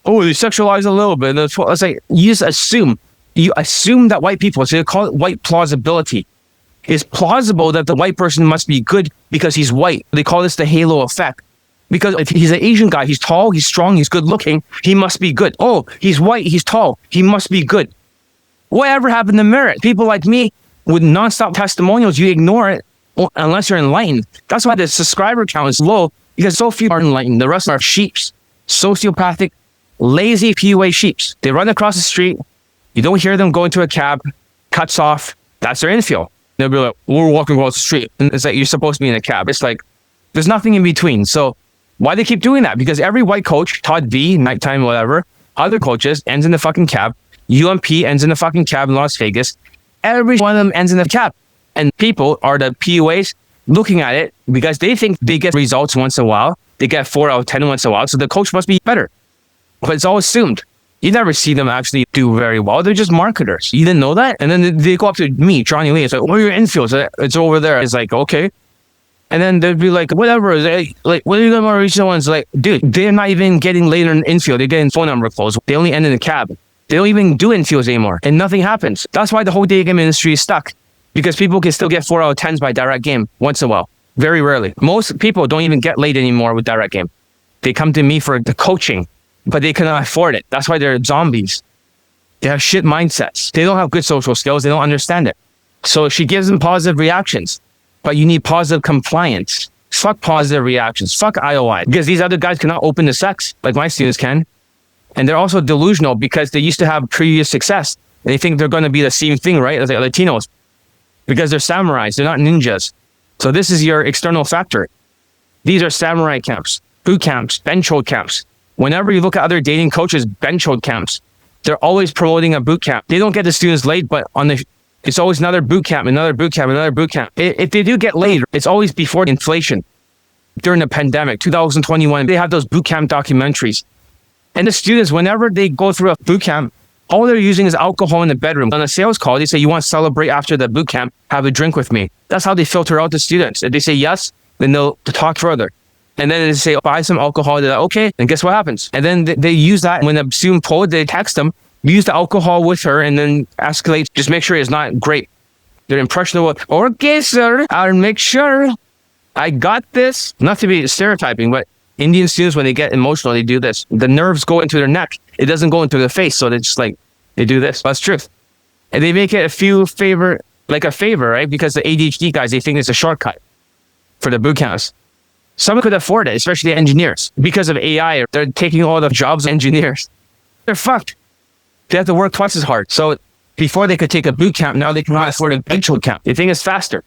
oh, they sexualize a little bit. It's like, you just assume. You assume that white people, so they call it white plausibility. It's plausible that the white person must be good because he's white. They call this the halo effect. Because if he's an Asian guy, he's tall, he's strong, he's good looking, he must be good. Oh, he's white, he's tall, he must be good. Whatever happened to merit? People like me with nonstop testimonials, you ignore it unless you're enlightened. That's why the subscriber count is low, because so few are enlightened. The rest are sheeps, sociopathic, lazy PUA sheeps. They run across the street. You don't hear them go into a cab, cuts off. That's their infield. They'll be like, we're walking across the street. And it's like, you're supposed to be in a cab. It's like, there's nothing in between. So why they keep doing that? Because every white coach, Todd V, nighttime, whatever, other coaches ends in the fucking cab. UMP ends in the fucking cab in Las Vegas. Every one of them ends in the cab. And people are the PUAs looking at it because they think they get results once in a while. They get 4 out of 10 once in a while. So the coach must be better. But it's all assumed. You never see them actually do very well. They're just marketers. You didn't know that? And then they go up to me, Johnny Lee. It's like, where are your infields? It's over there. It's like, okay. And then they'd be like, whatever. Like, what are you going to reach the ones? Like, dude, they're not even getting later in infield. They're getting phone number calls. They only end in the cab. They don't even do infields anymore. And nothing happens. That's why the whole Daygame industry is stuck. Because people can still get 4 out of 10s by direct game once in a while. Very rarely. Most people don't even get laid anymore with direct game. They come to me for the coaching, but they cannot afford it. That's why they're zombies. They have shit mindsets. They don't have good social skills. They don't understand it. So she gives them positive reactions. But you need positive compliance. Fuck positive reactions. Fuck IOI. Because these other guys cannot open the sex like my students can. And they're also delusional because they used to have previous success. And they think they're going to be the same thing, right? As like Latinos. Because they're samurais. They're not ninjas. So this is your external factor. These are samurai camps, boot camps, bench hold camps. Whenever you look at other dating coaches, bench hold camps, they're always promoting a boot camp. They don't get the students laid, but it's always another boot camp, another boot camp, another boot camp. If they do get laid, it's always before inflation. During the pandemic, 2021, they have those boot camp documentaries. And the students, whenever they go through a boot camp, all they're using is alcohol in the bedroom. On a sales call, they say, you want to celebrate after the boot camp, have a drink with me. That's how they filter out the students. If they say yes, then they'll talk further. And then they say, buy some alcohol. They're like, okay. And guess what happens? And then they use that. When the student pulled, they text them, use the alcohol with her and then escalate. Just make sure it's not great. They're impressionable. Okay, sir, I'll make sure I got this. Not to be stereotyping, but Indian students, when they get emotional, they do this. The nerves go into their neck. It doesn't go into their face. So they just like, they do this. That's truth. And they make it a favor, right? Because the ADHD guys, they think it's a shortcut for the boot camps. Some could afford it, especially engineers. Because of AI, they're taking all the jobs of engineers. They're fucked. They have to work twice as hard. So before they could take a boot camp, now they cannot afford a bench hold camp. They think it's faster.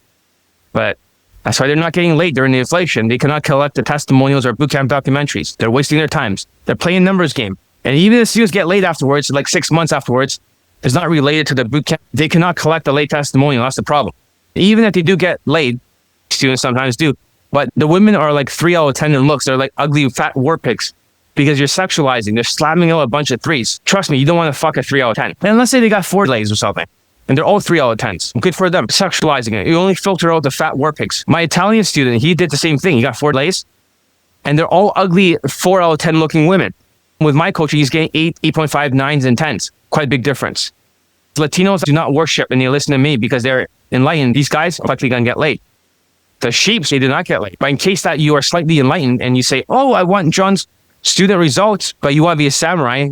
But that's why they're not getting laid during the inflation. They cannot collect the testimonials or boot camp documentaries. They're wasting their times. They're playing numbers game. And even if students get laid afterwards, like 6 months afterwards, it's not related to the boot camp. They cannot collect the late testimonial. That's the problem. Even if they do get laid, students sometimes do. But the women are like 3 out of 10 in looks. They're like ugly, fat war pigs because you're sexualizing. They're slamming out a bunch of threes. Trust me, you don't want to fuck a 3 out of 10. And let's say they got 4 lays or something. And they're all 3 out of 10s. Good for them. Sexualizing it. You only filter out the fat war pigs. My Italian student, he did the same thing. He got 4 lays. And they're all ugly 4 out of 10 looking women. With my coaching, he's getting 8, 8.5, 9s, and 10s. Quite a big difference. Latinos do not worship and they listen to me because they're enlightened. These guys are likely going to get laid. The sheeps, they do not get laid. But in case that you are slightly enlightened and you say, oh, I want John's student results, but you want to be a samurai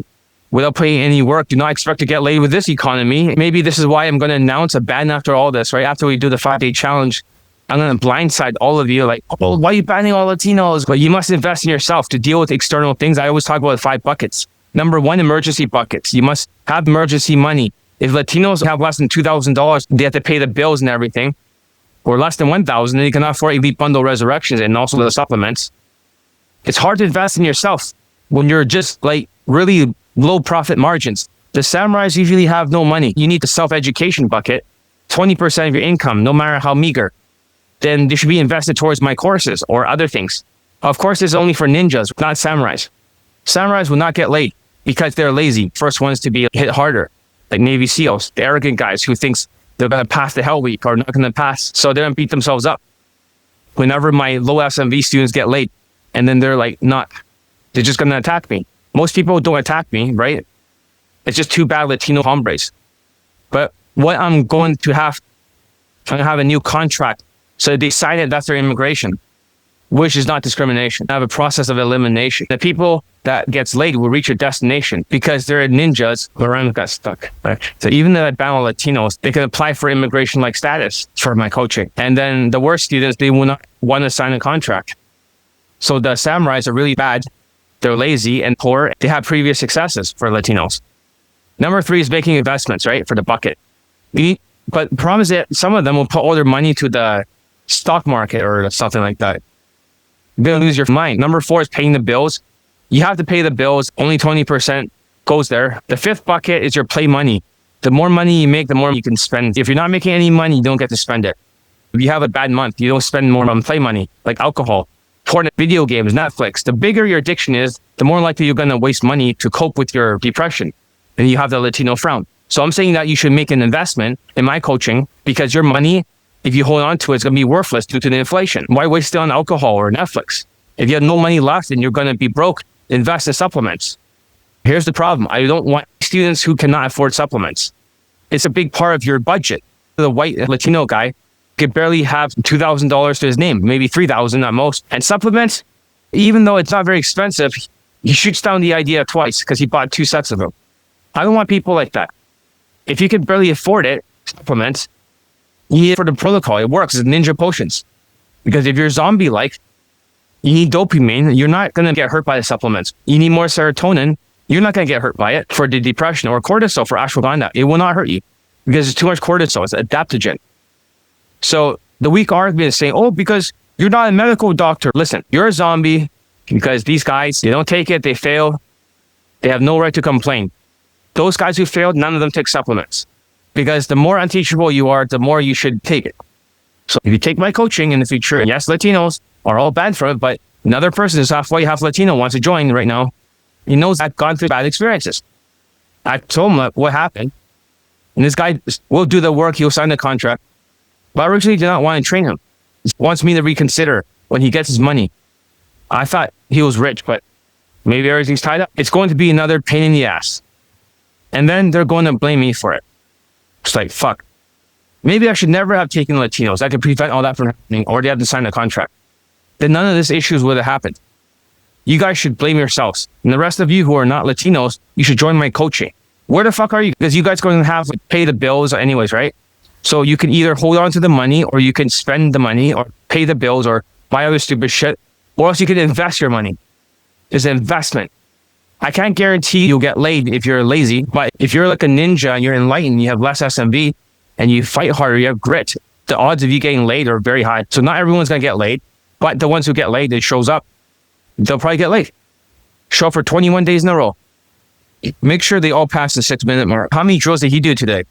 without putting any work, do not expect to get laid with this economy. Maybe this is why I'm going to announce a ban after all this, right? After we do the 5-day challenge, I'm going to blindside all of you like, oh, why are you banning all Latinos? But you must invest in yourself to deal with external things. I always talk about 5 buckets. Number 1, emergency buckets. You must have emergency money. If Latinos have less than $2,000, they have to pay the bills and everything, or less than $1,000, then you can afford Elite Bundle Resurrections and also the supplements. It's hard to invest in yourself when you're just like really low profit margins. The samurais usually have no money. You need the self-education bucket, 20% of your income, no matter how meager. Then they should be invested towards my courses or other things. Of course, it's only for ninjas, not samurais. Samurais will not get laid because they're lazy. First ones to be hit harder, like Navy SEALs, the arrogant guys who thinks they're going to pass the Hell Week or not going to pass, so they don't beat themselves up. Whenever my low SMV students get laid, and then they're like, not, they're just going to attack me. Most people don't attack me, right? It's just too bad Latino hombres. But what I'm going to have a new contract. So they sign it, that's their immigration, which is not discrimination. I have a process of elimination. The people that gets laid will reach a destination because they're ninjas. Loren got stuck. Right? So even though I ban all Latinos, they can apply for immigration-like status for my coaching. And then the worst students, they will not want to sign a contract. So the samurais are really bad. They're lazy and poor. They have previous successes for Latinos. Number 3 is making investments, right? For the bucket. But the problem is that some of them will put all their money to the stock market or something like that. You're going to lose your mind. Number 4 is paying the bills. You have to pay the bills. Only 20% goes there. The 5th bucket is your play money. The more money you make, the more you can spend. If you're not making any money, you don't get to spend it. If you have a bad month, you don't spend more on play money, like alcohol, porn, video games, Netflix. The bigger your addiction is, the more likely you're going to waste money to cope with your depression. And you have the Latino frown. So I'm saying that you should make an investment in my coaching because your money, if you hold on to it, it's going to be worthless due to the inflation. Why waste it on alcohol or Netflix? If you have no money left and you're going to be broke, invest in supplements. Here's the problem. I don't want students who cannot afford supplements. It's a big part of your budget. The white Latino guy could barely have $2,000 to his name, maybe $3,000 at most. And supplements, even though it's not very expensive, he shoots down the idea twice because he bought 2 sets of them. I don't want people like that. If you can barely afford it, supplements, you need it for the protocol. It works. It's ninja potions. Because if you're zombie-like, you need dopamine. You're not going to get hurt by the supplements. You need more serotonin. You're not going to get hurt by it for the depression or cortisol for ashwagandha. It will not hurt you because it's too much cortisol. It's adaptogen. So the weak argument is saying, oh, because you're not a medical doctor. Listen, you're a zombie because these guys, they don't take it. They fail. They have no right to complain. Those guys who failed, none of them take supplements. Because the more unteachable you are, the more you should take it. So if you take my coaching in the future, yes, Latinos are all bad for it, but another person who's halfway half Latino wants to join right now. He knows I've gone through bad experiences. I told him what happened. And this guy will do the work. He'll sign the contract. But I originally did not want to train him. He wants me to reconsider when he gets his money. I thought he was rich, but maybe everything's tied up. It's going to be another pain in the ass. And then they're going to blame me for it. It's like, fuck. Maybe I should never have taken Latinos. I could prevent all that from happening, or they have to sign a contract. Then none of these issues would have happened. You guys should blame yourselves. And the rest of you who are not Latinos, you should join my coaching. Where the fuck are you? Because you guys are going to have to pay the bills anyways, right? So you can either hold on to the money, or you can spend the money, or pay the bills, or buy other stupid shit, or else you can invest your money. It's an investment. I can't guarantee you'll get laid if you're lazy, but if you're like a ninja and you're enlightened, you have less SMV, and you fight harder, you have grit, the odds of you getting laid are very high. So not everyone's going to get laid, but the ones who get laid, it shows up, they'll probably get laid. Show up for 21 days in a row. Make sure they all pass the 6-minute mark. How many drills did he do today?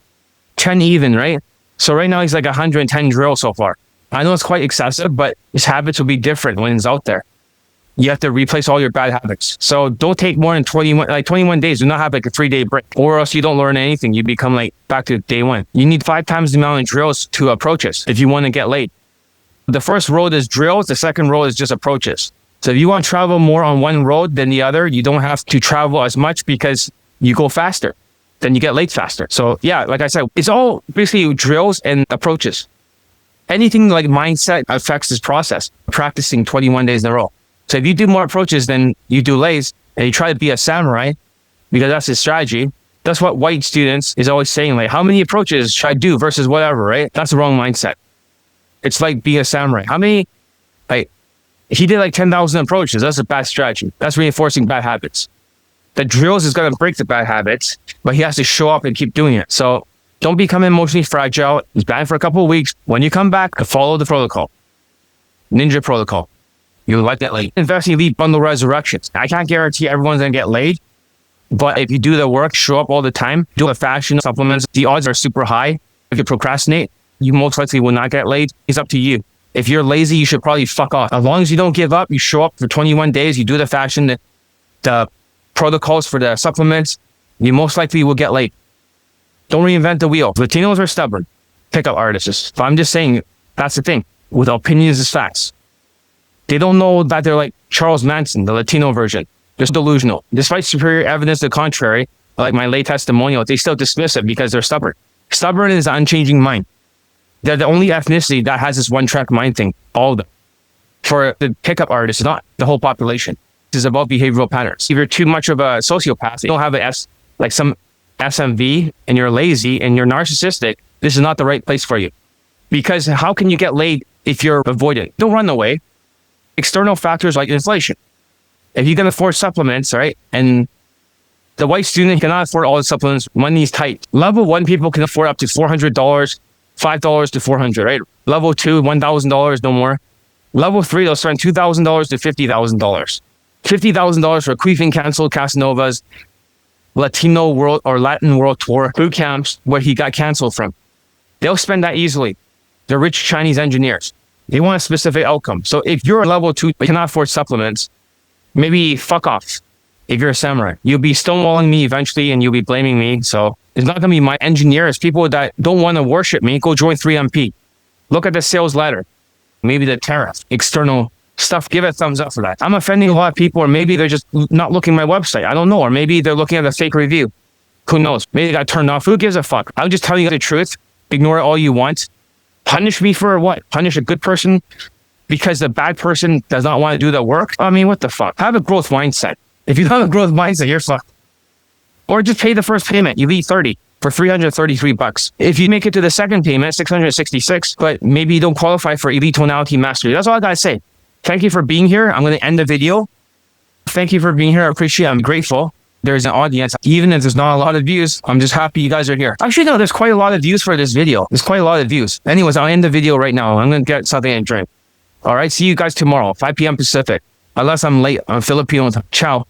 10 even, right? So right now he's like 110 drills so far. I know it's quite excessive, but his habits will be different when he's out there. you have to replace all your bad habits. So don't take more than 21 days. Do not have like a 3-day break, or else you don't learn anything. You become like back to day one. You need 5 times the amount of drills to approaches if you want to get laid. The first road is drills. The second road is just approaches. So if you want to travel more on one road than the other, you don't have to travel as much because you go faster. Then you get laid faster. So yeah, like I said, it's all basically drills and approaches. Anything like mindset affects this process, practicing 21 days in a row. So if you do more approaches than you do lays, and you try to be a samurai, because that's his strategy, that's what white students is always saying, like, how many approaches should I do versus whatever, right? That's the wrong mindset. It's like being a samurai. How many, like, he did like 10,000 approaches. That's a bad strategy. That's reinforcing bad habits. The drills is going to break the bad habits, but he has to show up and keep doing it. So don't become emotionally fragile. He's banned for a couple of weeks. When you come back, follow the protocol. Ninja protocol. You'll like that laid. Invest in elite bundle resurrections. I can't guarantee everyone's going to get laid, but if you do the work, show up all the time, do the fashion supplements, the odds are super high. If you procrastinate, you most likely will not get laid. It's up to you. If you're lazy, you should probably fuck off. As long as you don't give up, you show up for 21 days, you do the fashion, the protocols for the supplements, you most likely will get laid. Don't reinvent the wheel. Latinos are stubborn. Pickup artists. But I'm just saying, that's the thing. With opinions is facts. They don't know that they're like Charles Manson, the Latino version. They're delusional. Despite superior evidence to the contrary, like my late testimonial, they still dismiss it because they're stubborn. Stubborn is an unchanging mind. They're the only ethnicity that has this one-track mind thing. All of them. For the pickup artists, not the whole population. This is about behavioral patterns. If you're too much of a sociopath, you don't have some SMV, and you're lazy and you're narcissistic, this is not the right place for you. Because how can you get laid if you're avoidant? Don't run away. External factors like inflation. If you can afford supplements, right? And the white student cannot afford all the supplements. Money's tight. Level 1 people can afford up to $400, $5 to $400, right? Level 2, $1,000, no more. Level 3, they'll spend $2,000 to $50,000. $50,000 for Queefing canceled Casanovas, Latino world or Latin world tour boot camps where he got canceled from. They'll spend that easily. They're rich Chinese engineers. They want a specific outcome. So if you're a level 2 but cannot afford supplements, maybe fuck off. If you're a samurai, you'll be stonewalling me eventually and you'll be blaming me. So it's not going to be my engineers, people that don't want to worship me. Go join 3MP. Look at the sales ladder. Maybe the tariff, external stuff. Give it a thumbs up for that. I'm offending a lot of people, or maybe they're just not looking at my website. I don't know. Or maybe they're looking at a fake review. Who knows? Maybe they got turned off. Who gives a fuck? I'm just telling you the truth. Ignore it all you want. Punish me for what? Punish a good person because the bad person does not want to do the work? I mean, what the fuck? Have a growth mindset. If you don't have a growth mindset, you're fucked. Or just pay the first payment. You leave 30 for $333. If you make it to the second payment, 666, but maybe you don't qualify for elite tonality mastery. That's all I gotta say. Thank you for being here. I'm going to end the video. Thank you for being here. I appreciate it. I'm grateful. There's an audience. Even if there's not a lot of views, I'm just happy you guys are here. Actually, no, there's quite a lot of views for this video. There's quite a lot of views. Anyways, I'll end the video right now. I'm going to get something to drink. All right. See you guys tomorrow, 5 p.m. Pacific. Unless I'm late. I'm Filipino. Ciao.